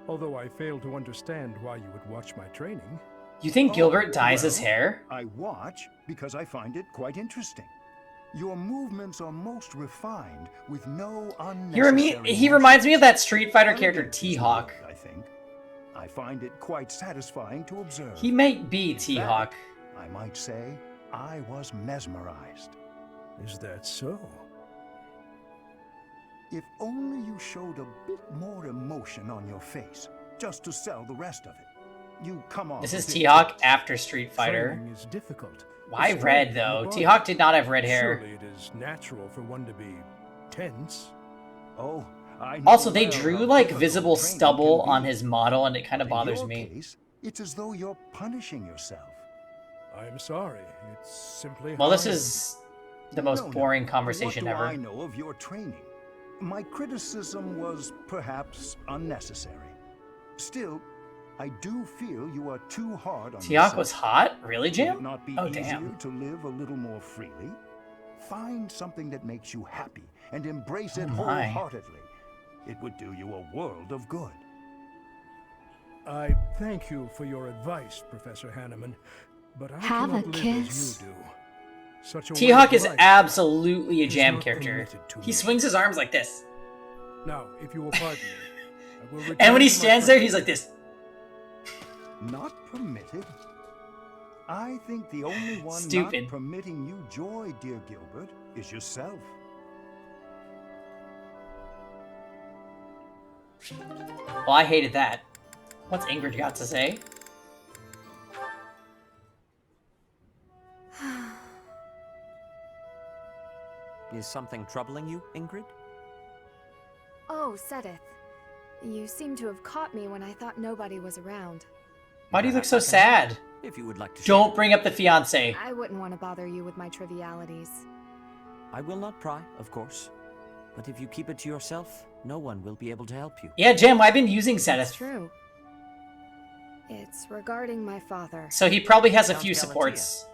Although I fail to understand why you would watch my training. You think Gilbert dyes his hair? I watch because I find it quite interesting. Your movements are most refined, with no unnecessary... He reminds me of that Street Fighter character, T-Hawk. I think. I find it quite satisfying to observe. He might be T-Hawk. I might say I was mesmerized. Is that so? If only you showed a bit more emotion on your face, just to sell the rest of it. You come on. This is T-Hawk after Street Fighter. Training is difficult. Why red, though? T-Hawk did not have red hair. Surely it is natural for one to be tense. Oh, I know. Also, they drew, like, visible stubble on his model, and it kind of bothers me. Case, it's as though you're punishing yourself. I'm sorry. It's simply... Well, this is the most boring conversation ever. What do I know of your training? My criticism was perhaps unnecessary. Still, I do feel you are too hard on yourself. T-Hawk was hot? Really, Jam? Would it not be easier to live a little more freely? Find something that makes you happy and embrace it wholeheartedly. It would do you a world of good. I thank you for your advice, Professor Hanneman, but I Have cannot a live kiss. as you do. Such a T-Hawk way of is life absolutely a is Jam not character. permitted to He me. swings his arms like this. Now, if you will pardon me, I will return And when he to my stands there, he's like this. Not permitted? I think the only one Stupid. not permitting you joy, dear Gilbert, is yourself. Well, I hated that. What's Ingrid got to say? Is something troubling you, Ingrid? Oh, Sedith. You seem to have caught me when I thought nobody was around. Why do you look so sad? If you would like to Don't bring up the fiancé. I wouldn't want to bother you with my trivialities. I will not pry, of course. But if you keep it to yourself, no one will be able to help you. Yeah, Jim, I've been using Sedith. That's true. It's regarding my father. So he probably has a Count few Galatea. supports.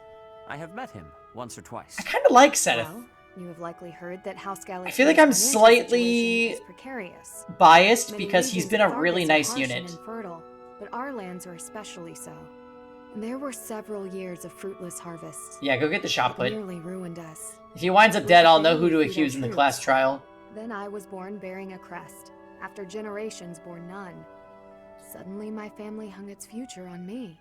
I have met him once or twice. I kind of like Sedith. Well, you have likely heard that House Galatea. I feel like I'm situation slightly is precarious. biased Many because he's regions been of a really Argus nice are harsh unit. and infertile, but our lands are especially so. There were several years of fruitless harvests. Yeah, go get the shot It put. nearly ruined us. If he winds up With dead, the I'll know who family to feed accuse our in the troops. class trial. Then I was born bearing a crest, after generations bore none. Suddenly my family hung its future on me.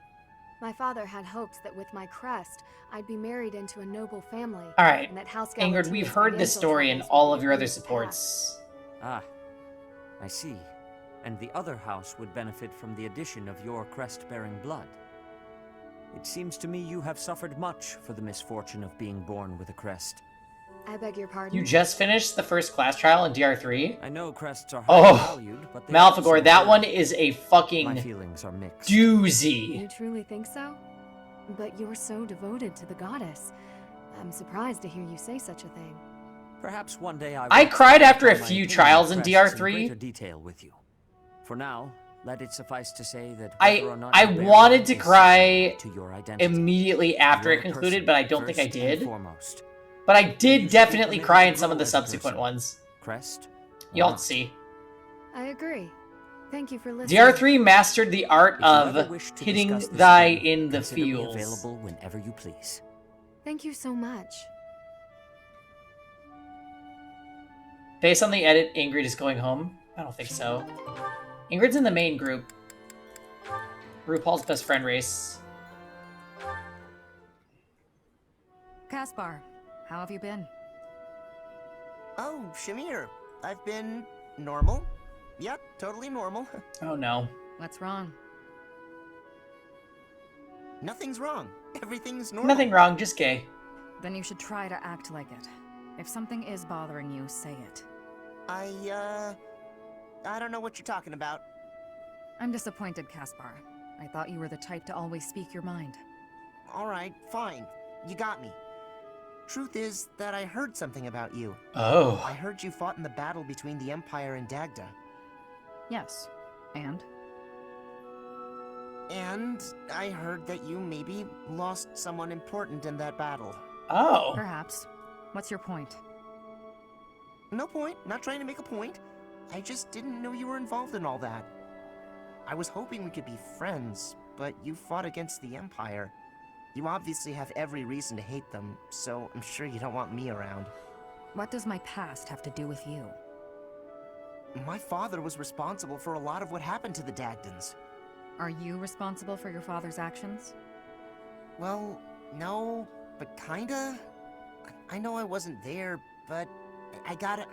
My father had hopes that with my crest, I'd be married into a noble family. Alright, and that House Ingrid, Galatea's we've heard this financial story in troubles all would of be your other put to supports. Ah, I see. And the other house would benefit from the addition of your crest-bearing blood. It seems to me you have suffered much for the misfortune of being born with a crest. I beg your pardon? You just finished the first class trial in DR3? I know crests are highly valued, but they also Malphegor, that vary. one is a fucking My feelings are mixed. doozy. You truly think so? But you're so devoted to the goddess. I'm surprised to hear you say such a thing. Perhaps one day I will I cried after a explain my few opinion trials of in crests DR3. greater detail with you. For now, let it suffice to say that I whether or not I you bear wanted one to is cry to your identity. immediately after You're it a concluded, person, but I don't think I first and did. foremost. But I You did should definitely be cry in permitted to some of the grow as a subsequent person. ones. Crest? or You'll not. see. I agree. Thank you for listening. DR3 mastered the art If you ever of wish to hitting discuss this thy again, in the consider me fields. available whenever you please. Thank you so much. Based on the edit, Ingrid is going home? I don't think so. Ingrid's in the main group. RuPaul's best friend race. Caspar, how have you been? Oh, Shamir. I've been normal. Yep, totally normal. Oh no. What's wrong? Nothing's wrong. Everything's normal. Nothing wrong, just gay. Then you should try to act like it. If something is bothering you, say it. I don't know what you're talking about. I'm disappointed, Caspar. I thought you were the type to always speak your mind. Alright, fine. You got me. Truth is that I heard something about you. Oh. I heard you fought in the battle between the Empire and Dagda. Yes. And? And I heard that you maybe lost someone important in that battle. Oh. Perhaps. What's your point? No point. Not trying to make a point. I just didn't know you were involved in all that. I was hoping we could be friends, but you fought against the Empire. You obviously have every reason to hate them, so I'm sure you don't want me around. What does my past have to do with you? My father was responsible for a lot of what happened to the Dagdans. Are you responsible for your father's actions? Well, no, but kinda. I know I wasn't there, but I gotta...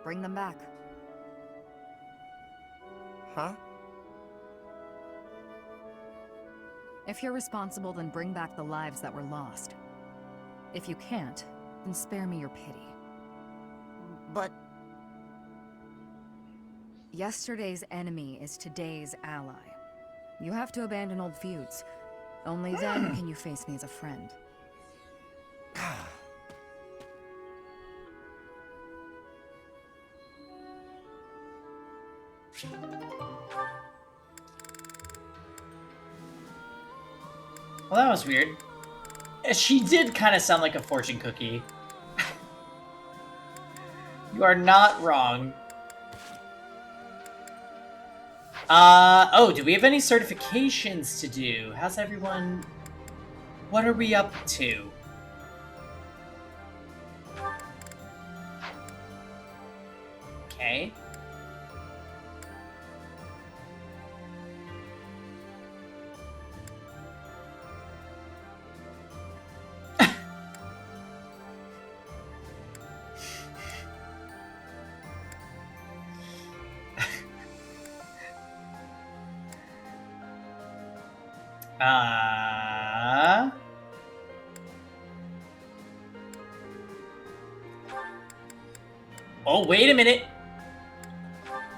Bring them back. Huh? If you're responsible, then bring back the lives that were lost. If you can't, then spare me your pity. But... Yesterday's enemy is today's ally. You have to abandon old feuds. Only then can you face me as a friend. Well, that was weird. She did kind of sound like a fortune cookie. You are not wrong. Oh, do we have any certifications to do? How's everyone... What are we up to? Okay. Oh, wait a minute.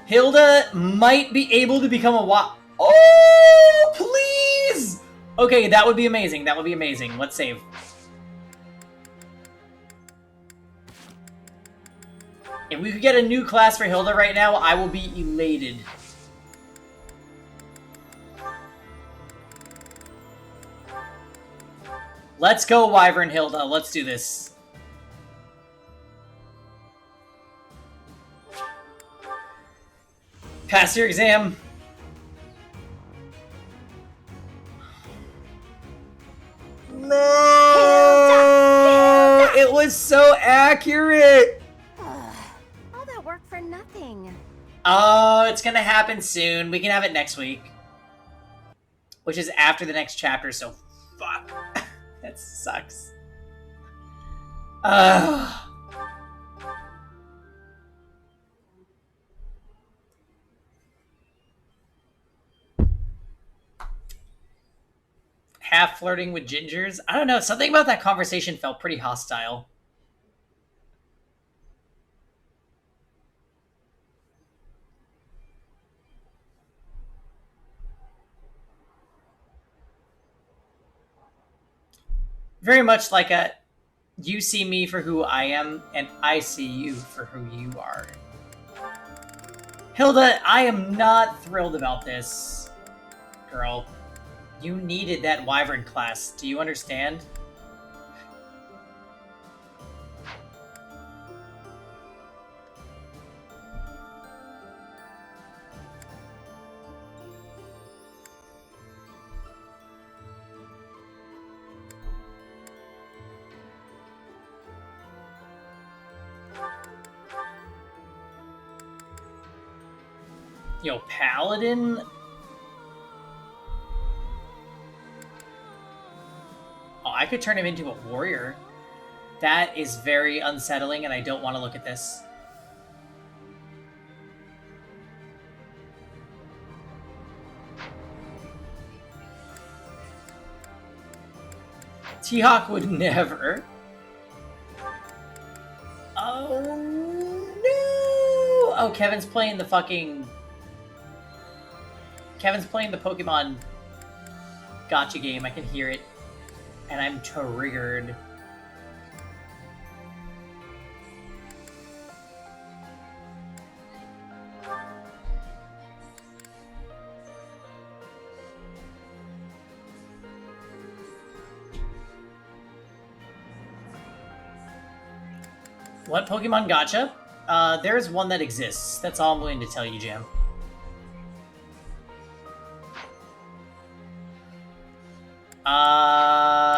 Hilda might be able to become a Oh, please! Okay, that would be amazing. That would be amazing. Let's save. If we could get a new class for Hilda right now, I will be elated. Let's go, Wyvern Hilda. Let's do this. Pass your exam. No! Hilda! It was so accurate! All that work for nothing. Oh, it's gonna happen soon. We can have it next week. Which is after the next chapter, so fuck. That sucks. Half flirting with gingers? I don't know. Something about that conversation felt pretty hostile. Very much like a, you see me for who I am, and I see you for who you are. Hilda, I am not thrilled about this. Girl, you needed that Wyvern class. Do you understand? Yo, Paladin? Oh, I could turn him into a warrior. That is very unsettling, and I don't want to look at this. T-Hawk would never. Oh, no! Oh, Kevin's playing the fucking... Kevin's playing the Pokemon gacha game. I can hear it. And I'm triggered. What Pokemon gacha? There's one that exists. That's all I'm willing to tell you, Jam.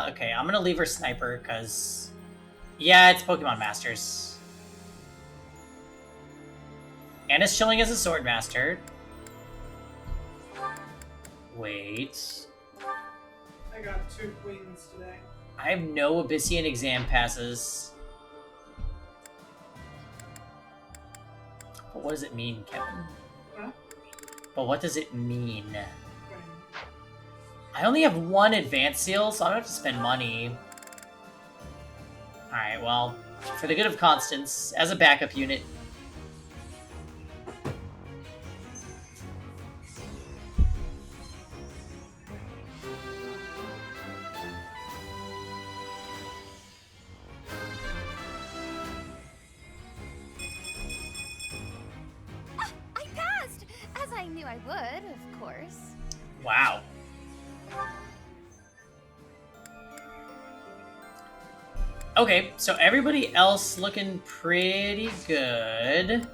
Okay, I'm gonna leave her Sniper, because... Yeah, it's Pokemon Masters. Anna's chilling as a Sword Master. Wait. I got 2 queens today. I have no Abyssian exam passes. But what does it mean, Kevin? Huh? But what does it mean? I only have 1 advanced seal, so I don't have to spend money. Alright, well, for the good of Constance, as a backup unit. I passed! As I knew I would, of course. Wow. Okay, so everybody else looking pretty good.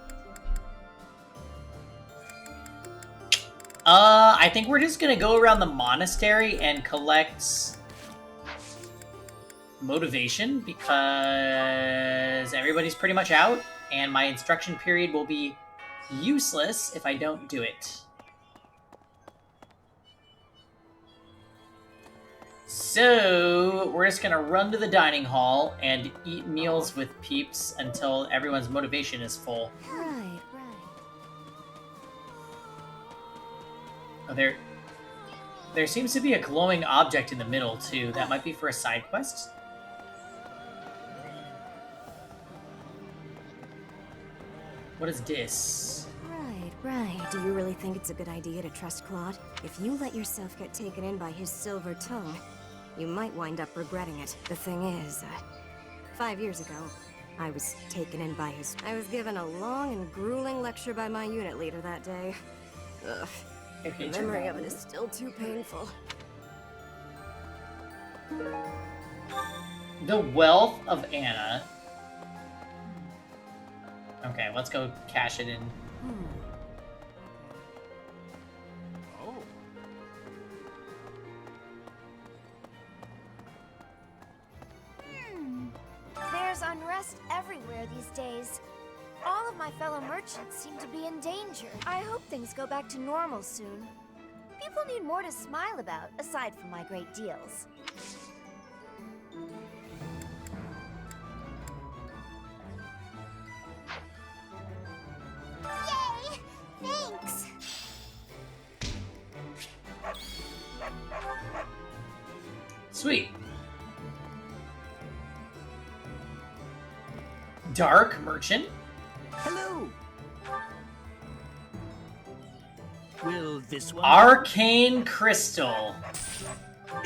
I think we're just gonna go around the monastery and collect motivation, because everybody's pretty much out, and my instruction period will be useless if I don't do it. So, we're just gonna run to the dining hall and eat meals with peeps until everyone's motivation is full. Right. Oh, there seems to be a glowing object in the middle, too. That might be for a side quest. What is this? Right. Do you really think it's a good idea to trust Claude? If you let yourself get taken in by his silver tongue, you might wind up regretting it. The thing is, 5 years ago, I was taken in by his... I was given a long and grueling lecture by my unit leader that day. Ugh. The memory of it is still too painful. The Wealth of Anna. Okay, let's go cash it in. There's unrest everywhere these days. All of my fellow merchants seem to be in danger. I hope things go back to normal soon. People need more to smile about, aside from my great deals. Yay! Thanks! Sweet. Dark Merchant? Hello. Will this one? Arcane Crystal.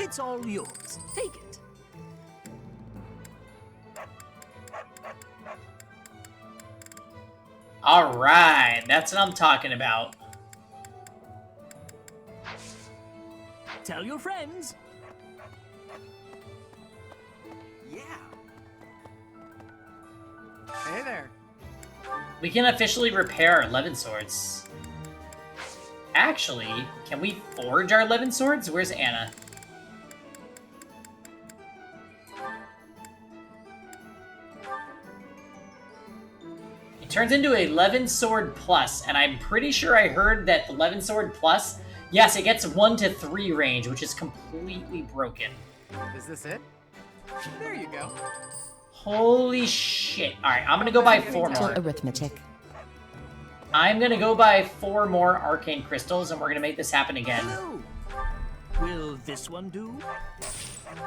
It's all yours. Take it. Alright, that's what I'm talking about. Tell your friends. Yeah. Hey there. We can officially repair our 11 swords. Actually, can we forge our 11 swords? Where's Anna? It turns into 11 sword plus, and I'm pretty sure I heard that 11 sword plus, yes, it gets 1 to 3 range, which is completely broken. Is this it? There you go. Holy shit. Alright, I'm gonna go buy 4 more. Arithmetic. I'm gonna go buy 4 more arcane crystals, and we're gonna make this happen again. Hello. Will this one do?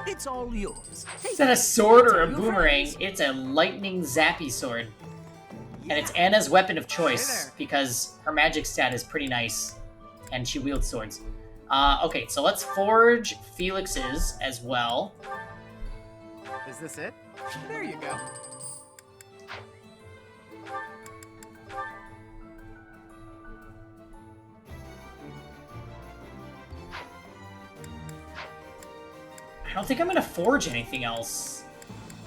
It's all yours. Is that a sword or a boomerang? It's a lightning zappy sword. And it's Anna's weapon of choice, because her magic stat is pretty nice, and she wields swords. Okay, so let's forge Felix's as well. Is this it? There you go. I don't think I'm gonna forge anything else.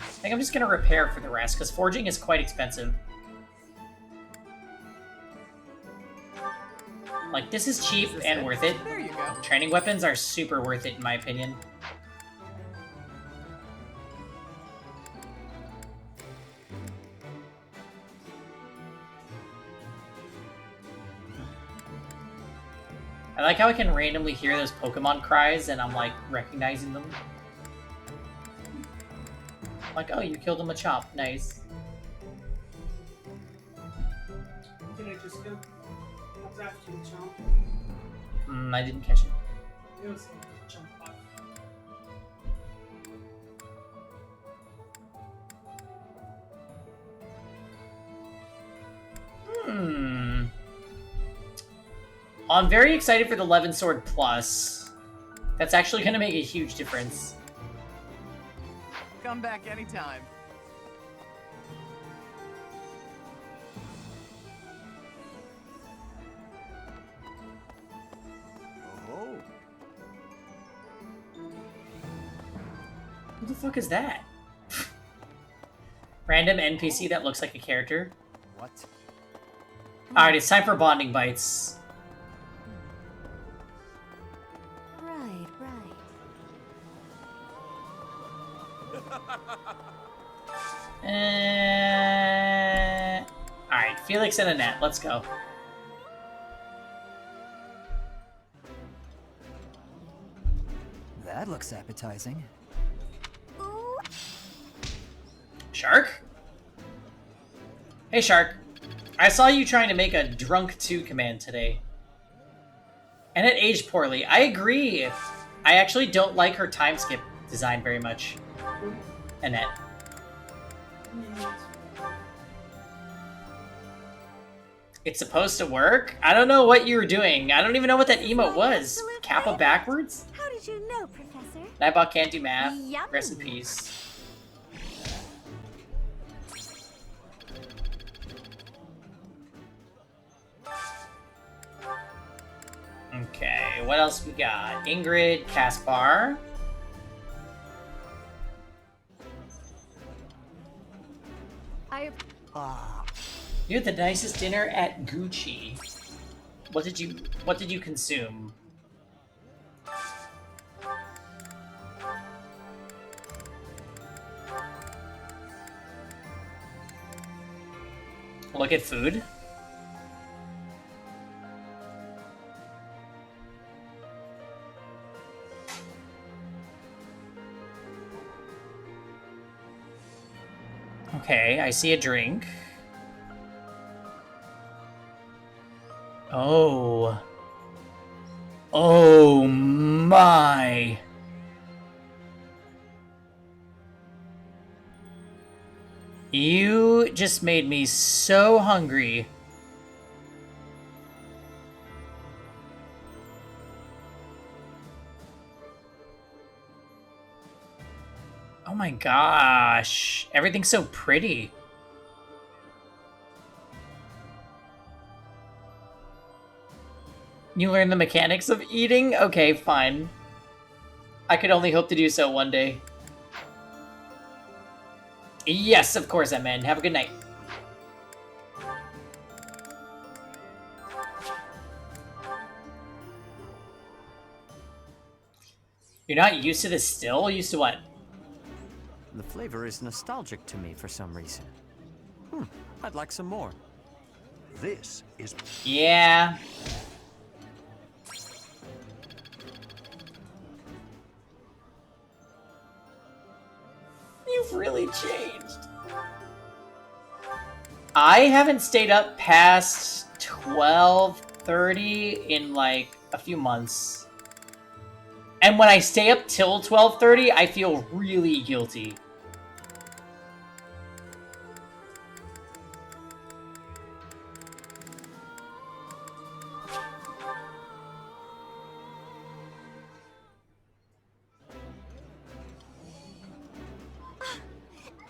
I think I'm just gonna repair for the rest, because forging is quite expensive. Like, this is cheap and worth it. There you go. Training weapons are super worth it, in my opinion. I like how I can randomly hear those Pokemon cries and I'm like recognizing them. Like, oh, you killed a Machop. Nice. Did I just go? I was after you, Chomp. I didn't catch it. It was jump off. I'm very excited for the 11 Sword Plus. That's actually going to make a huge difference. Come back anytime. Oh. Who the fuck is that? Random NPC that looks like a character. What? Alright, it's time for bonding bites. Right. Alright, Felix and Annette, let's go. That looks appetizing. Shark? Hey, Shark. I saw you trying to make a Drunk 2 command today. And it aged poorly. I agree. I actually don't like her time skip design very much. Annette. It's supposed to work? I don't know what you were doing. I don't even know what that emote was. Kappa backwards? How did you know, Professor? Nightbot can't do math. Yummy. Rest in peace. Okay, what else we got? Ingrid, Caspar. You had the nicest dinner at Gucci. What did you consume? Look at food. Okay, I see a drink. Oh. Oh my. You just made me so hungry. Oh my gosh. Everything's so pretty. You learn the mechanics of eating? Okay, fine. I could only hope to do so one day. Yes, of course, Emma. Have a good night. You're not used to this still? Used to what? The flavor is nostalgic to me for some reason. I'd like some more. This is... Yeah. You've really changed. I haven't stayed up past 12:30 in like a few months. And when I stay up till 12:30, I feel really guilty.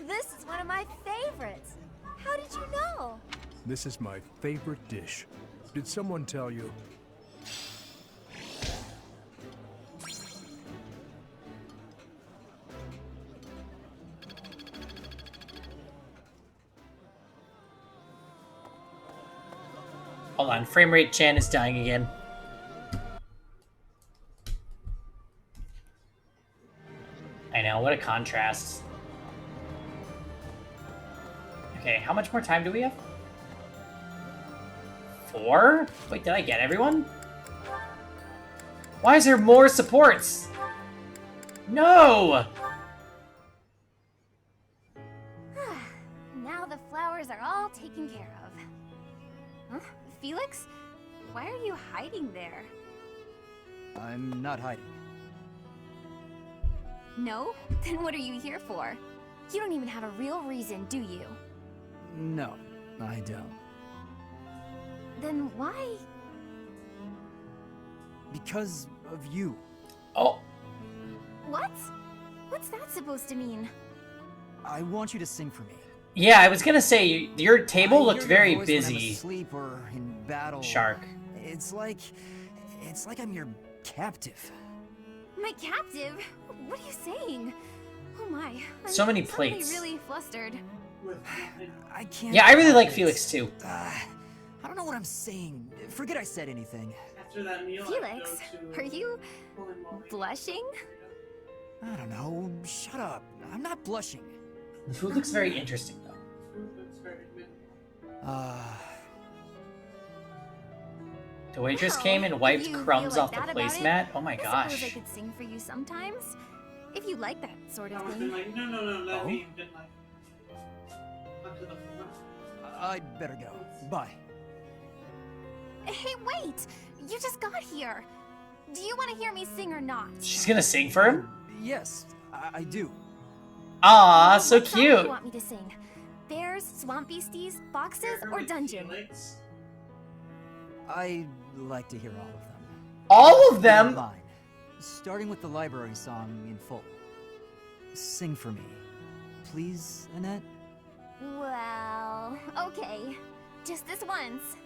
This is one of my favorites. How did you know? This is my favorite dish. Did someone tell you? Hold on, frame rate Chan is dying again. I know, what a contrast. Okay, how much more time do we have? 4? Wait, did I get everyone? Why is there more supports? No! Now the flowers are all taken care of. Huh? Felix? Why are you hiding there? I'm not hiding. No? Then what are you here for? You don't even have a real reason, do you? No, I don't. Then why? Because of you. Oh. What? What's that supposed to mean? I want you to sing for me. Yeah, I was gonna say, your table looked very When I'm busy. asleep or in battle. Shark. It's like I'm your captive. My captive? What are you saying? Oh my. So many I'm plates. really flustered. I can't. Yeah, I really like help it. Felix too. I don't know what I'm saying. Forget I said anything. After that meal, Felix, are you blushing? I don't know. Shut up. I'm not blushing. The food looks very interesting though. The waitress came and wiped If you crumbs feel off like the that about it, placemat. Oh my I gosh. suppose I could sing for you sometimes. If you like that sort of I was thing. like, no, let Oh? me been like up to the front. I'd better go. Bye. Hey, wait! You just got here. Do you want to hear me sing or not? She's gonna sing for him? Yes, I do. Aw, so What song do you cute. want me to sing? Bears, swamp beasties, boxes, or dungeon? I'd like to hear all of them. All of them? Mine. Starting with the library song in full. Sing for me. Please, Annette? Well, okay. Just this once.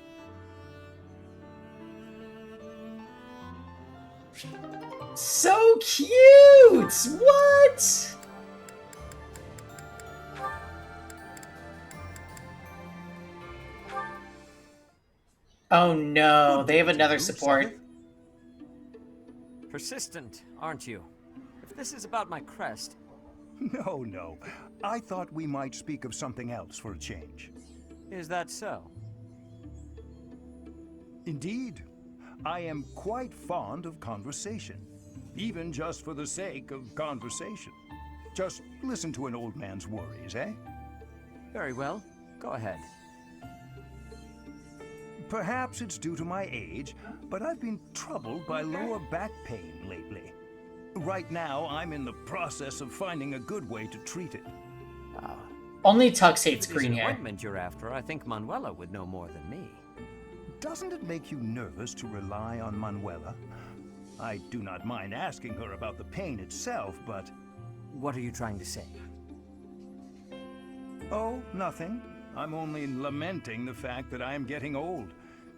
So cute! What? Oh no, they have another support. Persistent, aren't you? If this is about my crest... No. I thought we might speak of something else for a change. Is that so? Indeed. I am quite fond of conversation. Even just for the sake of conversation. Just listen to an old man's worries, eh? Very well. Go ahead. Perhaps it's due to my age, but I've been troubled by lower back pain lately. Right now, I'm in the process of finding a good way to treat it. Only Tux hates If green it's an hair. ointment you're after, I think Manuela would know more than me. Doesn't it make you nervous to rely on Manuela? I do not mind asking her about the pain itself, but... What are you trying to say? Oh, nothing. I'm only lamenting the fact that I am getting old.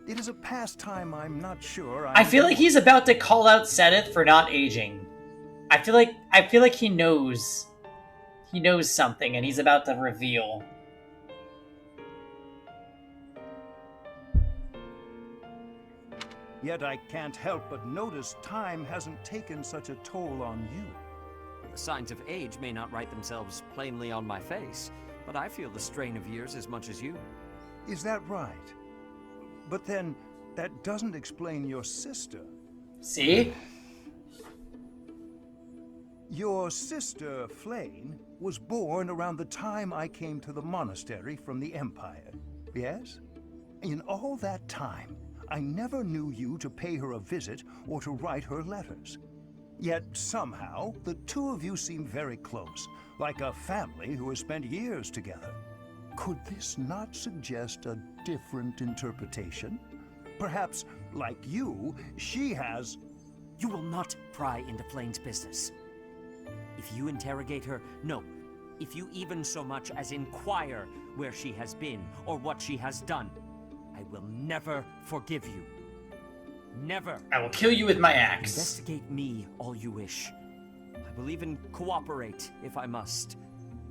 It is a pastime I'm not sure I feel like he's about to call out Sedith for not aging. I feel like he knows. He knows something and he's about to reveal. Yet I can't help but notice time hasn't taken such a toll on you. The signs of age may not write themselves plainly on my face, but I feel the strain of years as much as you. Is that right? But then, that doesn't explain your sister. See? Your sister, Flane, was born around the time I came to the monastery from the Empire, yes? In all that time, I never knew you to pay her a visit or to write her letters. Yet somehow, the two of you seem very close, like a family who has spent years together. Could this not suggest a different interpretation? Perhaps, like you, she has... You will not pry into Flane's business. If you interrogate her, no. If you even so much as inquire where she has been or what she has done, I will never forgive you. Never. I will kill you with my axe. Investigate me all you wish. I will even cooperate if I must.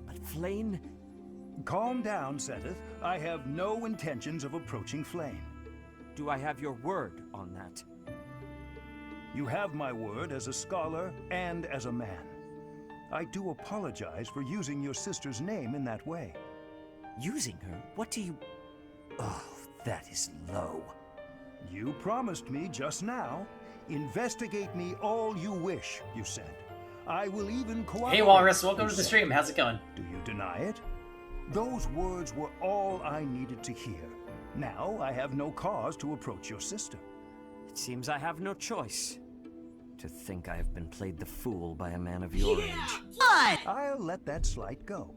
But Flane... Calm down, Sedith. I have no intentions of approaching Flane. Do I have your word on that? You have my word as a scholar and as a man. I do apologize for using your sister's name in that way. Using her? What do you... Oh, that is low. You promised me just now. Investigate me all you wish, you said. I will even cooperate. Hey Walrus, welcome to the stream. How's it going? Do you deny it? Those words were all I needed to hear. Now I have no cause to approach your sister. It seems I have no choice. To think I have been played the fool by a man of your age. I'll let that slight go,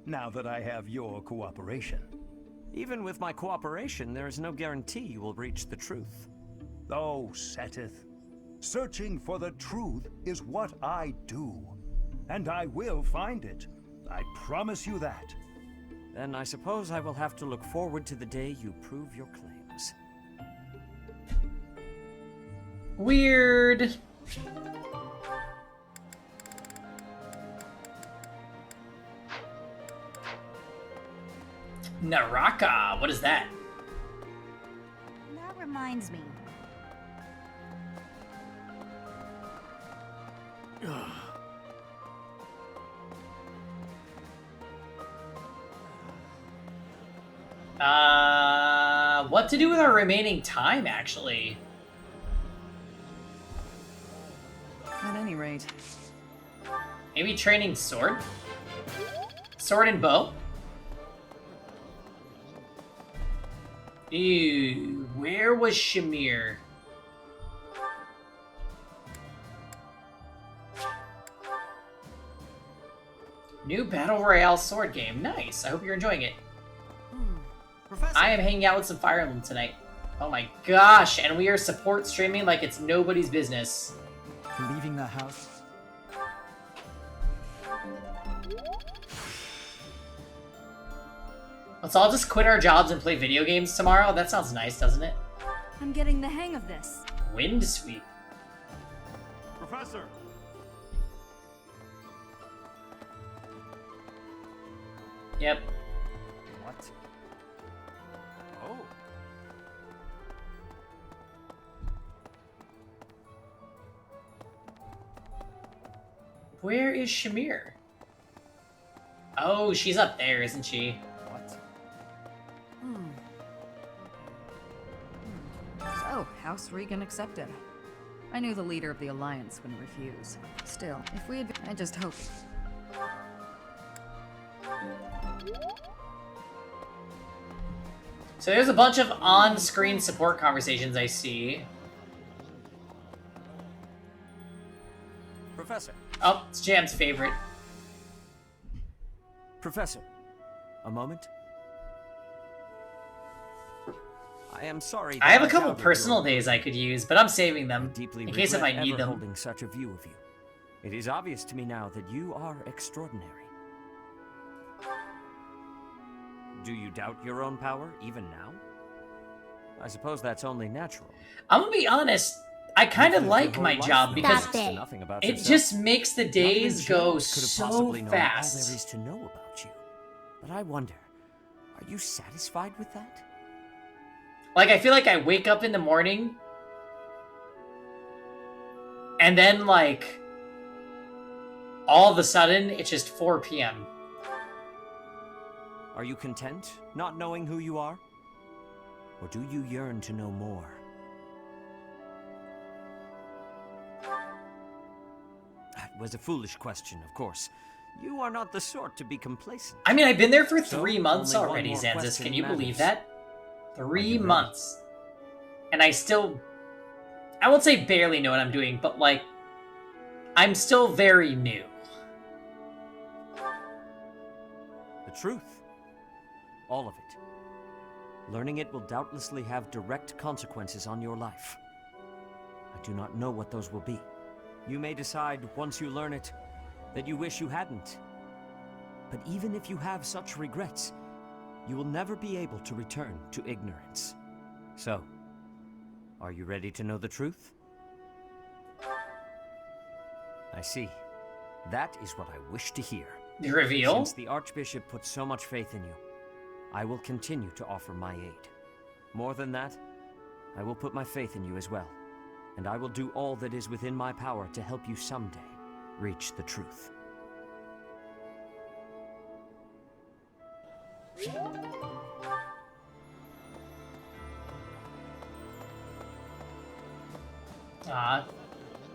now that I have your cooperation. Even with my cooperation, there is no guarantee you will reach the truth. Oh, Sedith. Searching for the truth is what I do. And I will find it. I promise you that. Then I suppose I will have to look forward to the day you prove your claims. Weird. Naraka, what is that? That reminds me. What to do with our remaining time, actually? At any rate. Maybe training sword? Sword and bow? Ew, where was Shamir? New Battle Royale sword game. Nice. I hope you're enjoying it. Professor. I am hanging out with some Fire Emblem tonight. Oh my gosh, and we are support streaming like it's nobody's business. Leaving the house? Let's all just quit our jobs and play video games tomorrow? That sounds nice, doesn't it? I'm getting the hang of this. Wind sweep. Professor! Yep. What? Oh. Where is Shamir? Oh, she's up there, isn't she? What? So, House Regan accepted. I knew the leader of the Alliance wouldn't refuse. Still, if we had... I just hope... So there's a bunch of on-screen support conversations I see. Professor. Oh, it's Jam's favorite. Professor, a moment. I am sorry. I have a couple personal days I could use, but I'm saving them deeply in case if I regret need ever them. holding such a view of you. It is obvious to me now that you are extraordinary. Do you doubt your own power even now? I suppose that's only natural. I'm gonna be honest. I kind of like my job because it just makes the days go so fast. All there is to know about you. But I wonder, are you satisfied with that? Like, I feel like I wake up in the morning, and then, like, all of a sudden, it's just 4 p.m. Are you content, not knowing who you are? Or do you yearn to know more? That was a foolish question, of course. You are not the sort to be complacent. I mean, I've been there for So, 3 months only one already, more Zanzis. question Can you believe matters. that? 3 months. And I still... I won't say barely know what I'm doing, but, like, I'm still very new. The truth. All of it. Learning it will doubtlessly have direct consequences on your life. I do not know what those will be. You may decide, once you learn it, that you wish you hadn't. But even if you have such regrets, you will never be able to return to ignorance. So, are you ready to know the truth? I see. That is what I wish to hear. The reveal? Since the Archbishop put so much faith in you, I will continue to offer my aid. More than that, I will put my faith in you as well, and I will do all that is within my power to help you someday reach the truth.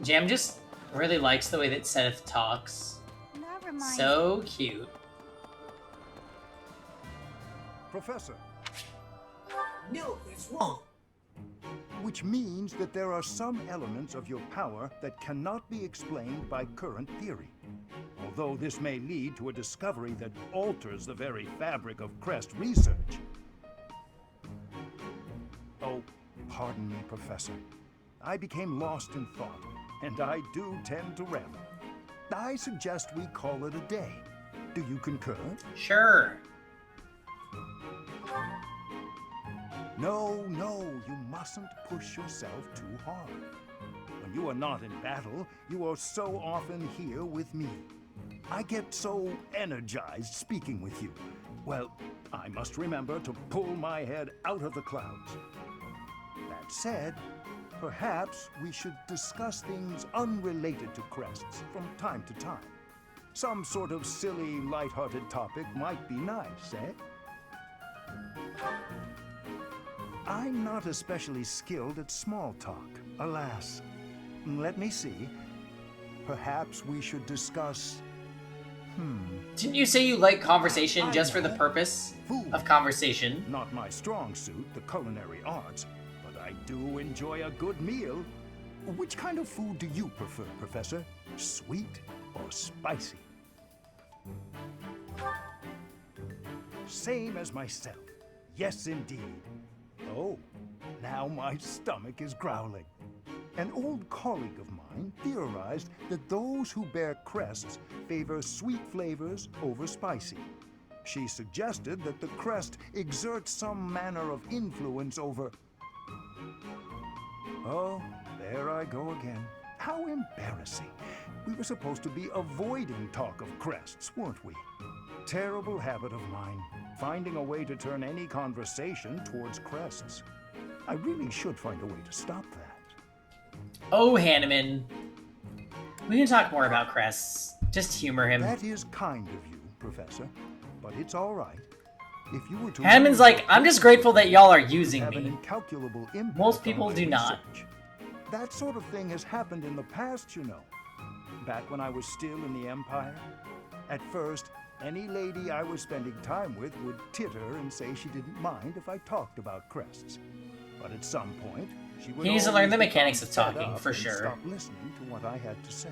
Jam just really likes the way that Seth talks. Never mind. So cute. Professor. No, it's wrong. Which means that there are some elements of your power that cannot be explained by current theory. Although this may lead to a discovery that alters the very fabric of Crest research. Oh, pardon me, Professor. I became lost in thought, and I do tend to ramble. I suggest we call it a day. Do you concur? Sure. No, you mustn't push yourself too hard. When you are not in battle, you are so often here with me. I get so energized speaking with you. Well, I must remember to pull my head out of the clouds. That said, perhaps we should discuss things unrelated to crests from time to time. Some sort of silly, lighthearted topic might be nice, eh? I'm not especially skilled at small talk, alas. Let me see. Perhaps we should discuss... Didn't you say you like conversation just for the purpose of conversation? Not my strong suit, the culinary arts, but I do enjoy a good meal. Which kind of food do you prefer, Professor? Sweet or spicy? Same as myself. Yes, indeed. Oh, Now my stomach is growling. An old colleague of mine theorized that those who bear crests favor sweet flavors over spicy. She suggested that the crest exerts some manner of influence over... Oh, there I go again. How embarrassing. We were supposed to be avoiding talk of crests, weren't we? Terrible habit of mine, finding a way to turn any conversation towards crests. I really should find a way to stop that. Oh, Hanneman. We can talk more about crests. Just humor him. That is kind of you, Professor, but it's all right. If you were to Hanneman's like, I'm just grateful that y'all are using have an me. incalculable impact Most people on my do not. research. That sort of thing has happened in the past, you know. Back when I was still in the Empire. At first, any lady I was spending time with would titter and say she didn't mind if I talked about crests. But at some point, she would He needs to learn the always mechanics become of fed talking, up for and sure. stop listening to what I had to say.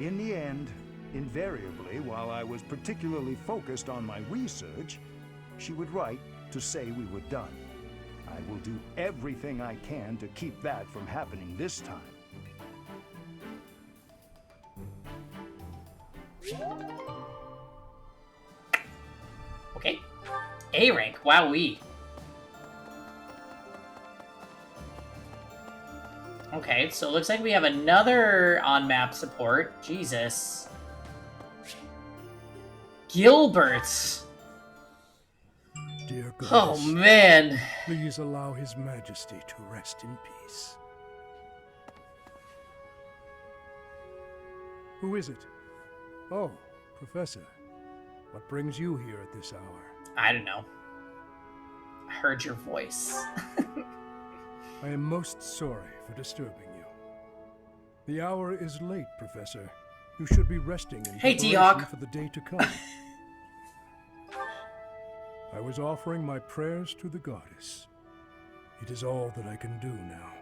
In the end, invariably, while I was particularly focused on my research, she would write to say we were done. I will do everything I can to keep that from happening this time. Okay. A rank. Wowee. Okay, so it looks like we have another on-map support. Jesus. Gilbert. Dear goddess, Oh, man. please allow His Majesty to rest in peace. Who is it? Oh, Professor. What brings you here at this hour? I don't know. I heard your voice. I am most sorry for disturbing you. The hour is late, Professor. You should be resting in Hey, preparation T-Hawk. for the day to come. I was offering my prayers to the goddess. It is all that I can do now.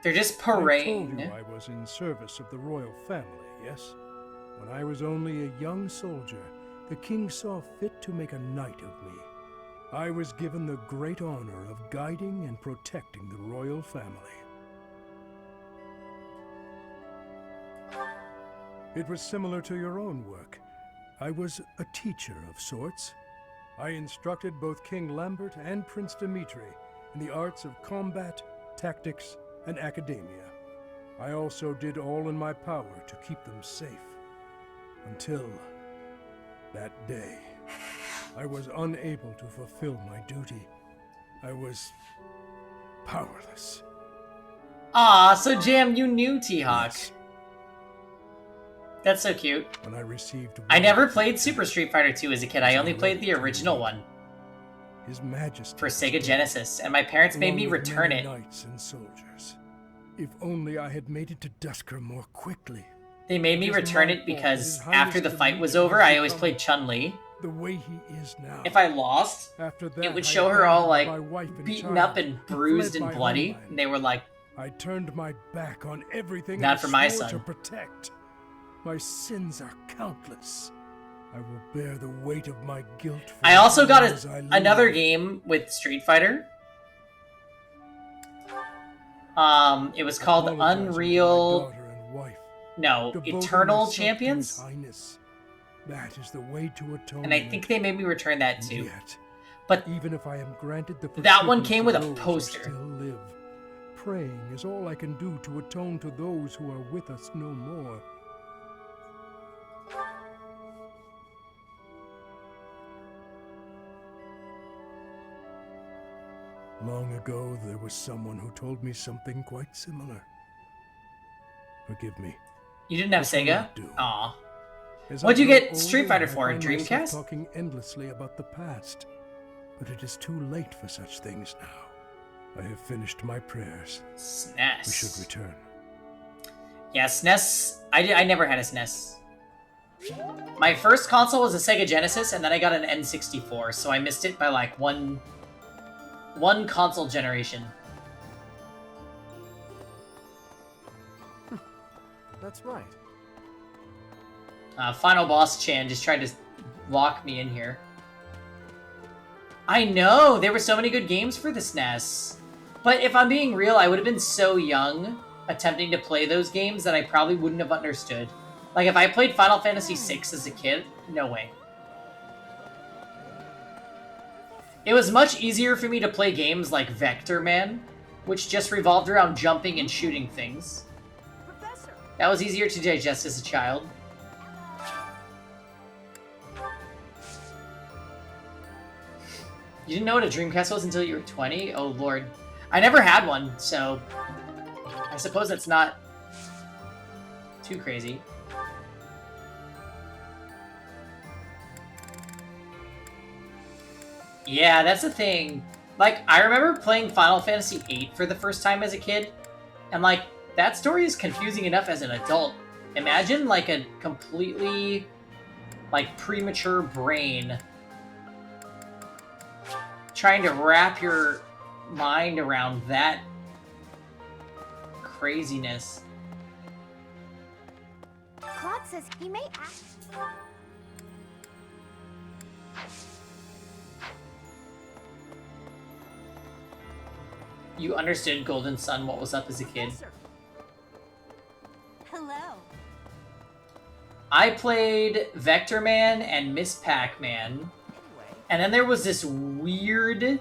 They're just I told parade. you I was in service of the royal family, yes? When I was only a young soldier, the king saw fit to make a knight of me. I was given the great honor of guiding and protecting the royal family. It was similar to your own work. I was a teacher of sorts. I instructed both King Lambert and Prince Dimitri in the arts of combat, tactics, and academia. I also did all in my power to keep them safe. Until that day, I was unable to fulfill my duty. I was powerless. Aw, so Jam, you knew T-Hawk. Yes. That's so cute. When I received I never played Super Street Fighter 2 as a kid. I only played the original one His Majesty for Sega Genesis, and my parents made me along with return many it. knights and soldiers. If only I had made it to Dusker more quickly. They made me It is return my it fault because that His after the Highness fight was Dimitri over, has I always become played Chun-Li. the way he is now. If I lost, After that, it would I show her all like abandoned my wife and beaten child up and and bruised fled and my bloody. homeland. And they were like, I turned my back on everything Not I for my swore son. to protect. My sins are countless. I will bear the weight of my guilt for I also as got long as I live. another game with Street Fighter. It was called Apologizing to my Unreal. daughter and wife. No, Devoting Eternal myself to His Champions. Highness. That is the way to atonement. And I think they made me return that too. Yet, But even if I am granted the that one forgiveness came of with a those who poster. still live, praying is all I can do to atone to those who are with us no more. Long ago, there was someone who told me something quite similar. Forgive me. You didn't have What will Sega? I do? Aw. As What'd I you grow get Street older, Fighter I for? A find myself Dreamcast? talking endlessly about the past, but it is too late for such things now. I have finished my prayers. SNES. We should return. Yeah, SNES. I never had a SNES. My first console was a Sega Genesis, and then I got an N64, so I missed it by like one console generation. That's right. Final Boss Chan just tried to lock me in here. I know! There were so many good games for the SNES. But if I'm being real, I would have been so young attempting to play those games that I probably wouldn't have understood. Like, if I played Final Fantasy VI as a kid, no way. It was much easier for me to play games like Vector Man, which just revolved around jumping and shooting things. That was easier to digest as a child. You didn't know what a Dreamcast was until you were 20? Oh lord. I never had one, so I suppose that's not too crazy. Yeah, that's the thing. Like, I remember playing Final Fantasy VIII for the first time as a kid, and like, that story is confusing enough as an adult. Imagine like a completely like premature brain trying to wrap your mind around that craziness. Claude says he may act. You understood Golden Sun, what was up as a kid. Hello. I played Vector Man and Miss Pac-Man. And then there was this weird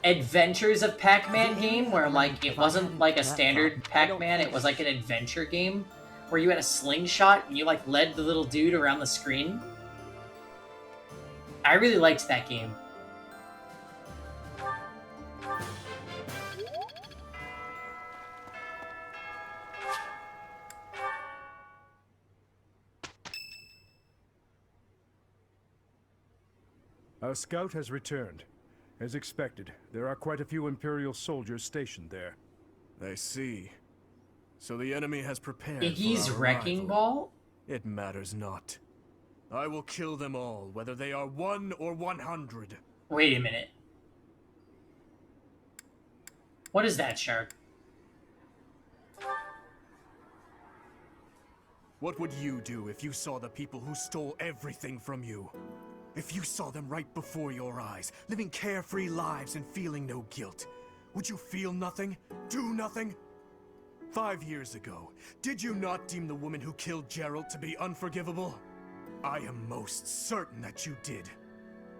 Adventures of Pac-Man game where, like, it wasn't like a standard Pac-Man, it was like an adventure game where you had a slingshot and you, like, led the little dude around the screen. I really liked that game. Our scout has returned. As expected, there are quite a few Imperial soldiers stationed there. I see. So the enemy has prepared Iggy's for our Wrecking arrival. Ball? It matters not. I will kill them all, whether they are 1 or 100. Wait a minute. What is that, Shark? What would you do if you saw the people who stole everything from you? If you saw them right before your eyes, living carefree lives and feeling no guilt, would you feel nothing? Do nothing? 5 years ago, did you not deem the woman who killed Gerald to be unforgivable? I am most certain that you did.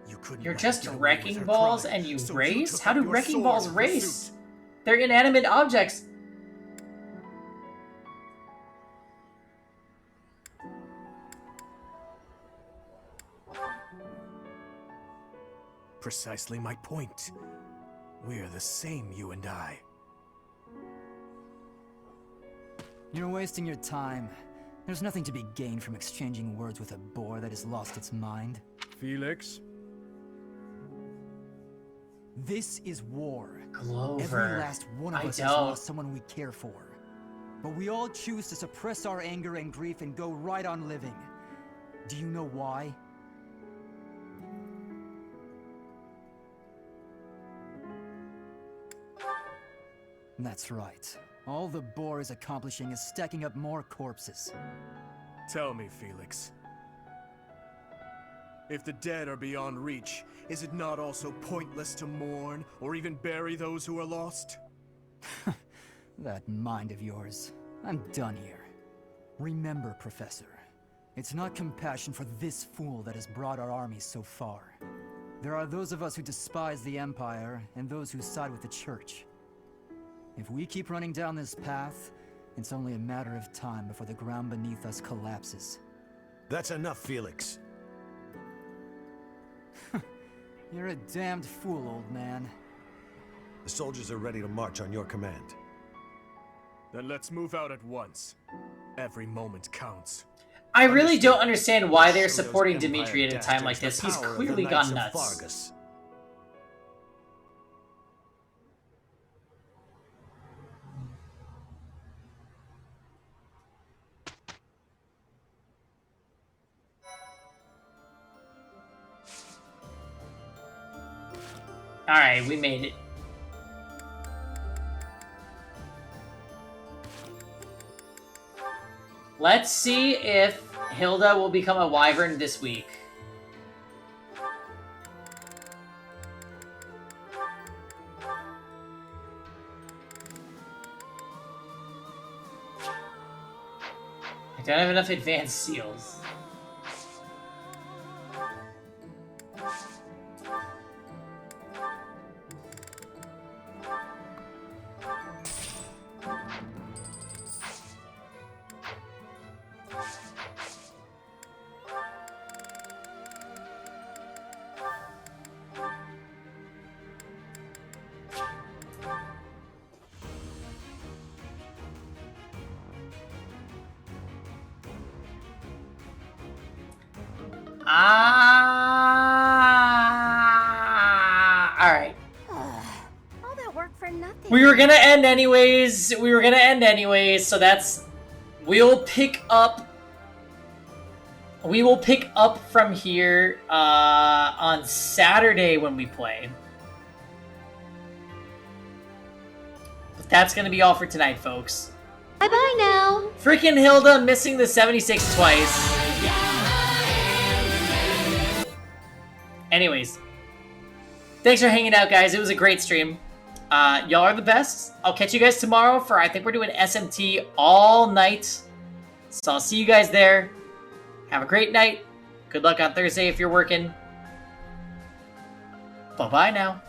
You couldn't. You're let just her get away with wrecking her balls crime, and you so race? took How up do your wrecking sword balls in race? pursuit. They're inanimate objects. Precisely my point. We're the same, you and I. You're wasting your time. There's nothing to be gained from exchanging words with a boar that has lost its mind. Felix? This is war. Glover. Every last one of I us don't. has lost someone we care for. But we all choose to suppress our anger and grief and go right on living. Do you know why? That's right. All the boar is accomplishing is stacking up more corpses. Tell me, Felix. If the dead are beyond reach, is it not also pointless to mourn or even bury those who are lost? That mind of yours. I'm done here. Remember, Professor, it's not compassion for this fool that has brought our armies so far. There are those of us who despise the Empire and those who side with the Church. If we keep running down this path, it's only a matter of time before the ground beneath us collapses. That's enough, Felix. You're a damned fool, old man. The soldiers are ready to march on your command. Then let's move out at once. Every moment counts. I really don't understand why they're supporting Dimitri at a time like this. He's clearly gone nuts. Alright, we made it. Let's see if Hilda will become a wyvern this week. I don't have enough advanced seals. Alright. All that work for nothing. We were gonna end anyways. So that's... We will pick up from here on Saturday when we play. But that's gonna be all for tonight, folks. Bye-bye now. Freaking Hilda missing the 76 twice. Anyways, thanks for hanging out, guys. It was a great stream. Y'all are the best. I'll catch you guys tomorrow for, I think we're doing SMT all night. So I'll see you guys there. Have a great night. Good luck on Thursday if you're working. Bye-bye now.